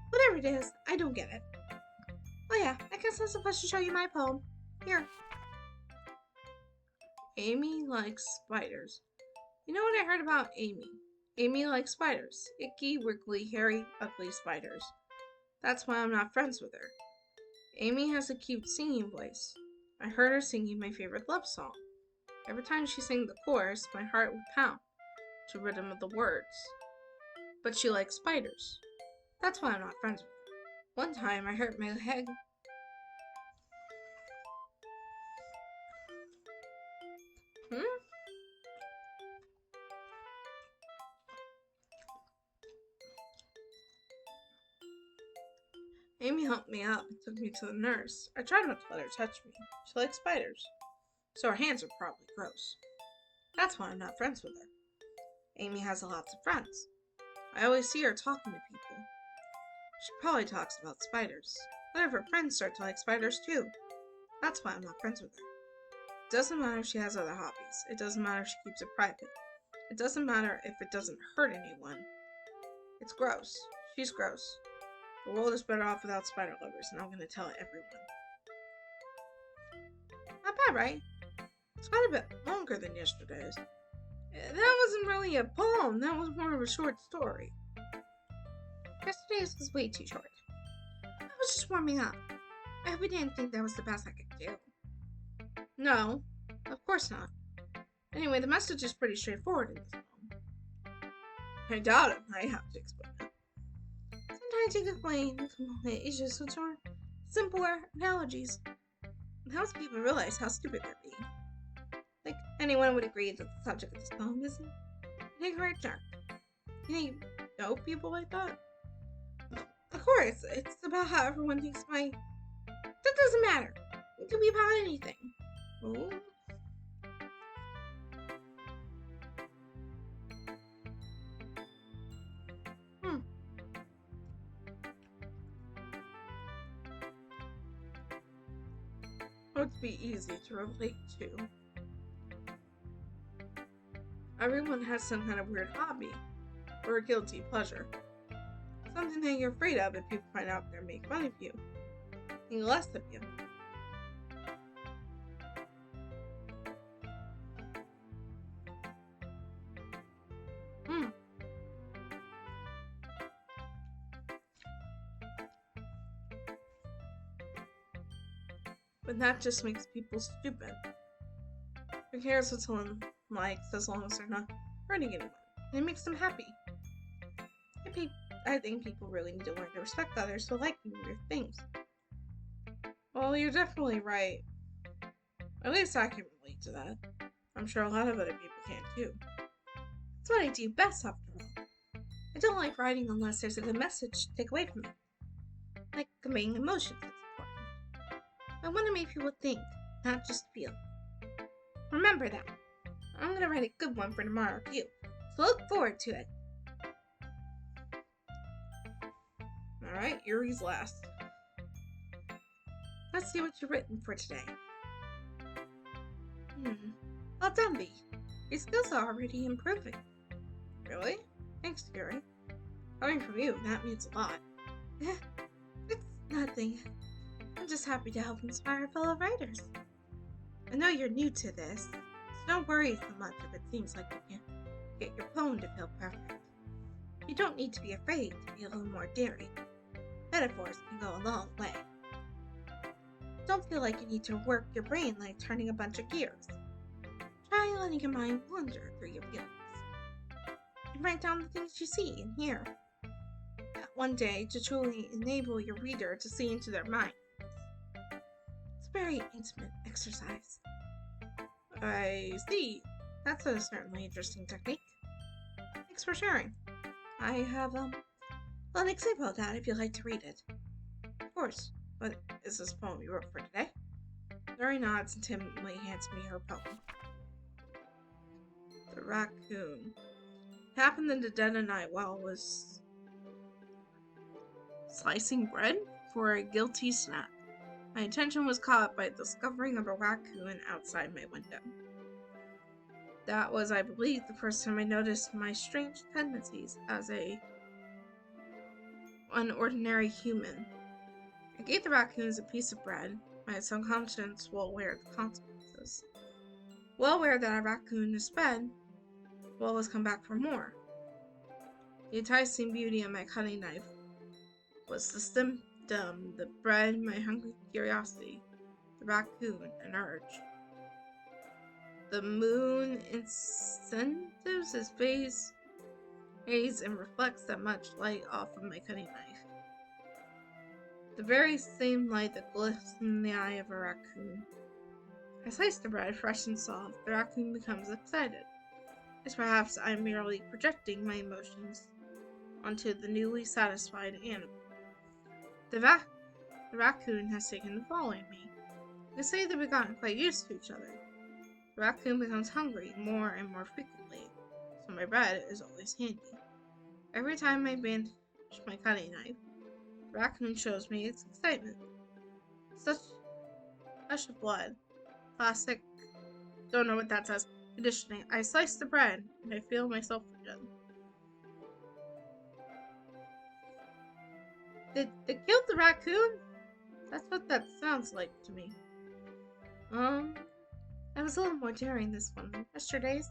Whatever it is, I don't get it. Oh yeah, I guess I'm supposed to show you my poem. Here. Amy likes spiders. You know what I heard about Amy? Amy likes spiders. Icky, wiggly, hairy, ugly spiders. That's why I'm not friends with her. Amy has a cute singing voice. I heard her singing my favorite love song. Every time she sang the chorus, my heart would pound to rhythm of the words. But she likes spiders. That's why I'm not friends with her. One time I hurt my leg. Amy helped me up and took me to the nurse. I tried not to let her touch me. She likes spiders. So her hands are probably gross. That's why I'm not friends with her. Amy has lots of friends. I always see her talking to people. She probably talks about spiders. But if her friends start to like spiders too. That's why I'm not friends with her. It doesn't matter if she has other hobbies. It doesn't matter if she keeps it private. It doesn't matter if it doesn't hurt anyone. It's gross. She's gross. The world is better off without spider lovers, and I'm going to tell everyone. Not bad, right? It's quite a bit longer than yesterday's. That wasn't really a poem. That was more of a short story. Yesterday's was way too short. I was just warming up. I hope you didn't think that was the best I could do. No, of course not. Anyway, the message is pretty straightforward in this poem. I doubt it. I have to explain it. Sometimes you can explain issues with more simpler analogies. It helps people realize how stupid they're being. Like, anyone would agree that the subject of this poem is an ignorant jerk. You know people like that? Of course, it's about how everyone thinks my... That doesn't matter. It could be about anything. Ooh. It would be easy to relate to. Everyone has some kind of weird hobby or a guilty pleasure. Something that you're afraid of if people find out they're making fun of you. Think less of you. But that just makes people stupid. Who cares what someone likes as long as they're not hurting anyone? It makes them happy. I think people really need to learn to respect others for liking weird things. Well, you're definitely right. At least I can relate to that. I'm sure a lot of other people can too. It's what I do best, after all. I don't like writing unless there's a good message to take away from it. Like conveying emotions is important. I want to make people think, not just feel. Remember that. I'm gonna write a good one for tomorrow too. So look forward to it. Alright, Yuri's last. Let's see what you've written for today. Well done, Bee. Your skills are already improving. Really? Thanks, Yuri. Coming from you, that means a lot. It's nothing. I'm just happy to help inspire fellow writers. I know you're new to this, so don't worry so much if it seems like you can't get your poem to feel perfect. You don't need to be afraid to be a little more daring. Metaphors can go a long way. Don't feel like you need to work your brain like turning a bunch of gears. Try letting your mind wander through your feelings. And write down the things you see and hear. That one day to truly enable your reader to see into their minds. It's a very intimate exercise. I see. That's a certainly interesting technique. Thanks for sharing. I have an example of that if you'd like to read it. Of course. What is this poem you wrote for today? Yuri nods and timidly hands me her poem. The raccoon. It happened in the dead of night while I was slicing bread for a guilty snack. My attention was caught by the discovering of a raccoon outside my window. That was, I believe, the first time I noticed my strange tendencies as an ordinary human. I gave the raccoons a piece of bread, my subconscious well aware of the consequences. Well aware that a raccoon is fed, will always come back for more. The enticing beauty of my cutting knife was the symptom, the bread, my hungry curiosity, the raccoon, an urge. The moon incentives his face, and reflects that much light off of my cutting knife. The very same light that glistens in the eye of a raccoon. I slice the bread, fresh and soft. The raccoon becomes excited. As perhaps I am merely projecting my emotions onto the newly satisfied animal. The raccoon has taken to following me. They say that we've gotten quite used to each other. The raccoon becomes hungry more and more frequently, so my bread is always handy. Every time I bandage my cutting knife, the raccoon shows me its excitement. Such a blood. Classic. Don't know what that says. Conditioning. I slice the bread, and I feel myself again. They killed the raccoon? That's what that sounds like to me. I was a little more daring this one than yesterday's.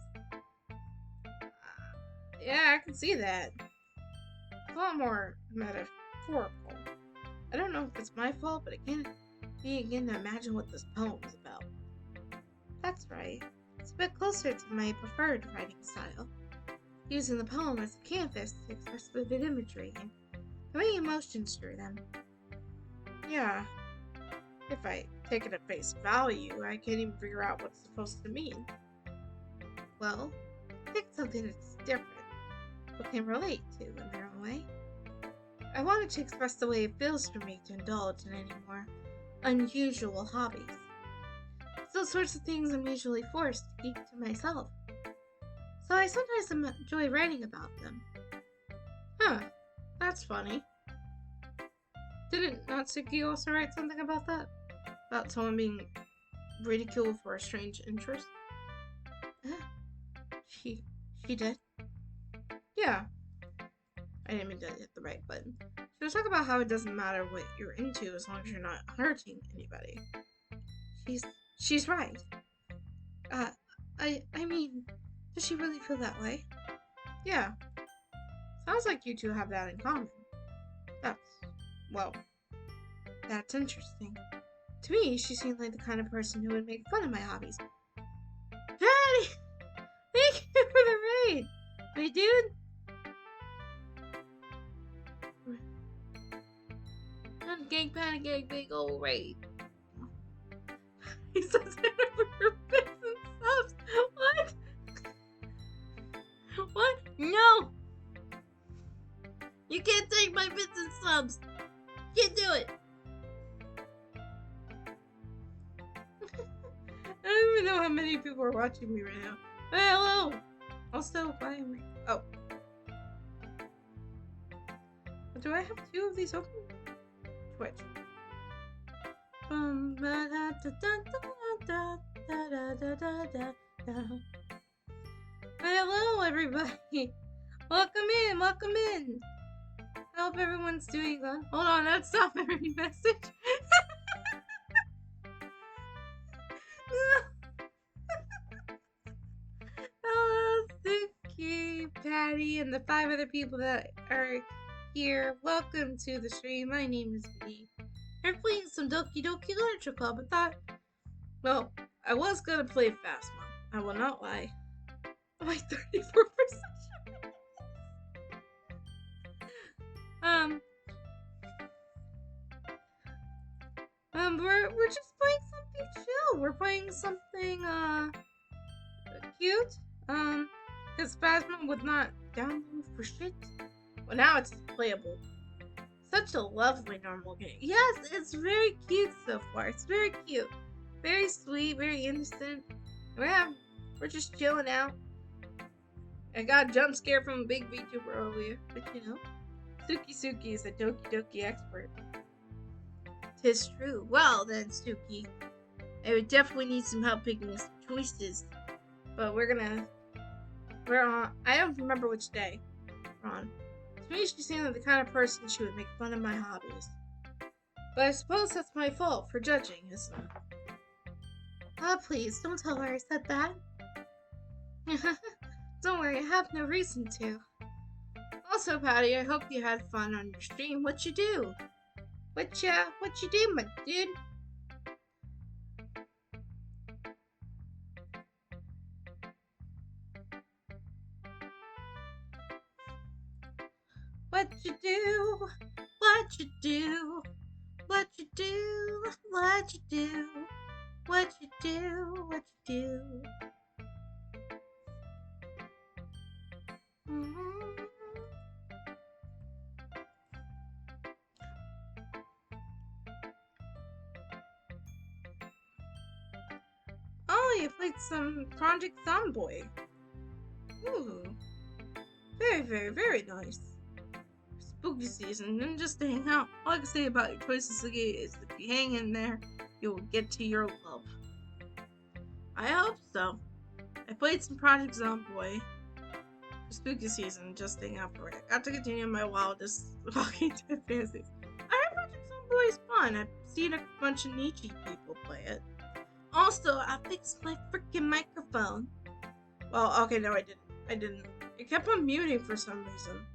Yeah, I can see that. It's a lot more metaphorical. I don't know if it's my fault, but I can't begin to imagine what this poem is about. That's right. It's a bit closer to my preferred writing style. Using the poem as a canvas to express vivid imagery and convey emotions through them. Yeah. If I take it at face value, I can't even figure out what it's supposed to mean. Well, pick something that's different, but can relate to in their own way. I wanted to express the way it feels for me to indulge in any more unusual hobbies. It's those sorts of things I'm usually forced to keep to myself. So I sometimes enjoy writing about them. Huh, that's funny. Didn't Natsuki also write something about that? About someone being ridiculed for a strange interest? She did? Yeah. I didn't mean to hit the right button. She was talking about how it doesn't matter what you're into as long as you're not hurting anybody. She's right. I mean, does she really feel that way? Yeah. Sounds like you two have that in common. That's interesting. To me, she seemed like the kind of person who would make fun of my hobbies. Daddy! Thank you for the raid! Wait, dude? Gang panic gang big old raid. He says it for your bits and subs. What? What? No! You can't take my bits and subs. You can't do it. I don't even know how many people are watching me right now. Hello! Also, why am I... Oh. Do I have 2 of these open? Twitch. Hello, everybody! Welcome in, welcome in! I hope everyone's doing well. Hold on, let's stop every message. Hello, Suki, Patty, and the 5 other people that are here. Welcome to the stream. My name is V. We're playing some Doki Doki Literature Club. I thought, well, I was gonna play Phasma. I will not lie. My 34%. We're just playing something chill. We're playing something cute. Because Phasma was not downloaded for shit. Well, now it's playable. Such a lovely normal game. Yes, it's very cute so far. It's very cute, very sweet, very innocent. We're just chilling out. I got a jump scare from a big VTuber earlier, but you know, Suki is a Doki Doki expert. 'Tis true. Well then, Suki, I would definitely need some help picking some choices. But we're on. I don't remember which day we're on. To me, she seemed like the kind of person she would make fun of my hobbies. But I suppose that's my fault for judging, isn't it? Ah, please, don't tell her I said that. Don't worry, I have no reason to. Also, Patty, I hope you had fun on your stream. What you do? What you do, my dude? What you do? What you do? What you do? What you do? What you do? What you do? Oh, you played some Project Zomboy. Ooh. Very, very, very nice. Spooky season, and just to hang out. All I can say about your choices again is if you hang in there, you'll get to your love. I hope so. I played some Project Zomboy for spooky season, just to hang out for it. I got to continue my wildest Walking Dead fantasies. I heard Project Zomboy is fun. I've seen a bunch of Nietzsche people play it. Also, I fixed my freaking microphone. Well, okay, no, I didn't. It kept on muting for some reason.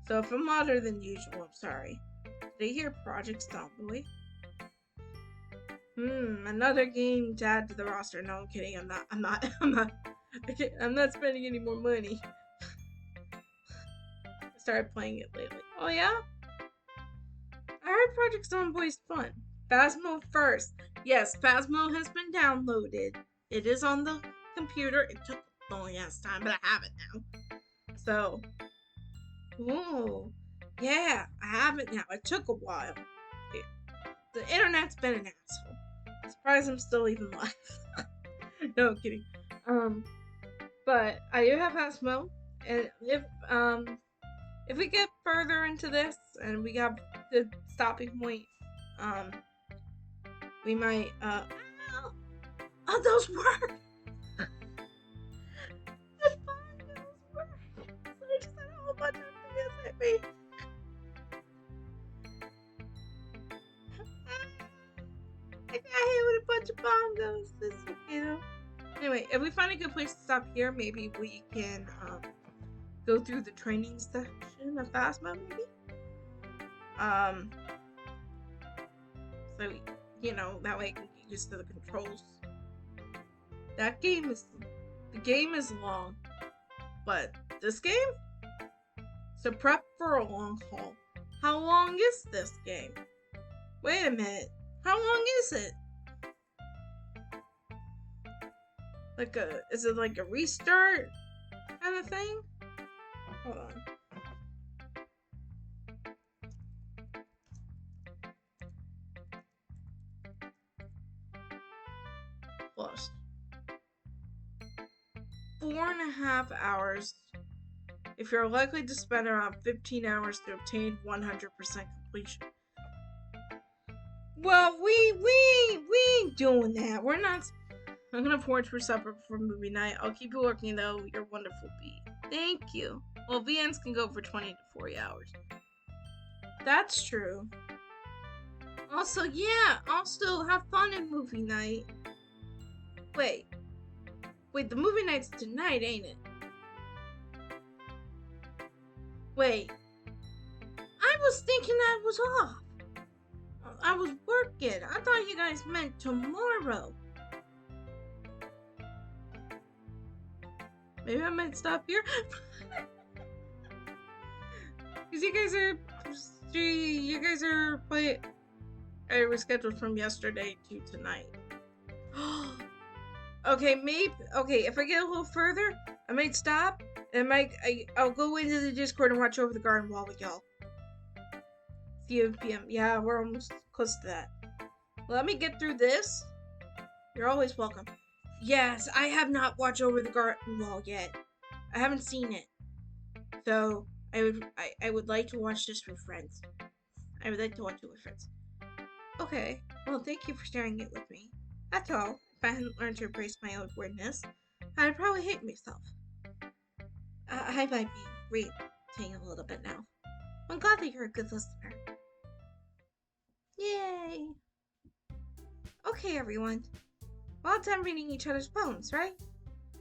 So if I'm louder than usual, I'm sorry. Did I hear Project Zomboy? Another game to add to the roster. No, I'm kidding. I'm not spending any more money. I started playing it lately. Oh yeah? I heard Project Zomboy is fun. Phasmo first. Yes, Phasmo has been downloaded. It is on the computer. It took a long ass time, but I have it now. So, ooh, yeah, I have it now. It took a while. The internet's been an asshole. I'm surprised I'm still even alive. No, I'm kidding. But I do have Phasmo, and if we get further into this and we have the stopping point, we might, oh, those work! Those work! So I just had a whole bunch of ideas at me. I got hit with a bunch of bongos. This is okay though. Anyway, if we find a good place to stop here, maybe we can, go through the training section of Phasma, maybe? So, you know, that way I can get used to the controls. The game is long, but this game? So prep for a long haul. How long is this game? Wait a minute, how long is it? Is it like a restart kind of thing? Hold on. Lost. 4.5 hours if you're likely to spend around 15 hours to obtain 100% completion. Well, we ain't doing that. We're not. I'm gonna forage for supper before movie night. I'll keep you working though. You're wonderful, bee. Thank you. Well, VNs can go for 20 to 40 hours. That's true. Also, yeah, I'll still have fun in movie night. Wait, the movie night's tonight, ain't it? Wait, I was thinking I was off. I was working. I thought you guys meant tomorrow. Maybe I might stop here. Because you guys are playing. I rescheduled from yesterday to tonight. Okay, maybe. Okay, if I get a little further, I might stop. And I'll go into the Discord and watch over the garden wall with y'all. Few PM. Yeah, we're almost close to that. Let me get through this. You're always welcome. Yes, I have not watched over the garden wall yet. I haven't seen it. So I would like to watch this with friends. I would like to watch it with friends. Okay. Well, thank you for sharing it with me. That's all. If I hadn't learned to embrace my own weirdness, I'd probably hate myself. I might be ranting a little bit now. I'm glad that you're a good listener. Yay! Okay, everyone. Well done reading each other's poems, right?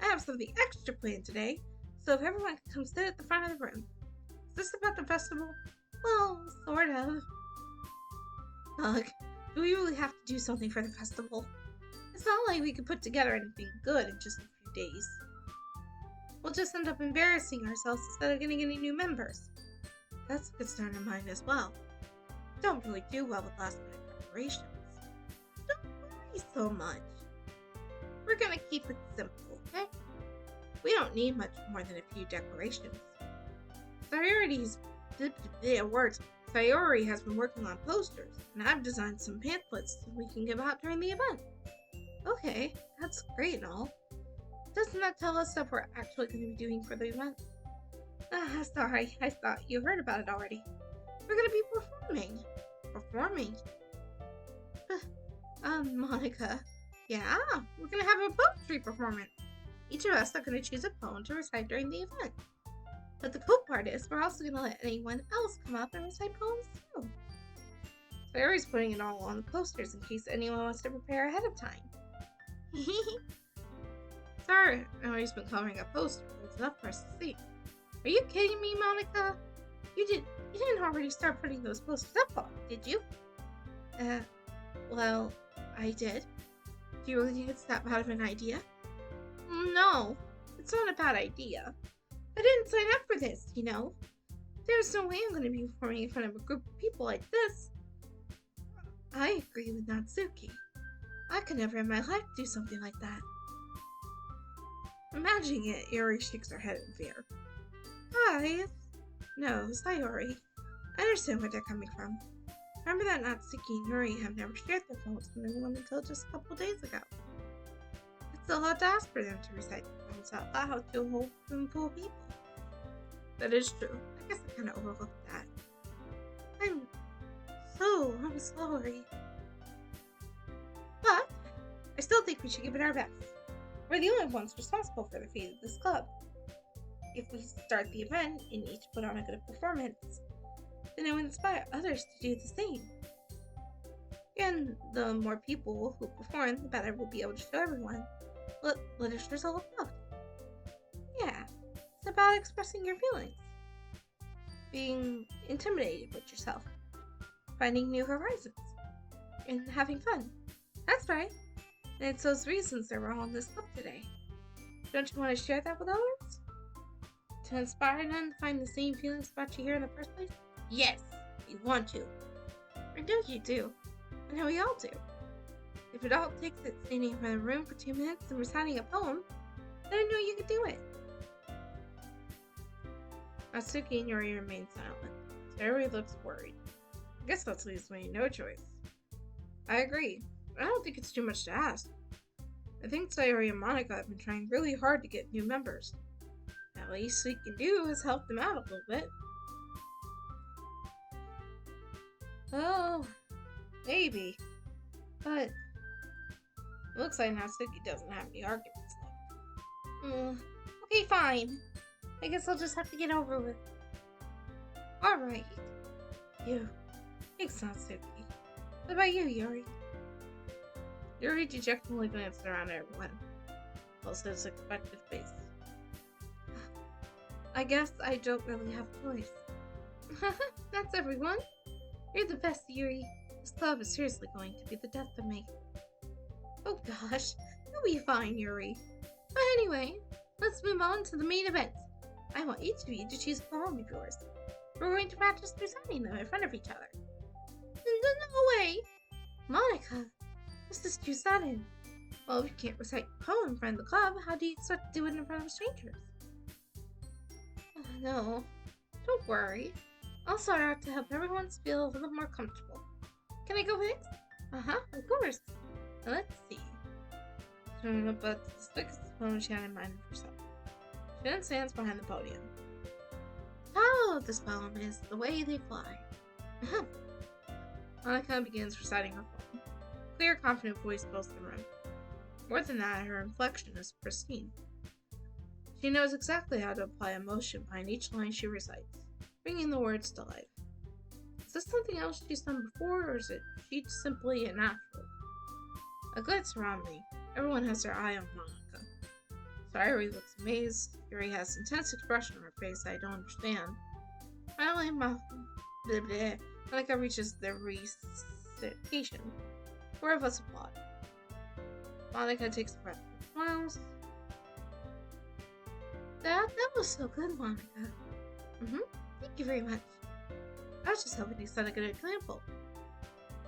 I have something extra planned today, so if everyone can come sit at the front of the room. Is this about the festival? Well, sort of. Ugh, do we really have to do something for the festival? It's not like we could put together anything good in just a few days. We'll just end up embarrassing ourselves instead of getting any new members. That's a concern of mine as well. Don't really do well with last minute preparations. Don't worry so much. We're gonna keep it simple, okay? We don't need much more than a few decorations. Sayori has been working on posters, and I've designed some pamphlets so we can give out during the event. Okay, that's great and all. Doesn't that tell us what we're actually going to be doing for the event? Sorry, I thought you heard about it already. We're going to be performing. Performing? Monica. Yeah, we're going to have a poetry performance. Each of us are going to choose a poem to recite during the event. But the cool part is we're also going to let anyone else come up and recite poems too. Sayori's putting it all on the posters in case anyone wants to prepare ahead of time. Sorry, Sayori's been coloring a poster. It's enough for us to see. Are you kidding me, Monica? You didn't already start putting those posters up, did you? Well, I did. Do you really think it's that bad of an idea? No, it's not a bad idea. I didn't sign up for this, you know. There's no way I'm going to be performing in front of a group of people like this. I agree with Natsuki. I could never in my life do something like that. Imagining it, Iori shakes her head in fear. Guys. No, Sayori. I understand where they're coming from. Remember that Natsuki and Yuri have never shared their poems with anyone until just a couple days ago. It's a lot to ask for them to recite their poems out loud to a whole room full of people. That is true. I guess I kind of overlooked that. I'm sorry. But I still think we should give it our best. We're the only ones responsible for the fate of this club. If we start the event and each put on a good performance, then it will inspire others to do the same. And the more people who perform, the better we'll be able to show everyone what literature's all about. Yeah, it's about expressing your feelings, being intimidated with yourself, finding new horizons, and having fun. That's right. And it's those reasons that we're all in this club today. Don't you want to share that with others? To inspire them to find the same feelings about you here in the first place? Yes, you want to. I know you do. I know we all do. If it all takes it standing in front of the room for 2 minutes and reciting a poem, then I know you could do it. Natsuki and Yuri remain silent. Sayori looks worried. I guess that leaves me no choice. I agree. I don't think it's too much to ask. I think Sayori and Monica have been trying really hard to get new members. At least we can do is help them out a little bit. Oh, maybe. But it looks like Natsuki doesn't have any arguments left. Okay, fine. I guess I'll just have to get over with. Alright. You. Thanks, Natsuki. What about you, Yuri? Yuri dejectedly glanced around at everyone. Also his expected face. I guess I don't really have a choice. That's everyone. You're the best, Yuri. This club is seriously going to be the death of me. Oh gosh, you'll be fine, Yuri. But anyway, let's move on to the main event. I want each of you to choose a poem of yours. We're going to practice reciting them in front of each other. No way! Monica, this is too sudden. Well, if you can't recite a poem in front of the club, how do you expect to do it in front of strangers? No, don't worry. I'll start out to help everyone feel a little more comfortable. Can I go next? Of course. Now let's see. Showing up at the thickest poem she had in mind for herself. She then stands behind the podium. The title of this poem is The Way They Fly. Monica begins reciting her poem. Clear, confident voice fills the room. More than that, her inflection is pristine. She knows exactly how to apply emotion behind each line she recites, bringing the words to life. Is this something else she's done before, or is it she simply a natural? I glance around me. Everyone has their eye on Monica. Sayori looks amazed. Yuri has intense expression on her face I don't understand. Finally, Monica reaches the recitation. 4 of us applaud. Monica takes a breath and smiles. That was so good, Monica. Thank you very much. I was just hoping you set a good example.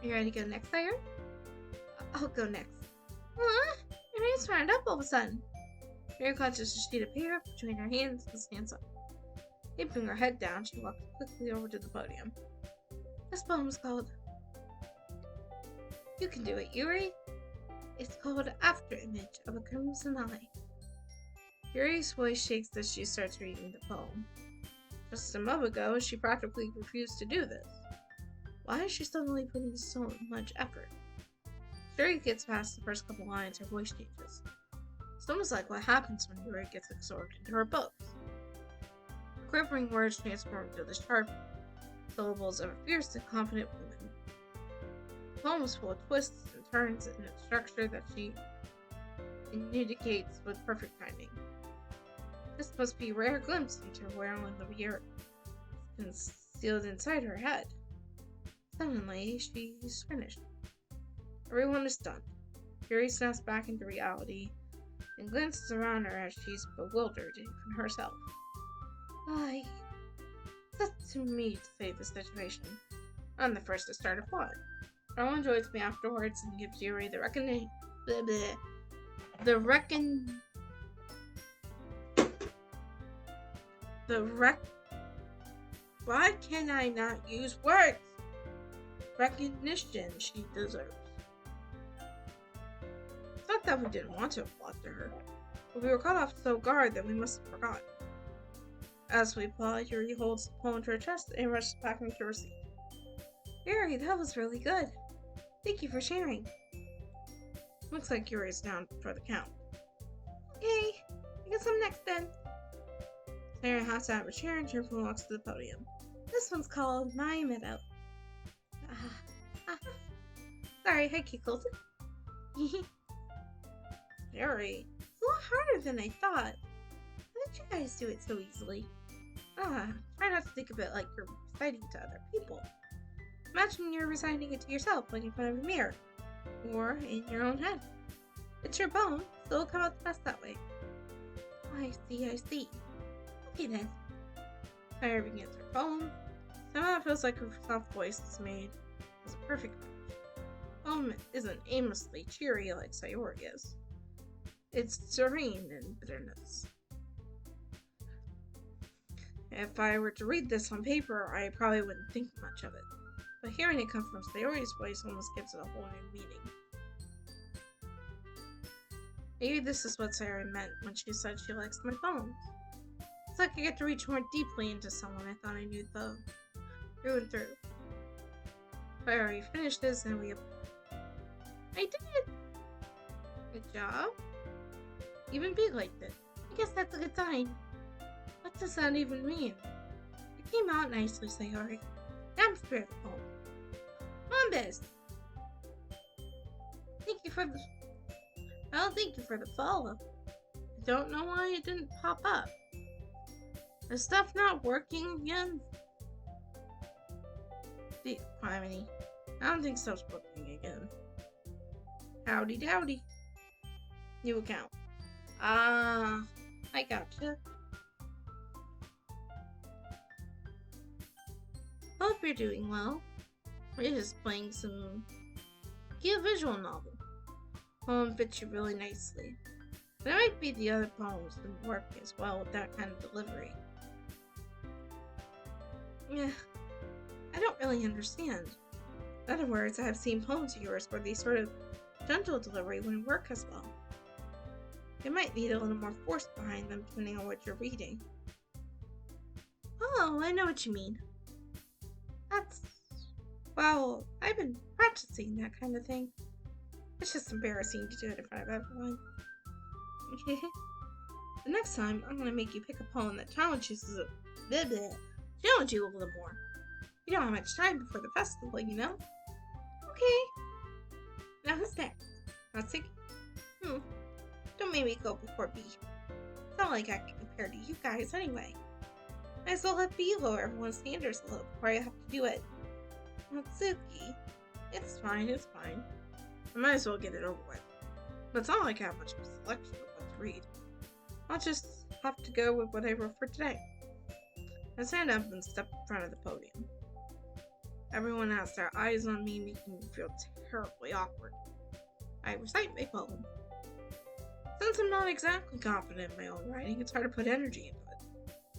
Are you ready to go next, Sayori? I'll go next. Your name's turned up all of a sudden. Mary clutches a sheet of paper between her hands and stands up. Keeping her head down, she walks quickly over to the podium. This poem is called... You can do it, Yuri. It's called After Image of a Crimson Eye. Yuri's voice shakes as she starts reading the poem. Just a moment ago, she practically refused to do this. Why is she suddenly putting so much effort? Yuri gets past the first couple lines, her voice changes. It's almost like what happens when Yuri gets absorbed into her books. Quivering words transform into the sharp syllables of a fierce and confident woman. The poem is full of twists and turns in a structure that she indicates with perfect timing. This must be a rare glimpse into where only the year concealed inside her head. Suddenly, she's finished. Everyone is stunned. Yuri snaps back into reality and glances around her as she's bewildered, even herself. It's up to me to save the situation. I'm the first to start a plot. Everyone joins me afterwards and gives Yuri the why can I not use words? Recognition she deserves. It's not that we didn't want to applaud to her, but we were caught off so guard that we must have forgotten. As we applaud, Yuri holds the poem to her chest and rushes back into her seat. Yuri, that was really good. Thank you for sharing. Looks like Yuri's down for the count. Okay, I guess I'm next then. Sarah hops out of her chair and cheerfully walks to the podium. This one's called My Meadow. Sorry, I giggled. Yuri, it's a lot harder than I thought. How did you guys do it so easily? Try not to think of it like you're reciting to other people. Imagine you're reciting it to yourself, like in front of a mirror, or in your own head. It's your poem, so it'll come out the best that way. I see. Okay then. Sarah begins her poem. Somehow it feels like her soft voice is made as a perfect match. The poem isn't aimlessly cheery like Sayori is. It's serene in bitterness. If I were to read this on paper, I probably wouldn't think much of it. But hearing it come from Sayori's voice almost gives it a whole new meaning. Maybe this is what Sarah meant when she said she likes my poems. It's like I get to reach more deeply into someone I thought I knew though, through and through. But I already finished this and I did! Good job. Even big like this. I guess that's a good sign. What does that even mean? It came out nicely, Sayori. Now I'm through the poem. On this! Thank you for the follow. I don't know why it didn't pop up. Is stuff not working again? Harmony. I don't think stuff's working again. Howdy dowdy. New account. I gotcha. Hope you're doing well. We're just playing some cute visual novel. Poem fits you really nicely. But it might be the other poems didn't work as well with that kind of delivery. Yeah, I don't really understand. In other words, I have seen poems of yours where the sort of gentle delivery wouldn't work as well. They might need a little more force behind them depending on what you're reading. Oh, I know what you mean. Well, I've been practicing that kind of thing. It's just embarrassing to do it in front of everyone. The next time, I'm gonna make you pick a poem that challenges you a little more. You don't have much time before the festival, you know? Okay. Now who's next? Natsuki? Don't make me go before B. It's not like I can compare to you guys anyway. Might as well let B lower everyone's standards a little before I have to do it. Natsuki. It's fine. I might as well get it over with. But it's not like I have much of a selection of what to read. I'll just have to go with what I wrote for today. I stand up and step in front of the podium. Everyone has their eyes on me, making me feel terribly awkward. I recite my poem. Since I'm not exactly confident in my own writing, it's hard to put energy into it.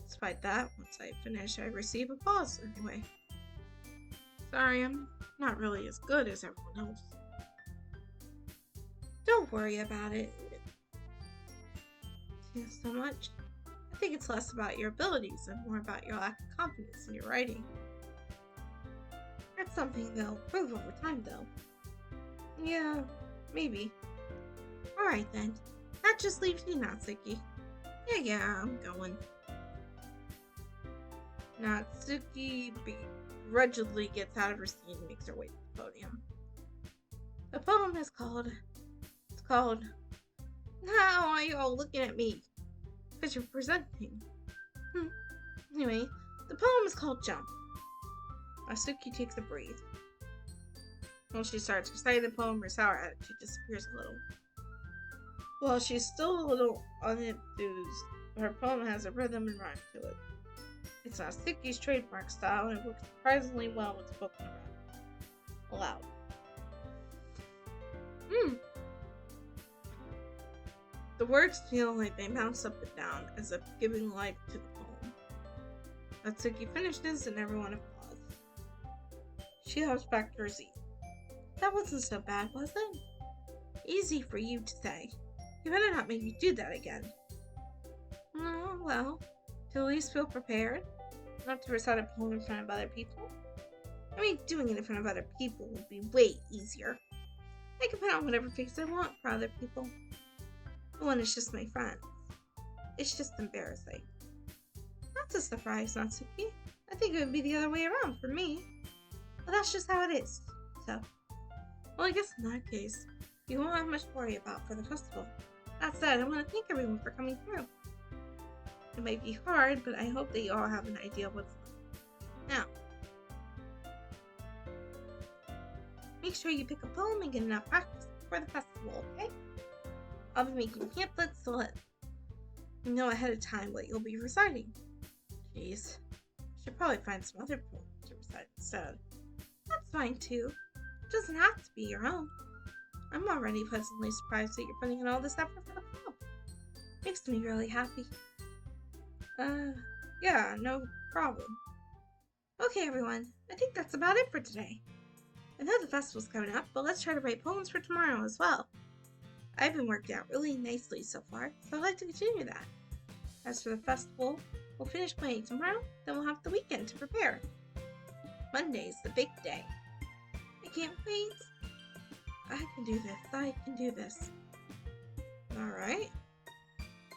Despite that, once I finish, I receive applause anyway. Sorry, I'm not really as good as everyone else. Don't worry about it. So much. I think it's less about your abilities and more about your lack of confidence in your writing. That's something they'll prove over time, though. Yeah, maybe. Alright then. That just leaves you, Natsuki. Yeah, I'm going. Natsuki begrudgingly gets out of her seat and makes her way to the podium. The poem is called... How are you all looking at me? Because you're presenting. Anyway, the poem is called Jump. Natsuki takes a breath. When she starts reciting the poem, her sour attitude disappears a little. While she's still a little unenthused, her poem has a rhythm and rhyme to it. It's Natsuki's trademark style, and it works surprisingly well when spoken aloud. The words feel like they bounce up and down, as if giving life to the poem. Natsuki finishes and everyone applauds. She hops back to her seat. That wasn't so bad, was it? Easy for you to say. You better not make me do that again. Oh, well, to at least feel prepared. Not to recite a poem in front of other people. I mean, doing it in front of other people would be way easier. I can put on whatever face I want for other people. But when it's just my friends, it's just embarrassing. That's a surprise, Natsuki. I think it would be the other way around for me. But that's just how it is. So, well, I guess in that case, you won't have much to worry about for the festival. That said, I want to thank everyone for coming through. It might be hard, but I hope that you all have an idea of what's now. Make sure you pick a poem and get enough practice for the festival, okay? I'll be making pamphlets to let you know ahead of time what you'll be reciting. Jeez, I should probably find some other poems to recite instead. That's fine too. It doesn't have to be your own. I'm already pleasantly surprised that you're putting in all this effort for the poem. Makes me really happy. Yeah, no problem. Okay, everyone, I think that's about it for today. I know the festival's coming up, but let's try to write poems for tomorrow as well. I've been working out really nicely so far, so I'd like to continue that. As for the festival, we'll finish playing tomorrow, then we'll have the weekend to prepare. Monday's the big day. I can't wait. I can do this. I can do this. Alright.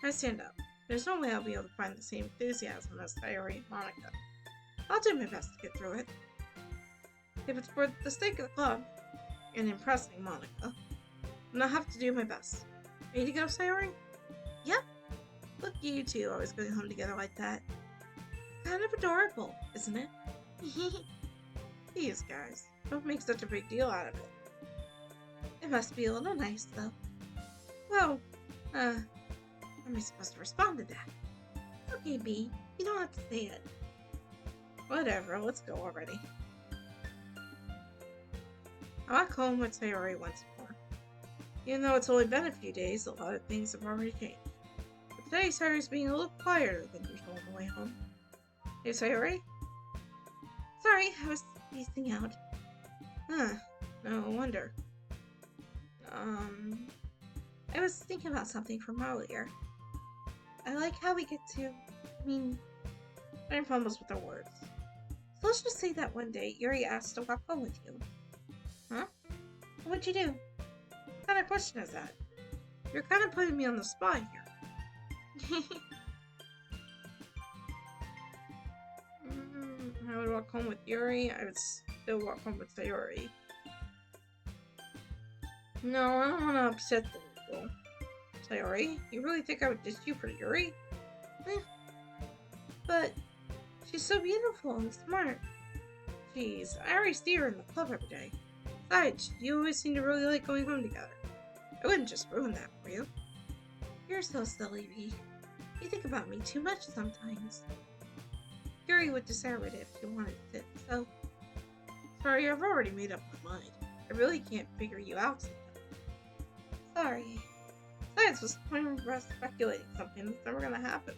I stand up. There's no way I'll be able to find the same enthusiasm as Sayori and Monica. I'll do my best to get through it. If it's for the sake of the club, and impressing Monica, then I'll have to do my best. Ready to go, Sayori? Yep. Look at you two always going home together like that. Kind of adorable, isn't it? These guys, don't make such a big deal out of it. It must be a little nice, though. Well, how am I supposed to respond to that? Okay, B, you don't have to say it. Whatever, let's go already. I walk home with Sayori once more. Even though it's only been a few days, a lot of things have already changed. But today, Sayori's being a little quieter than usual on the way home. Hey, Sayori? Sorry, I was spacing out. No wonder. I was thinking about something from earlier. I like how we get to, I'm fumbles with the words. So let's just say that one day, Yuri asked to walk home with you. Huh? What'd you do? What kind of question is that? You're kind of putting me on the spot here. I would walk home with Yuri. I would still walk home with Sayori. No, I don't want to upset the people. Sayori, you really think I would ditch you for Yuri? But she's so beautiful and smart. Jeez, I already see her in the club every day. Besides, you always seem to really like going home together. I wouldn't just ruin that for you. You're so silly, V. You think about me too much sometimes. Yuri would deserve it if she wanted it, so... Sorry, I've already made up my mind. I really can't figure you out sometimes. Sorry. Besides, what's the point of us speculating something that's never gonna happen?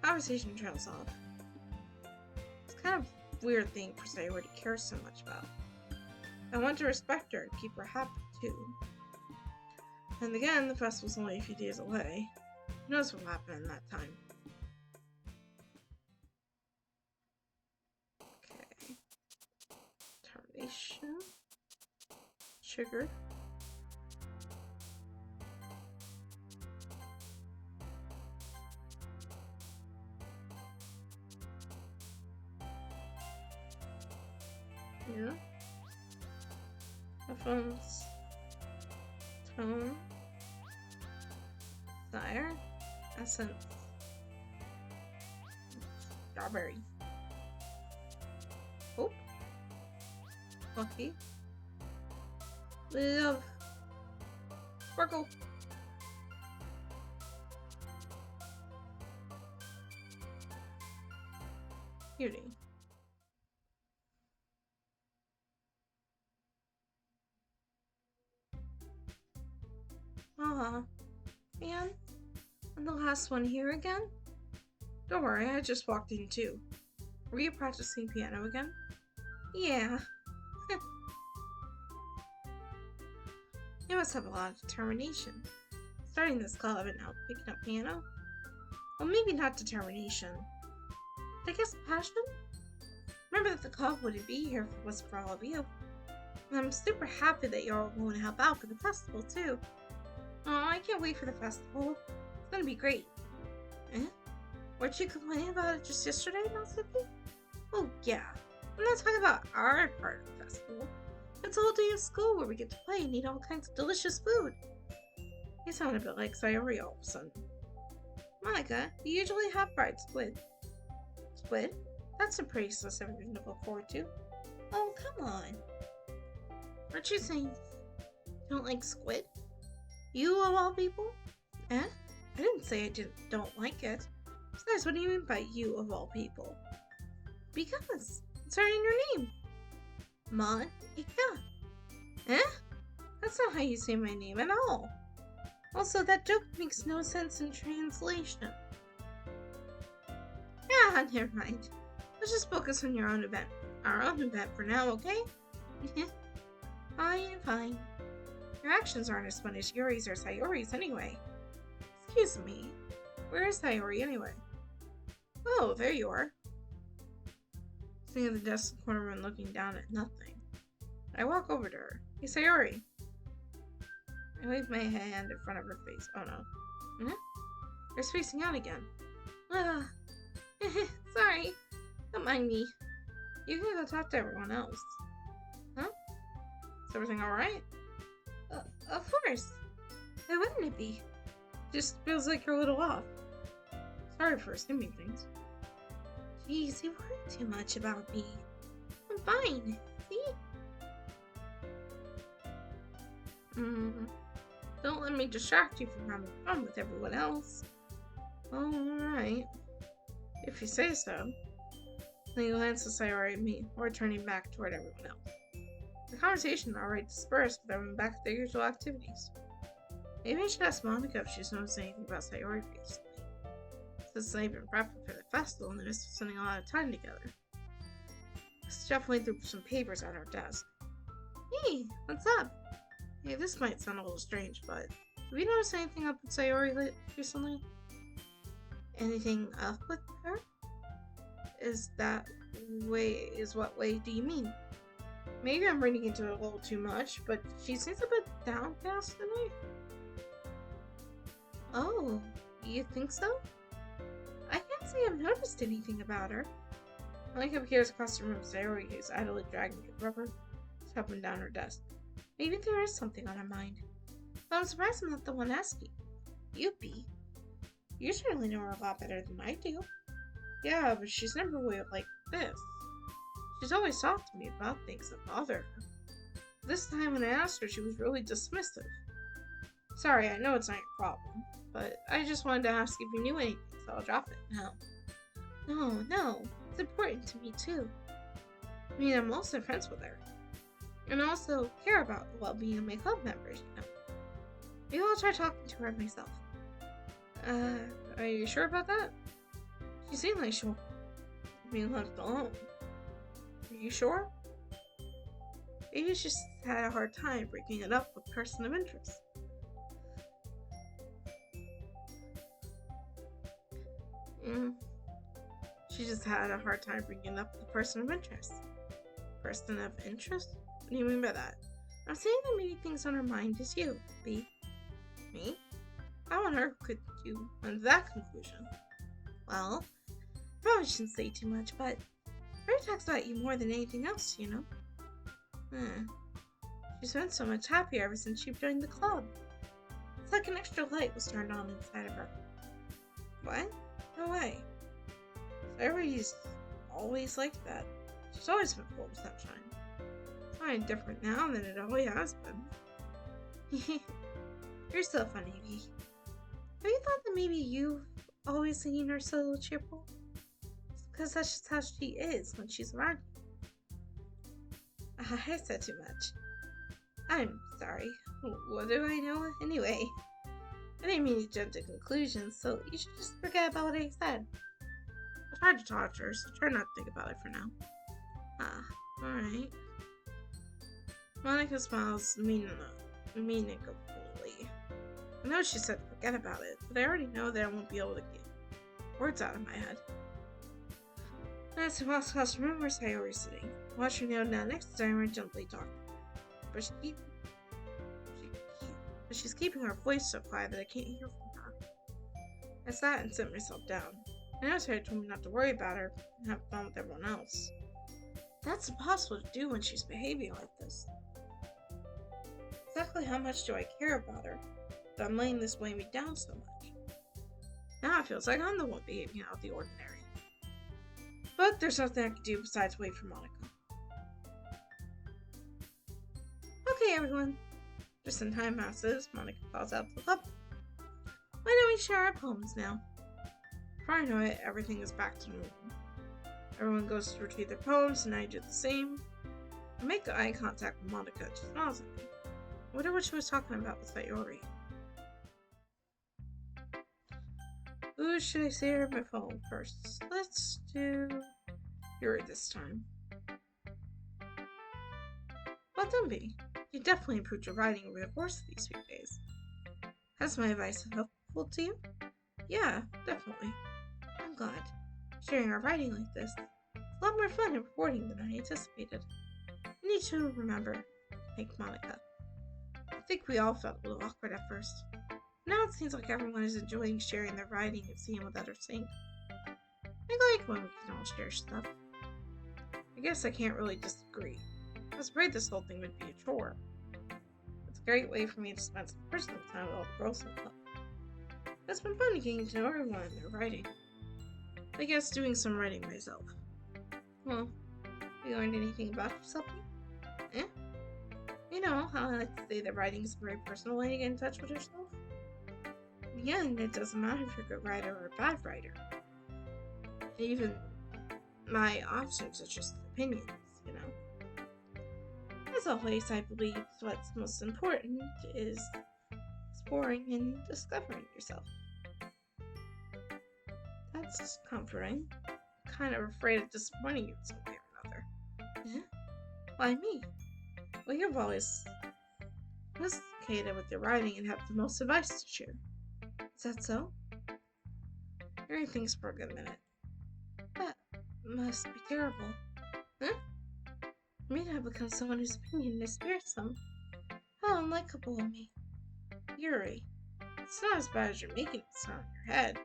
Conversation trails off. It's kind of a weird thing for Sayori to care so much about. I want to respect her and keep her happy, too. And again, the festival's only a few days away. Who knows what will happen in that time? Okay. Termination. Sugar. Yeah. Headphones. Tone. Desire. Essence. Strawberry. Hope. Lucky. Love. Sparkle. Beauty. Man, and the last one here again? Don't worry, I just walked in too. Were you practicing piano again? Yeah. You must have a lot of determination. Starting this club and now picking up piano? Well, maybe not determination. But I guess passion? Remember that the club wouldn't be here if it wasn't for all of you. And I'm super happy that you're all going to help out for the festival too. Oh, I can't wait for the festival. It's gonna be great. Weren't you complaining about it just yesterday, Natsuki? Oh, yeah. I'm not talking about our part of the festival. It's a whole day of school where we get to play and eat all kinds of delicious food. You sound a bit like Sayori all of a sudden. Monica, you usually have fried squid. Squid? That's a pretty specific thing to look forward to. Oh, come on. Aren't you saying you don't like squid? You of all people? I didn't say I don't like it. Besides, what do you mean by you of all people? Because it's right in your name. Monica. That's not how you say my name at all. Also, that joke makes no sense in translation. Yeah, never mind. Let's just focus on our own event for now, okay? Fine. Your actions aren't as fun as Yuri's or Sayori's anyway. Excuse me. Where is Sayori anyway? Oh, there you are. Sitting at the desk in the corner and looking down at nothing. I walk over to her. Hey, Sayori. I wave my hand in front of her face. Oh no. You're spacing out again. Sorry. Don't mind me. You can go talk to everyone else. Huh? Is everything alright? Of course. Why wouldn't it be? Just feels like you're a little off. Sorry for assuming things. Jeez, you worry too much about me. I'm fine. See? Don't let me distract you from having fun with everyone else. Alright. If you say so. Then he glances Sayori at me, or turning back toward everyone else. The conversation already dispersed with everyone back at their usual activities. Maybe I should ask Monica if she's noticed anything about Sayori recently. Since they've been prepping for the festival and they're spending a lot of time together. She definitely threw some papers at her desk. Hey, what's up? Hey, this might sound a little strange, but have you noticed anything up with Sayori recently? Anything up with her? What way do you mean? Maybe I'm reading into it a little too much, but she seems a bit downcast tonight. Oh, you think so? I can't say I've noticed anything about her. Monica peers across the room, Sayori is idly dragging a rubber up and down her desk. Maybe there is something on her mind. But I'm surprised I'm not the one asking. You be. You certainly know her a lot better than I do. Yeah, but she's never way like this. She's always talked to me about things that bother her. This time when I asked her, she was really dismissive. Sorry, I know it's not your problem, but I just wanted to ask if you knew anything, so I'll drop it now. No, it's important to me too. I mean, I'm also friends with her. And also care about the well-being of my club members, you know. Maybe I'll try talking to her myself. Are you sure about that? She seemed like she was being left alone. Are you sure? Maybe she just had a hard time breaking it up with a person of interest. She just had a hard time bringing up the person of interest. Person of interest? What do you mean by that? I'm saying that maybe things on her mind is you, B. Me? How on earth could you come to that conclusion? Well, I probably shouldn't say too much, but her talks about you more than anything else, you know? She's been so much happier ever since she joined the club. It's like an extra light was turned on inside of her. What? No way. Sayori's always like that. She's always been full of sunshine. It's kind of different now than it always has been. You're so funny, V. Have you thought that maybe you've always seen her so cheerful? It's because that's just how she is when she's around you. I said too much. I'm sorry. What do I know anyway? I didn't mean to jump to conclusions, so you should just forget about what I said. I tried to talk to her, so try not to think about it for now. Alright. Monica smiles meaningfully. I know she said forget about it, but I already know that I won't be able to get words out of my head. As I walk across the room where Sayori's sitting, watch her kneel down next to her and gently talk. But she's keeping her voice so quiet that I can't hear from her. I sat and set myself down. I noticed her told me not to worry about her and have fun with everyone else. That's impossible to do when she's behaving like this. Exactly how much do I care about her that I'm letting this weigh me down so much? Now it feels like I'm the one behaving out of the ordinary. But there's nothing I can do besides wait for Monica. Okay, everyone. Just in time passes, Monica calls out to the club. Why don't we share our poems now? Before I know it, everything is back to normal. Everyone goes to retrieve their poems, and I do the same. I make eye contact with Monica. She smiles at me. I wonder what she was talking about with Sayori. Who should I say my poem first? Let's do Yuri this time. Well done, B. You definitely improved your writing over the course of these few days. Has my advice been helpful to you? Yeah, definitely. I'm glad. Sharing our writing like this is a lot more fun and rewarding than I anticipated. You need to remember to thank Monica. I think we all felt a little awkward at first. Now it seems like everyone is enjoying sharing their writing and seeing what others think. I like when we can all share stuff. I guess I can't really disagree. I was afraid this whole thing would be a chore. It's a great way for me to spend some personal time with all the girls in the club. It's been fun getting to know everyone and their writing. I guess doing some writing myself. Well, have you learned anything about yourself yet? You know how I like to say that writing is a very personal way to get in touch with yourself? In the end, it doesn't matter if you're a good writer or a bad writer. Even my options are just opinions, you know. As always, I believe what's most important is exploring and discovering yourself. That's comforting. I'm kind of afraid of disappointing you in some way or another. Why me? Well, you've always sophisticated with your writing and have the most advice to share. Is that so? Mary thinks for a good minute. That must be terrible. For me to have become someone whose opinion is fearsome. How unlikable of me. Yuri, it's not as bad as you're making it sound in your head.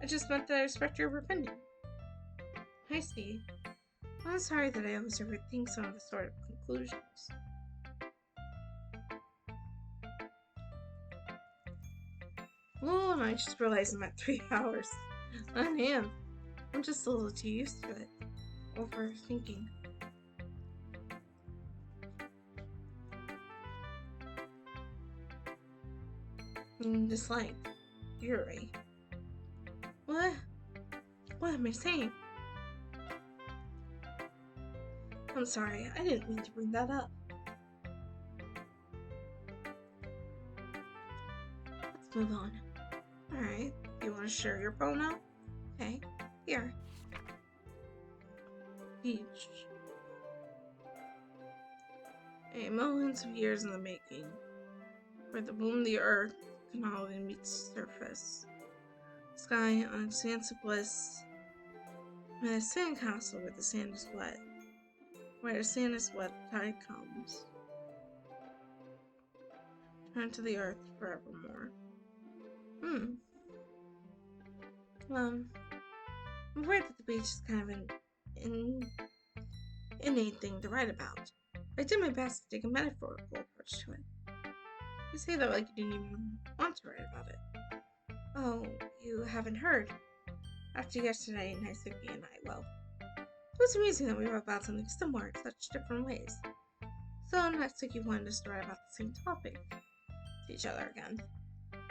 I just meant that I respect your opinion. I see. I'm sorry that I always overthink some of the sort of conclusions. Well, I just realized I'm at 3 hours. I am. I'm just a little too used to it. Overthinking. Dislike. Fury. What? What am I saying? I'm sorry, I didn't mean to bring that up. Let's move on. Alright, you want to share your poem now? Okay, here. Beach. Millions of years in the making, where the boom of the earth canally meets the surface. Sky on expansive bliss, and a sandcastle where the sand is wet. Where the sand is wet, the tide comes. Turn to the earth forevermore. I'm afraid that the beach is kind of an innate thing to write about. I did my best to take a metaphorical approach to it. You say that like you didn't even want to write about it. Oh, you haven't heard. After yesterday, Naisuke and I, well, it was amusing that we wrote about something similar in such different ways. So Naisuke wanted us to write about the same topic to each other again.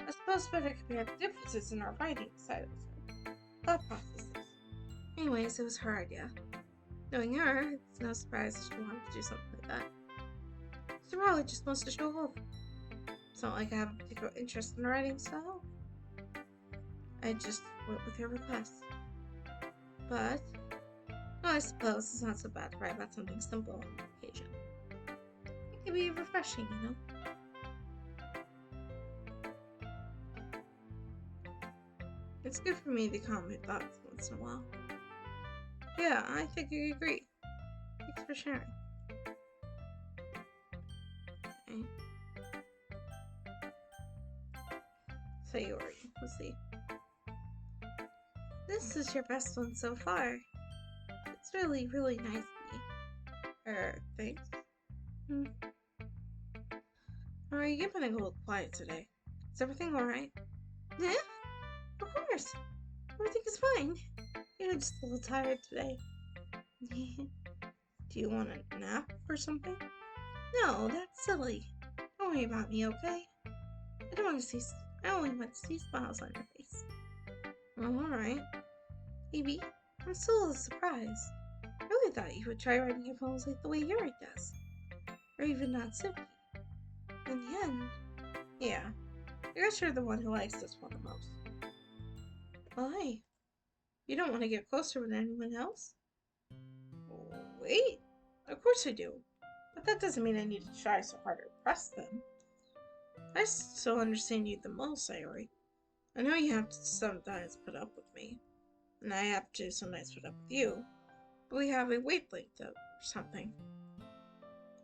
I suppose better compare the differences in our writing side of the thought processes. Anyways, it was her idea. Knowing her, it's no surprise that she wanted to do something like that. She probably just wants to show off. It's not like I have a particular interest in writing style. I just went with her request. But, well, I suppose it's not so bad to write about something simple on occasion. It can be refreshing, you know? It's good for me to comment thoughts once in a while. Yeah, I think I agree. Thanks for sharing. Okay. Sayori, let's see. This is your best one so far. It's really, really nice of me. Thanks. Alright, you've been a little quiet today. Is everything alright? Yeah? Of course. Everything is fine. You're just a little tired today. Do you want a nap or something? No, that's silly. Don't worry about me, okay? I only want to see smiles on your face. Alright. Maybe. I'm still a little surprised. I really thought you would try writing your poems like the way Yuri does. Or even Natsuki. In the end, yeah. I guess you're the one who likes this one the most. Why? You don't want to get closer with anyone else? Wait. Of course I do. But that doesn't mean I need to try so hard to impress them. I still understand you the most, Sayori. I know you have to sometimes put up with me, and I have to sometimes put up with you, but we have a wavelength or something.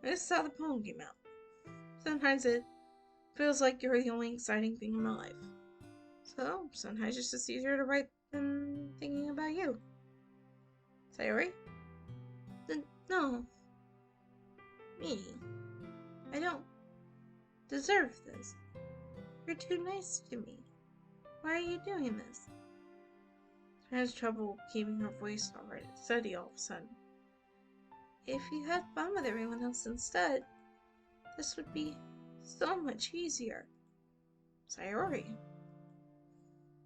And this is how the poem came out. Sometimes it feels like you're the only exciting thing in my life. So, sometimes it's just easier to write than thinking about you. Sayori? No. Me. I don't deserve this. You're too nice to me. Why are you doing this? She has trouble keeping her voice already steady all of a sudden. If you had fun with everyone else instead, this would be so much easier. Sayori.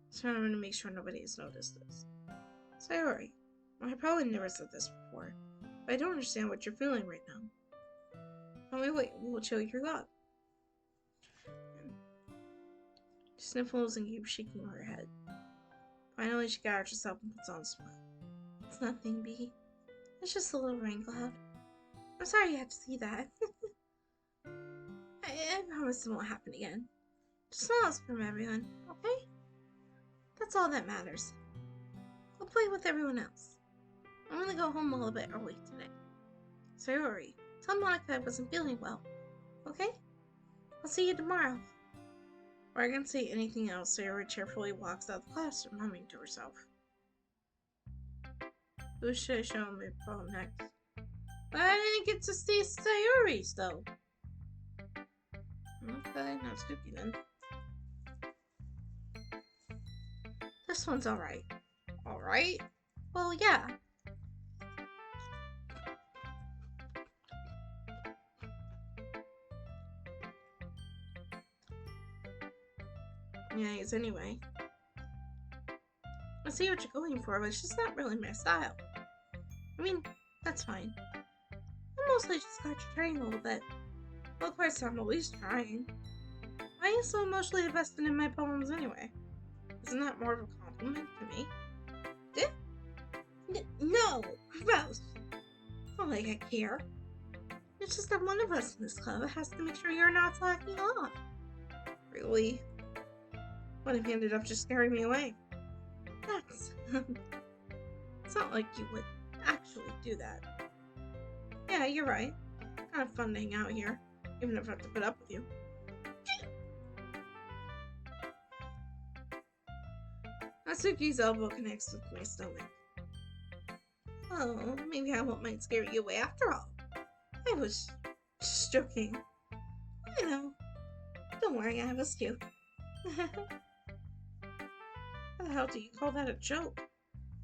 So I'm going to make sure nobody has noticed this. Sayori, I probably never said this before, but I don't understand what you're feeling right now. Tell me what will cheer you up. She sniffles and keeps shaking her head. Finally, she gathers herself and puts on a smile. It's nothing, Bee. It's just a little rain cloud. I'm sorry you had to see that. I promise it won't happen again. Just smiles from everyone, okay? That's all that matters. Go play with everyone else. I'm gonna go home a little bit early today. Sayori, tell Monica I wasn't feeling well, okay? I'll see you tomorrow. Before I can say anything else, Sayori cheerfully walks out of the classroom, humming to herself. Who should I show my poem next? But I didn't get to see Sayori's, though. Okay, not Suki then. This one's alright. Alright? Well, yeah. Yes, anyway. I see what you're going for, but it's just not really my style. I mean, that's fine. I mostly just got you trying a little bit. Well, of course, I'm always trying. Why are you so emotionally invested in my poems anyway? Isn't that more of a compliment to me? No! Gross! It's not like I care. It's just that one of us in this club has to make sure you're not slacking off. Really? What if you ended up just scaring me away? That's... It's not like you would actually do that. Yeah, you're right. Kind of fun to hang out here, even if I have to put up with you. Natsuki's elbow connects with my stomach. Oh, maybe I won't mind scaring you away after all. I was just joking. I know. Don't worry, I was too. How the hell do you call that a joke?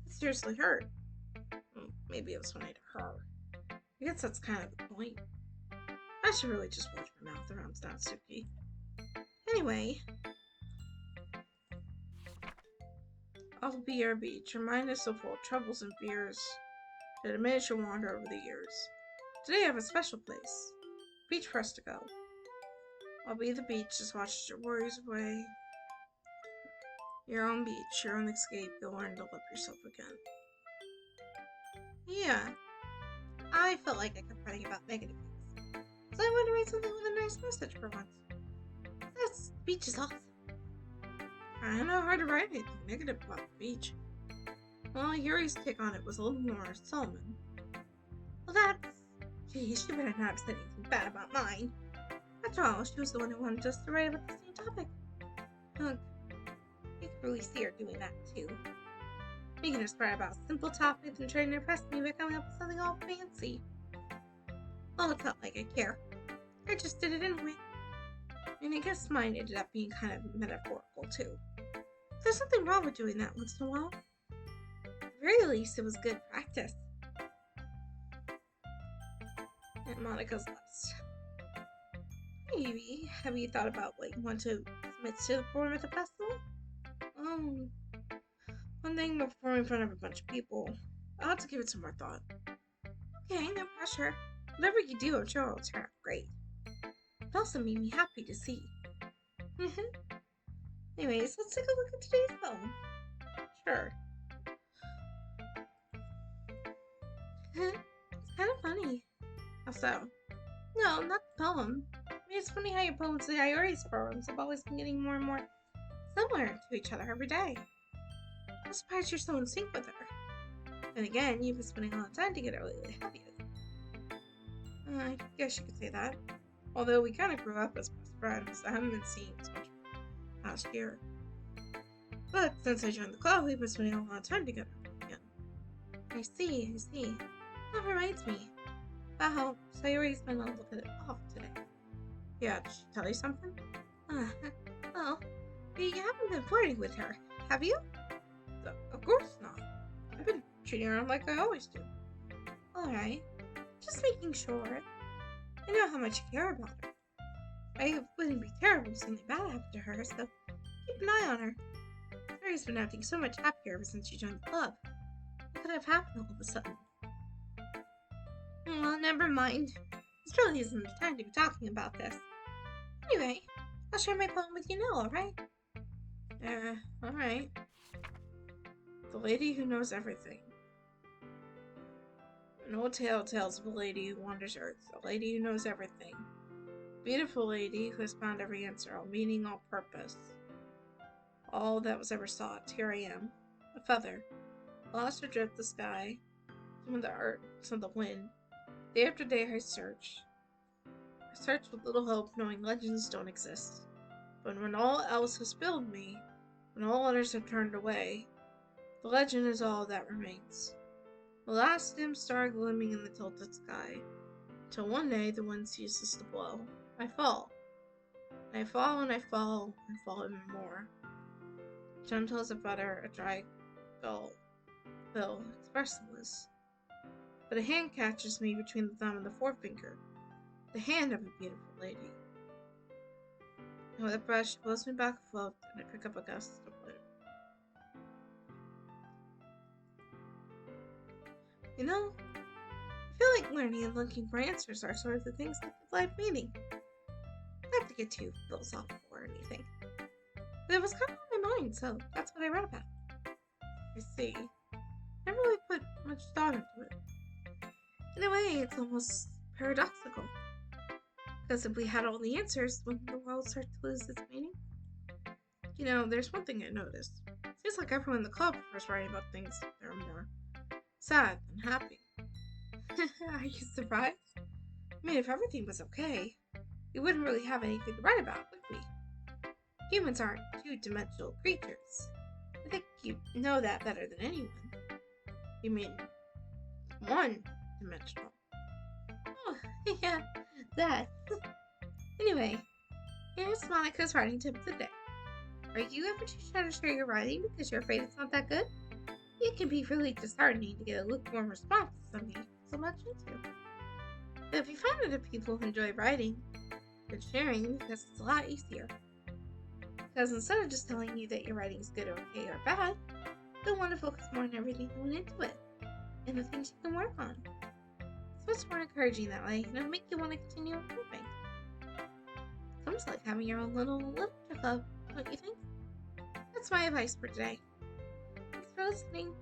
It seriously hurt. Maybe it was funny to her. I guess that's kind of the point. I should really just watch my mouth around Natsuki. Anyway, I'll be your beach. Your mind is so full of troubles and fears that it may should wander over the years. Today I have a special place. Beach for us to go. I'll be the beach, just watch your worries away. Your own beach, your own escape, you'll learn to love yourself again. Yeah, I felt like I kept writing about negative things. So I wanted to write something with a nice message for once. This beach is awesome. I don't know how to write anything negative about the beach. Well, Yuri's take on it was a little more Solomon. Well, that's... Geez, she better not have said anything bad about mine. After all, she was the one who wanted us to write about the same topic. Look, you can really see her doing that, too. Making us write about simple topics and trying to impress me by coming up with something all fancy. Well, it's not like I care. I just did it anyway. And I guess mine ended up being kind of metaphorical, too. There's nothing wrong with doing that once in a while. At the very least, it was good practice. And Monica's lost. Maybe. Have you thought about what you want to submit to the forum at the festival? One thing about performing in front of a bunch of people. I'll have to give it some more thought. Okay, no pressure. Whatever you do, I'm sure it'll turn out great. It also made me happy to see. Anyways, let's take a look at today's poem. Sure. It's kind of funny. How so? No, not the poem. I mean, it's funny how your poems and Iori's poems have always been getting more and more similar to each other every day. I'm surprised you're so in sync with her. And again, you've been spending a lot of time together lately, have you? I guess you could say that. Although we kind of grew up as best friends, I haven't been seeing as much last year. But since I joined the club, we've been spending a lot of time together again. I see. That reminds me. Wow, Sayori's been a little bit off today. Yeah, did she tell you something? Well, you haven't been flirting with her, have you? Of course not. I've been treating her like I always do. Alright, just making sure. I know how much you care about her. I wouldn't be terrible if something bad happened to her, so keep an eye on her. Sayori's been acting so much happier ever since she joined the club. What could have happened all of a sudden? Well, never mind. This really isn't the time to be talking about this. Anyway, I'll share my poem with you now, alright? Alright. The Lady Who Knows Everything. An old tale tells of a lady who wanders earth, a lady who knows everything. A beautiful lady who has found every answer, all meaning, all purpose. All that was ever sought, here I am. A feather, lost adrift the sky, some of the earth, some of the wind. Day after day I search. I search with little hope, knowing legends don't exist. But when all else has failed me, when all others have turned away, the legend is all that remains. The last dim star gleaming in the tilted sky, till one day the wind ceases to blow. I fall. And I fall and I fall and fall even more. Gentle as a feather, a dry gull, expressionless. But a hand catches me between the thumb and the forefinger. The hand of a beautiful lady. And with a brush, she blows me back afloat, and I pick up a gust of wind. You know, I feel like learning and looking for answers are sort of the things that give life meaning. Not have to get too philosophical or anything. But it was kind of on my mind, so that's what I read about. I see. I never really put much thought into it. In a way, it's almost paradoxical. Because if we had all the answers, wouldn't the world start to lose its meaning? You know, there's one thing I noticed. It seems like everyone in the club prefers writing about things that are more sad than happy. Are you surprised? I mean, if everything was okay, we wouldn't really have anything to write about, would we? Humans aren't two-dimensional creatures. I think you know that better than anyone. You mean one-dimensional? Oh, yeah, that. Anyway, here's Monica's writing tip of the day. Are you ever too shy to share your writing because you're afraid it's not that good? It can be really disheartening to get a lukewarm response to something you put so much into. But if you find other people who enjoy writing, then sharing, because it's a lot easier. Because instead of just telling you that your writing is good or okay or bad, they'll want to focus more on everything going into it and the things you can work on. It's much more encouraging that way, and it'll make you want to continue improving. It's almost like having your own little literature club, don't you think? That's my advice for today. Thanks for listening.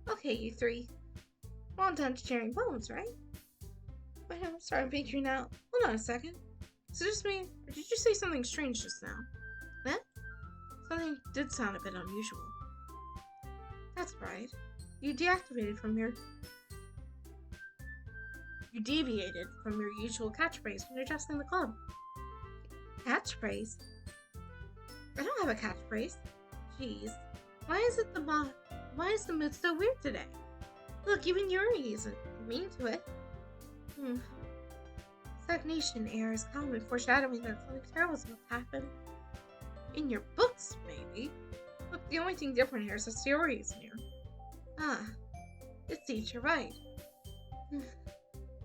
Okay, you three. We're all done sharing poems, right? Wait, I'm sorry, I'm figuring out. Hold on a second. Is it just me, or did you say something strange just now? What? Something did sound a bit unusual. That's right. You deviated from your usual catchphrase when addressing the club. Catchphrase? I don't have a catchphrase. Jeez. Why is the mood so weird today? Look, even Yuri isn't mean to it. Stagnation air is common, foreshadowing that something terrible is about to happen. In your books, maybe. Look, the only thing different here is that Yuri is here. Ah, it seems you're right.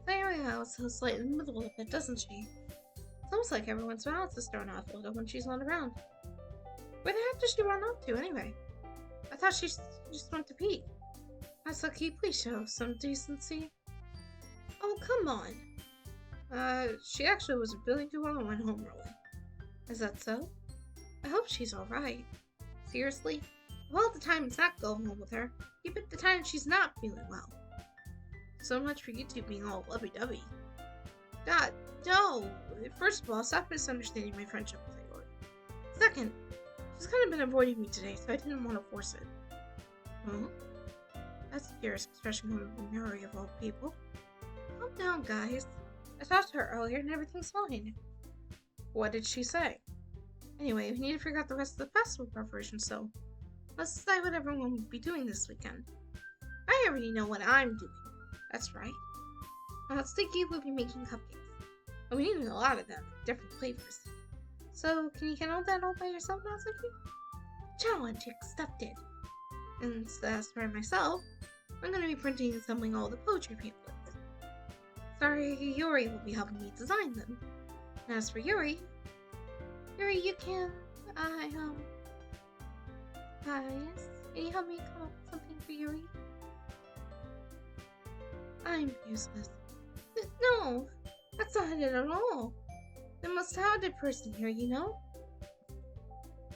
Sayori also slightly in the middle of it, doesn't she? It's almost like everyone's balance is thrown off a little when she's not around. Where the heck did she run off to, anyway? I thought she just went to pee. That's lucky, please show some decency. Oh, come on. She actually wasn't feeling too well and went home early. Is that so? I hope she's alright. Seriously? Of all the time it's not going home with her, you picked the time she's not feeling well. so much for you two being all lovey-dovey. God, no! First of all, stop misunderstanding my friendship with Aori. Second, she's kind of been avoiding me today, so I didn't want to force it. Well, that's a curious expression coming from Yuri of all people. Calm down, guys. I talked to her earlier and everything's fine. What did she say? Anyway, we need to figure out the rest of the festival preparation, so let's decide what everyone will be doing this weekend. I already know what I'm doing. That's right. Sticky will be making cupcakes. And we need a lot of them, different flavors. So, can you handle that all by yourself now, Sticky? Challenge accepted. And as for myself, I'm going to be printing and assembling all the poetry pamphlets. Sorry, Yuri will be helping me design them. And as for Yuri, you can, yes, can you help me come up with something for Yuri? I'm useless. No, that's not it at all. The most talented person here, you know?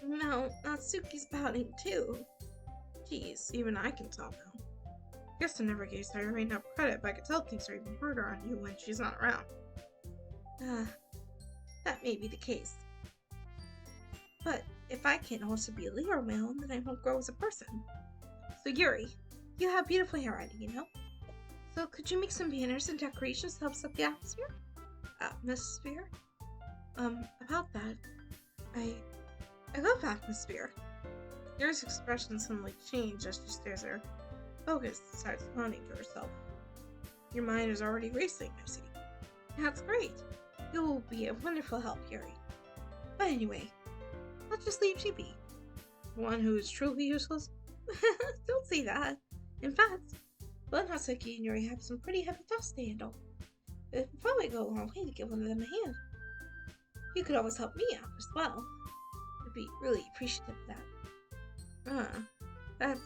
No, Natsuki's pouting too. Jeez, even I can tell now. Guess I never gave Sayori enough credit, but I could tell things are even harder on you when she's not around. That may be the case. But if I can't also be a Leo male, then I won't grow as a person. So Yuri, you have beautiful handwriting, you know? So could you make some banners and decorations to help set the atmosphere? Atmosphere? About that, I love atmosphere. Yuri's expression suddenly changed as she stares at her focus and starts pointing to herself. Your mind is already racing, I see. That's great. You will be a wonderful help, Yuri. But anyway, let's just leave she be. One who is truly useless? Don't say that. In fact, both Natsuki and Yuri have some pretty heavy tasks to handle. It would probably go a long way to give one of them a hand. You could always help me out as well. I'd be really appreciative of that. That's...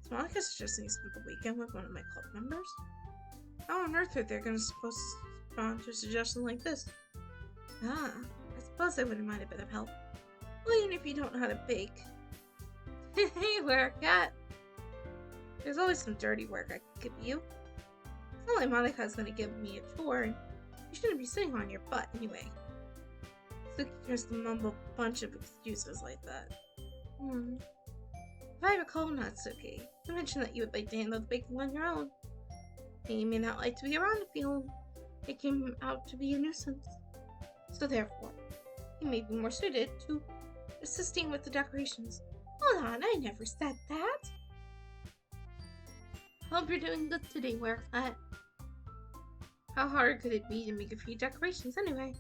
Monica suggesting you spend the weekend with one of my club members? How on earth are they supposed to respond to a suggestion like this? I suppose I wouldn't mind a bit of help. Well, even if you don't know how to bake. Hey, Cat. There's always some dirty work I could give you. It's not like Monica's gonna give me a chore, and you shouldn't be sitting on your butt anyway. Suki tries to mumble a bunch of excuses like that. If I recall, Natsuki, you mentioned that you would like to handle the baking on your own. And you may not like to be around if it came out to be a nuisance. So therefore, you may be more suited to assisting with the decorations. Hold on, I never said that. Hope you're doing good today, Werecat. How hard could it be to make a few decorations anyway?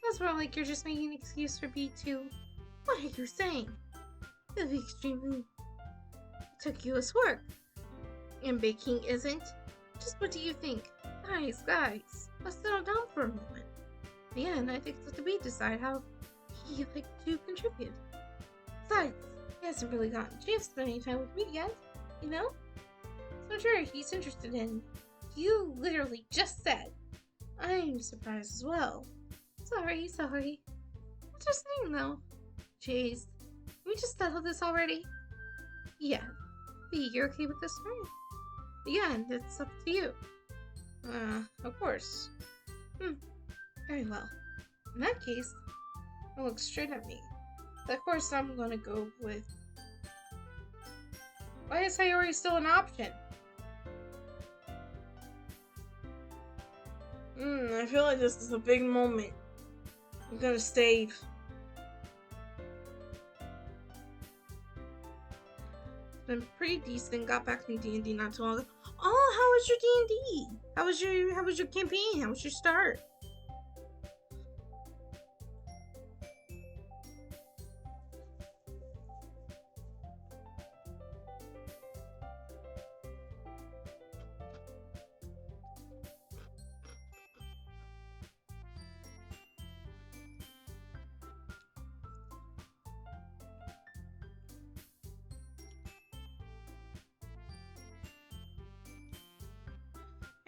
Sounds more like you're just making an excuse for B2. What are you saying? It would be extremely meticulous work. And baking isn't? Just what do you think? Guys, let's settle down for a moment. In the end, I think it's up to me to decide how he'd like to contribute. Besides, he hasn't really gotten a chance to spend any time with me yet, you know? So I'm sure he's interested in. You literally just said. I'm surprised as well. Sorry. What's your saying though? Jeez, can we just settle this already? Yeah. B, you're okay with this, right? Again, it's up to you. Of course. Very well. In that case, it looks straight at me. Of course, I'm gonna go with... Why is Sayori still an option? I feel like this is a big moment. I'm gonna save. It's been pretty decent. Got back from D&D not too long ago. Oh, how was your D&D? How was your campaign? How was your start?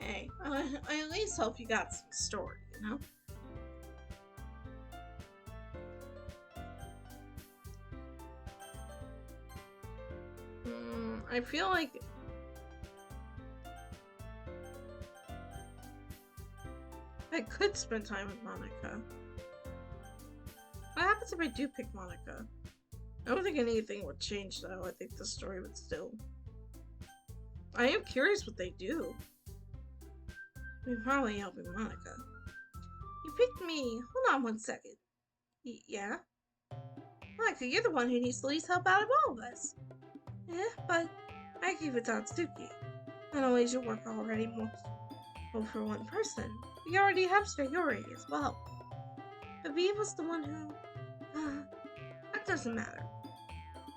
Hey, I at least hope you got some story, you know? I feel like I could spend time with Monica. What happens if I do pick Monica? I don't think anything would change, though. I think the story would still... I am curious what they do. We're probably helping Monica. You picked me. Hold on one second. Yeah? Monica, you're the one who needs the least help out of all of us. Yeah, but I gave it to Atsuki. Not only is your work already more for one person, we already have Sayori as well. But V was the one who... that doesn't matter.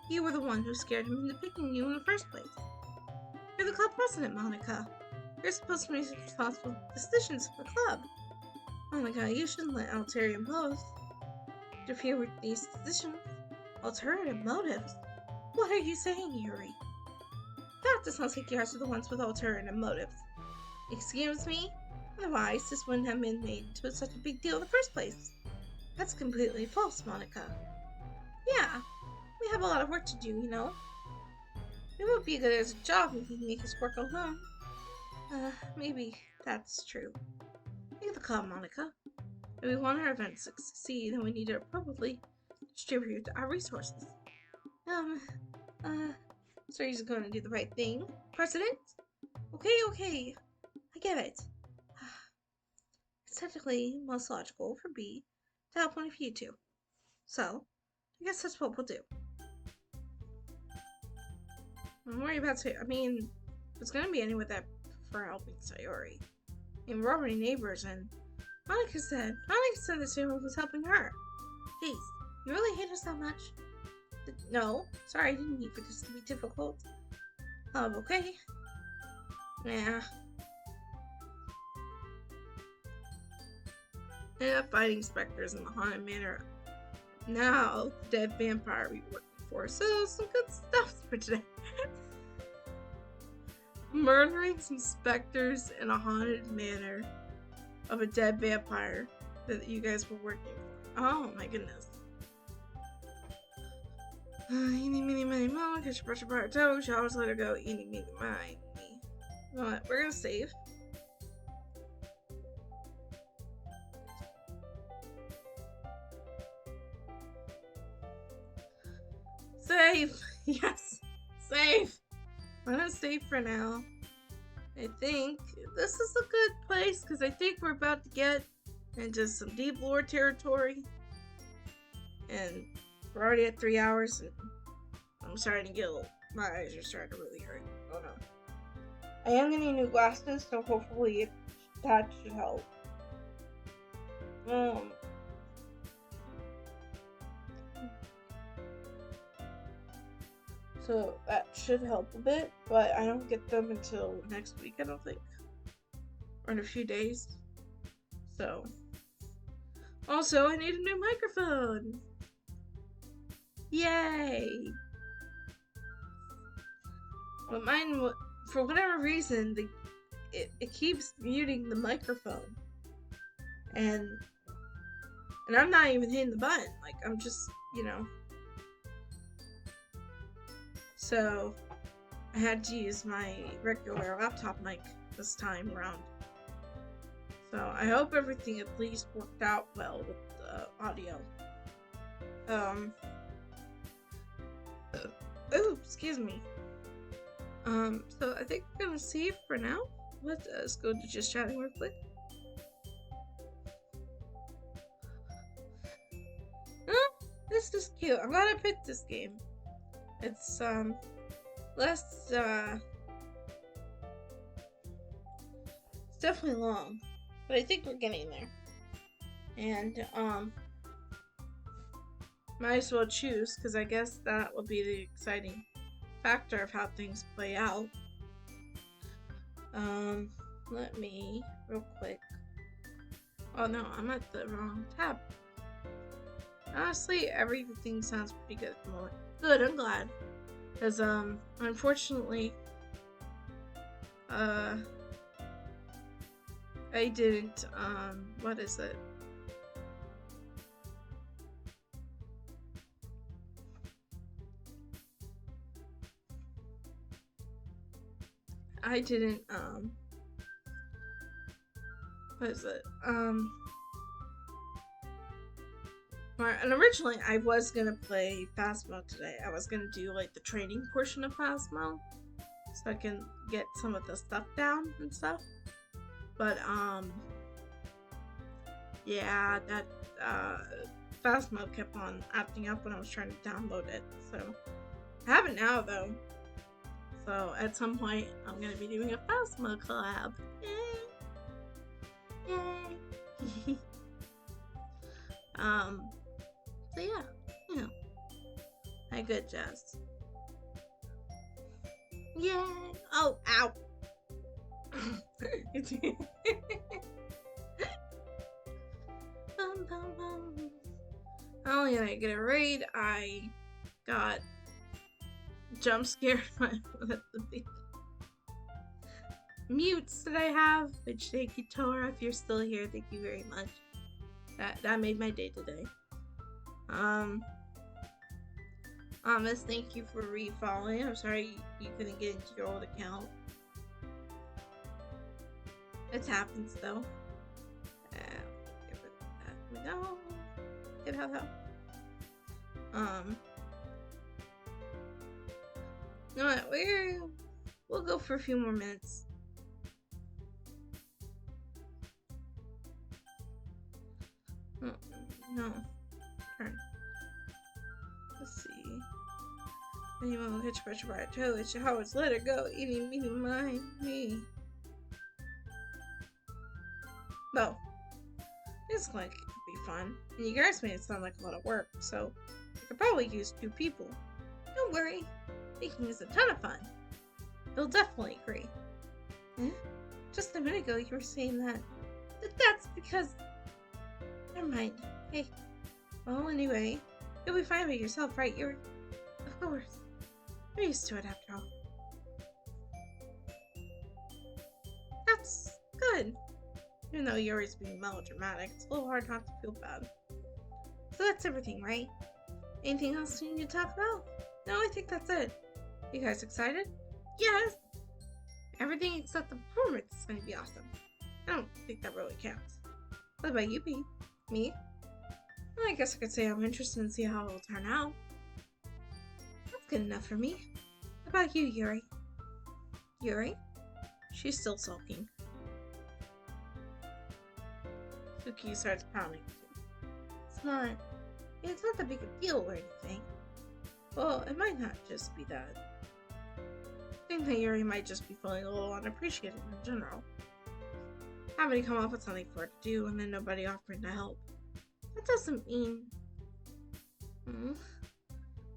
You were the one who scared him into picking you in the first place. You're the club president, Monica. You're supposed to be responsible for decisions for the club. Monica, you shouldn't let ulterior motives interfere with these decisions. Ulterior motives? What are you saying, Yuri? That does not take you guys are the ones with ulterior motives. Excuse me? Otherwise, this wouldn't have been made into such a big deal in the first place. That's completely false, Monica. Yeah, we have a lot of work to do, you know. It would be good as a job if we could make us work alone. Maybe that's true. Take the call, Monica. If we want our events to succeed, then we need to appropriately distribute our resources. So he's going to do the right thing, President? Okay. I get it. It's technically most logical for B to help one of you two. So, I guess that's what we'll do. Don't worry about it. I mean, it's going to be anyone that for helping Sayori. I mean, we're already neighbors, and Monica said that Sayori was helping her. Jeez, you really hate us that much? No, sorry, I didn't mean for this to be difficult. Okay. Yeah. Fighting specters in the haunted manor. Now, the dead vampire we working for. So, some good stuff for today. Murdering some specters in a haunted manor of a dead vampire that you guys were working for. Oh my goodness. Eeny, meeny, miny, moe, catch a brush of bright toe, showers, let her go, eeny, meeny, miny. You know what? We're gonna save. Save! Yes! Save! I'm gonna save for now. I think this is a good place because I think we're about to get into some deep lore territory. And we're already at 3 hours and I'm starting to get my eyes are starting to really hurt. Oh no. I am getting new glasses, so hopefully that should help. So that should help a bit, but I don't get them until next week, I don't think. Or in a few days. So. Also, I need a new microphone! Yay! But mine, for whatever reason, it keeps muting the microphone. And I'm not even hitting the button. Like, I'm just, you know. So, I had to use my regular laptop mic this time around. So, I hope everything at least worked out well with the audio. Oh, excuse me. So I think we're gonna save for now. Let's go to just chatting real quick. Oh, this is cute. I'm glad I picked this game. It's less it's definitely long, but I think we're getting there. And might as well choose because I guess that will be the exciting factor of how things play out. Let me real quick. Oh no, I'm at the wrong tab. Honestly, everything sounds pretty good at the moment. Good, I'm glad. Because unfortunately I didn't what is it? I didn't what is it? And originally I was gonna play Phasmo today. I was gonna do like the training portion of Phasmo, so I can get some of the stuff down and stuff. But yeah, that Phasmo kept on acting up when I was trying to download it. So I have it now though. So at some point I'm gonna be doing a Phasmo collab. Yay! Yay! So yeah, you know, hi, good Jess. Yay! Oh, ow! Bum, bum, bum. Not only did I get a raid, I got jump scared by one of the big mutes that I have. Which, thank you, Tora, if you're still here. Thank you very much. That made my day today. Amos, thank you for refollowing. I'm sorry you couldn't get into your old account. It happens though. Get rid of that. No. Get out. You know what? We'll go for a few more minutes. No. Turn. Let's see. Anyone will catch a pressure by a toe. It's your Howard's let her go. Eating me, mind me. Well, it's like it could be fun. And you guys made it sound like a lot of work, so I could probably use 2 people. Don't worry. Baking is a ton of fun. They'll definitely agree. Just a minute ago you were saying that. That's because... Never mind. Hey. Well, anyway, you'll be fine by yourself, right? Of course. You're used to it after all. That's good. Even though you're always being melodramatic, it's a little hard not to feel bad. So that's everything, right? Anything else you need to talk about? No, I think that's it. You guys excited? Yes! Everything except the performance is going to be awesome. I don't think that really counts. What about you, B? Me? Well, I guess I could say I'm interested in see how it'll turn out. That's good enough for me. What about you, Yuri? Yuri? She's still sulking. Suki starts pounding too. It's not that big a deal or anything. Well, it might not just be that. I think that Yuri might just be feeling a little unappreciated in general. Having to come up with something for her to do and then nobody offering to help. That doesn't mean...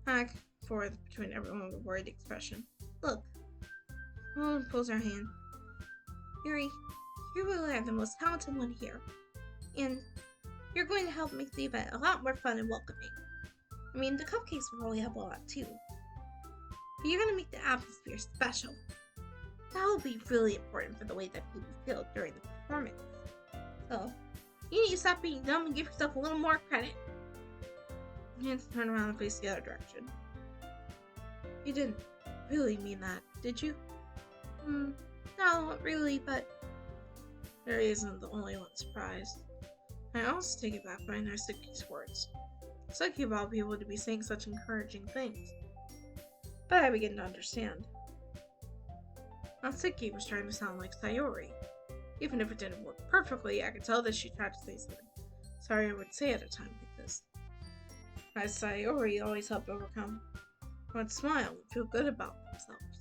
Back and forth between everyone with a worried expression. Look. Mom pulls her hand. Yuri, you really are the most talented one here. And you're going to help make the event a lot more fun and welcoming. I mean, the cupcakes will probably help a lot too. But you're going to make the atmosphere special. That will be really important for the way that people feel during the performance. So, you need to stop being dumb and give yourself a little more credit. You need to turn around and face the other direction. You didn't really mean that, did you? No, not really, but... Yuri isn't the only one surprised. I also take it back by Narsuki's words. Suki of all people to be saying such encouraging things. But I begin to understand. Natsuki was trying to sound like Sayori. Even if it didn't work perfectly, I could tell that she tried to say something sorry I would say at a time like this. As Sayori always helped overcome, would smile and feel good about themselves.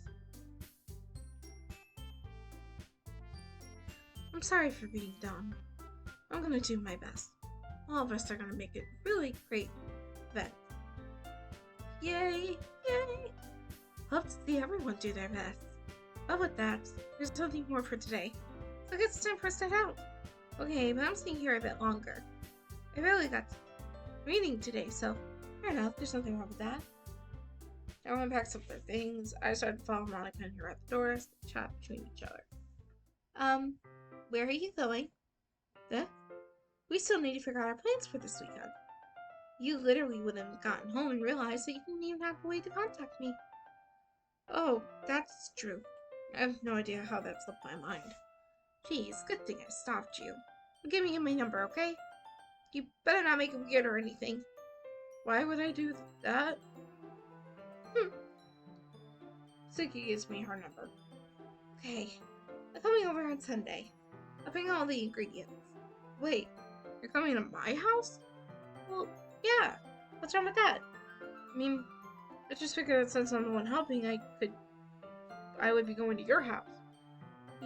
I'm sorry for being dumb. I'm gonna do my best. All of us are gonna make it a really great event. Yay! Yay! Love to see everyone do their best. But with that, there's something more for today. So I guess it's time for us to head out. Okay, but I'm staying here a bit longer. I really got reading today, so fair enough, there's nothing wrong with that. Everyone packs up their things. I started to follow Monica and her at the doors, chat between each other. Where are you going? We still need to figure out our plans for this weekend. You literally wouldn't have gotten home and realized that you didn't even have a way to contact me. Oh, that's true. I have no idea how that slipped my mind. Geez, good thing I stopped you. Give me my number, okay? You better not make it weird or anything. Why would I do that? Suki gives me her number. Okay, I'm coming over on Sunday. I'll bring all the ingredients. Wait, you're coming to my house? Well, yeah. What's wrong with that? I mean, I just figured that since I'm the one helping, I would be going to your house.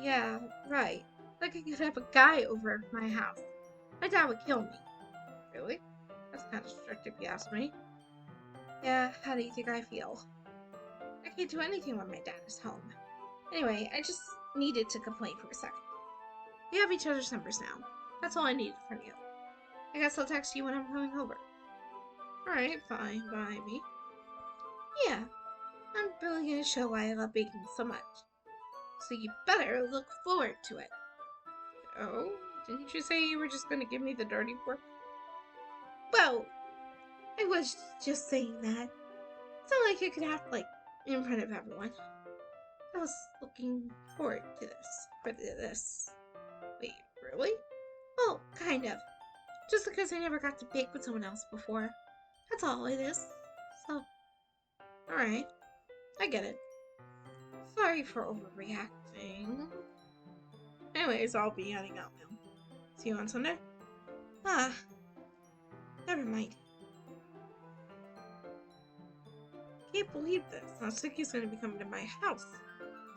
Yeah, right. Like I could have a guy over at my house. My dad would kill me. Really? That's kind of strict if you ask me. Yeah, how do you think I feel? I can't do anything when my dad is home. Anyway, I just needed to complain for a second. We have each other's numbers now. That's all I needed from you. I guess I'll text you when I'm coming over. Alright, fine, by me. Yeah, I'm really gonna show why I love baking so much. So you better look forward to it. Oh, didn't you say you were just gonna give me the dirty work? Well, I was just saying that. It's not like you could act like in front of everyone. I was looking forward to this. Wait, really? Well, kind of. Just because I never got to bake with someone else before. That's all it is. So, alright. I get it. Sorry for overreacting. Anyways, I'll be heading out now. See you on Sunday? Ah, never mind. Can't believe this. Natsuki's gonna be coming to my house.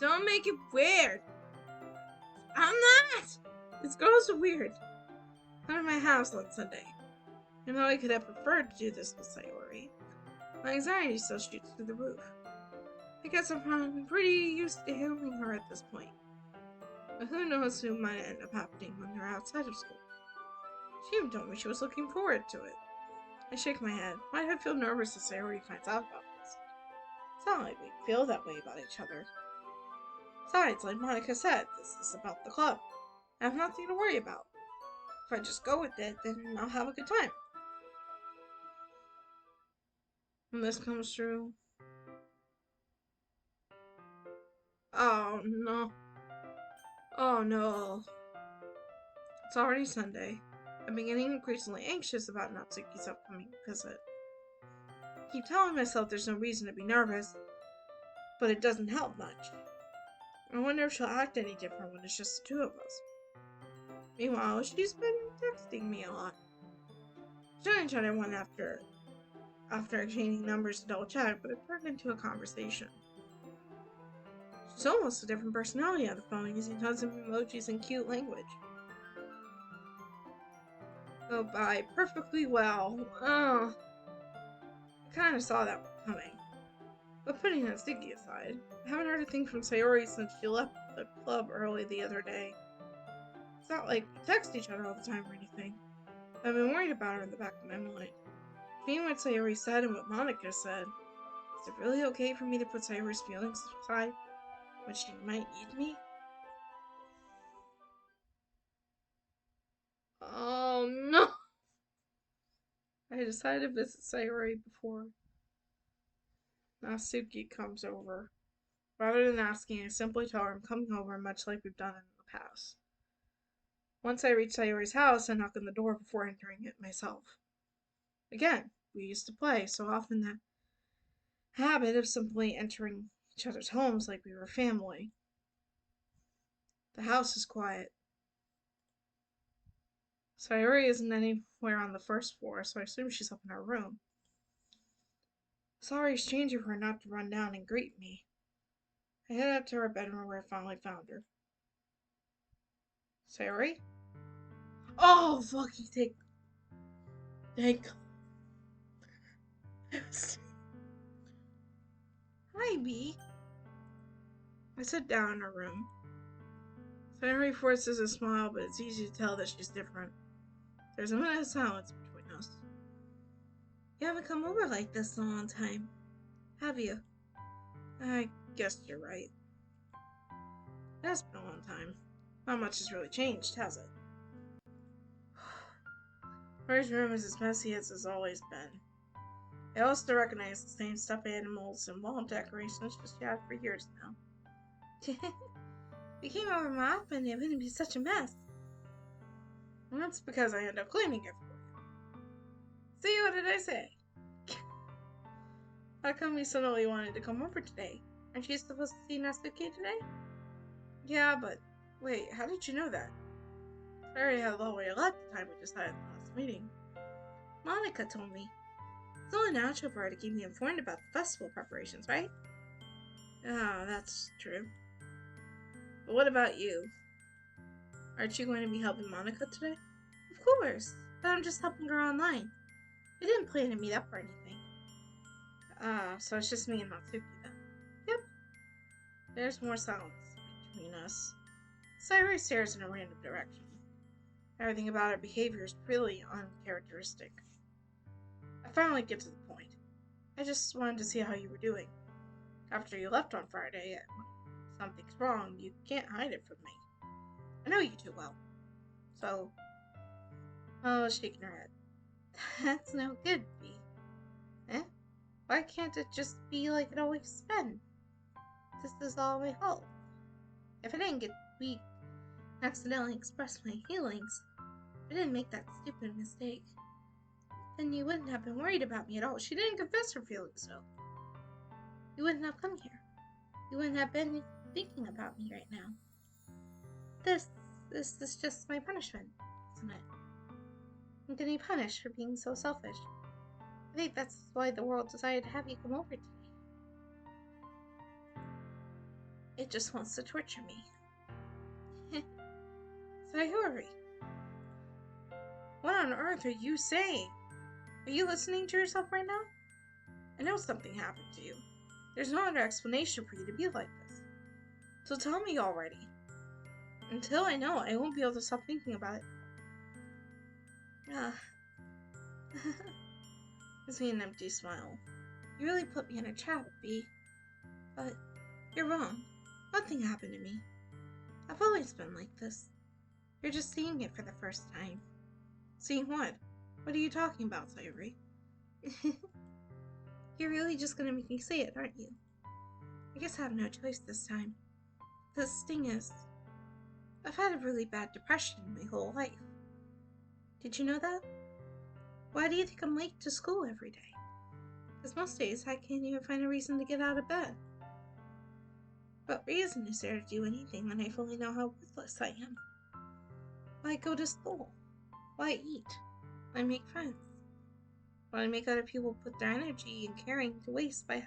Don't make it weird. I'm not! This girl's weird. Come to my house on Sunday. You know I could have preferred to do this with Sayori. My anxiety still shoots through the roof. I guess I'm pretty used to handling her at this point. But who knows who might end up happening when they're outside of school. She even told me she was looking forward to it. I shake my head. Why do I feel nervous if Sayori finds out about this? It's not like we feel that way about each other. Besides, like Monica said, this is about the club. I have nothing to worry about. If I just go with it, then I'll have a good time. When this comes true. Oh no. Oh no. It's already Sunday. I'm beginning increasingly anxious about Natsuki's upcoming visit. I keep telling myself there's no reason to be nervous, but it doesn't help much. I wonder if she'll act any different when it's just the two of us. Meanwhile, she's been texting me a lot. She didn't try to one after exchanging numbers to double check, but it turned into a conversation. She's almost a different personality on the phone, using tons of emojis and cute language. Go by perfectly well. Oh, I kind of saw that one coming. But putting Natsuki aside, I haven't heard a thing from Sayori since she left the club early the other day. It's not like we text each other all the time or anything. I've been worried about her in the back of my mind. Seeing what Sayori said and what Monica said, is it really okay for me to put Sayori's feelings aside when she might need me? Oh no! I decided to visit Sayori before Natsuki comes over. Rather than asking, I simply tell her I'm coming over, much like we've done in the past. Once I reach Sayori's house, I knock on the door before entering it myself. Again, we used to play so often that habit of simply entering each other's homes like we were family. The house is quiet. Sayori isn't anywhere on the first floor, so I assume she's up in her room. Sorry, stranger, for her not to run down and greet me. I head up to her bedroom where I finally found her. Sayori? Oh, fucking thank God. Hi, B. I sit down in her room. Sayori forces a smile, but it's easy to tell that she's different. There's a minute of silence between us. You haven't come over like this in a long time, have you? I guess you're right. It has been a long time. Not much has really changed, has it? Rory's room is as messy as it's always been. I also recognize the same stuffed animals and wall decorations she had for years now. If you came over more often, it wouldn't be such a mess. And that's because I end up cleaning it for you. See, what did I say? How come you suddenly wanted to come over today? Aren't you supposed to see Natsuki today? Yeah, but wait, how did you know that? I already had a way left the time we decided the last meeting. Monica told me. It's only natural for her to keep me informed about the festival preparations, right? Yeah, that's true. But what about you? Aren't you going to be helping Monica today? Of course, but I'm just helping her online. We didn't plan to meet up or anything. So it's just me and Natsuki then. Yep. There's more silence between us. Sayuri stares in a random direction. Everything about her behavior is really uncharacteristic. I finally get to the point. I just wanted to see how you were doing. After you left on Friday, something's wrong. You can't hide it from me. I know you too well. So, shaking her head. That's no good, B. Eh? Why can't it just be like it always been? This is all my fault. If I didn't get weak, accidentally express my feelings, if I didn't make that stupid mistake, then you wouldn't have been worried about me at all. She didn't confess her feelings, so you wouldn't have come here. You wouldn't have been thinking about me right now. This is just my punishment, isn't it? I'm getting punished for being so selfish. I think that's why the world decided to have you come over today. It just wants to torture me. Sayuri, what on earth are you saying? Are you listening to yourself right now? I know something happened to you. There's no other explanation for you to be like this. So tell me already. Until I know, I won't be able to stop thinking about it. Gives me an empty smile. You really put me in a trap, B. But you're wrong. Nothing happened to me. I've always been like this. You're just seeing it for the first time. Seeing what? What are you talking about, Sayuri? You're really just gonna make me say it, aren't you? I guess I have no choice this time. The thing is, I've had a really bad depression my whole life. Did you know that? Why do you think I'm late to school every day? Because most days I can't even find a reason to get out of bed. What reason is there to do anything when I fully know how worthless I am? Why go to school? Why eat? Why make friends? Why make other people put their energy and caring to waste by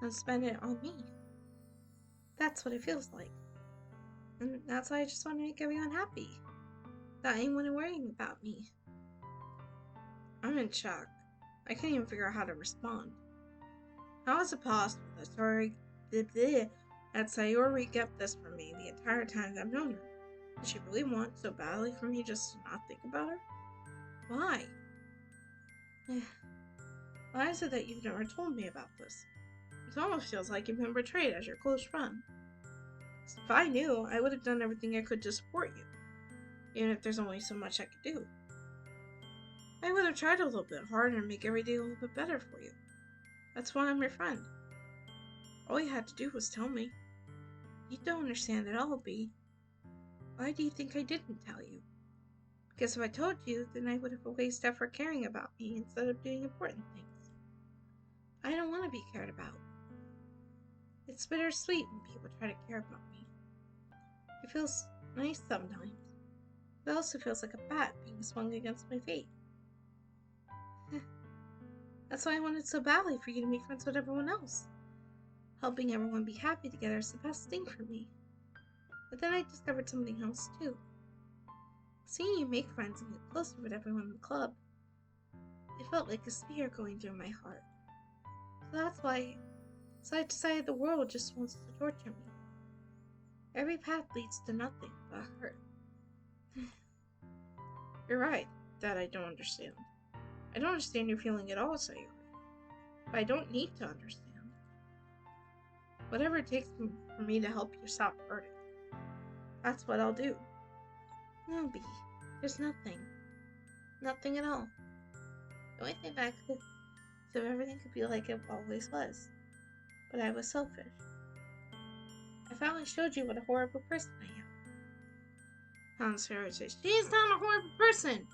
and spend it on me? That's what it feels like. And that's why I just want to make everyone happy. Without anyone worrying about me. I'm in shock. I can't even figure out how to respond. How is it possible that Sayuri kept this from me the entire time that I've known her? Did she really want so badly for me just to not think about her? Why? Why is it that you've never told me about this? It almost feels like you've been betrayed as your close friend. If I knew, I would have done everything I could to support you, even if there's only so much I could do. I would have tried a little bit harder and make every day a little bit better for you. That's why I'm your friend. All you had to do was tell me. You don't understand at all, B. Why do you think I didn't tell you? Because if I told you, then I would have wasted effort caring about me instead of doing important things. I don't want to be cared about. It's bittersweet when people try to care about me. It feels nice sometimes. It also feels like a bat being swung against my fate. That's why I wanted so badly for you to make friends with everyone else. Helping everyone be happy together is the best thing for me. But then I discovered something else too. Seeing you make friends and get closer with everyone in the club, it felt like a spear going through my heart. So I decided the world just wants to torture me. Every path leads to nothing but hurt. You're right that I don't understand. I don't understand your feeling at all, Sayuri. But I don't need to understand. Whatever it takes for me to help you stop hurting, that's what I'll do. No, B. There's nothing. Nothing at all. The only thing that could, so everything could be like it always was. But I was selfish. I finally showed you what a horrible person I am. She's not a horrible person.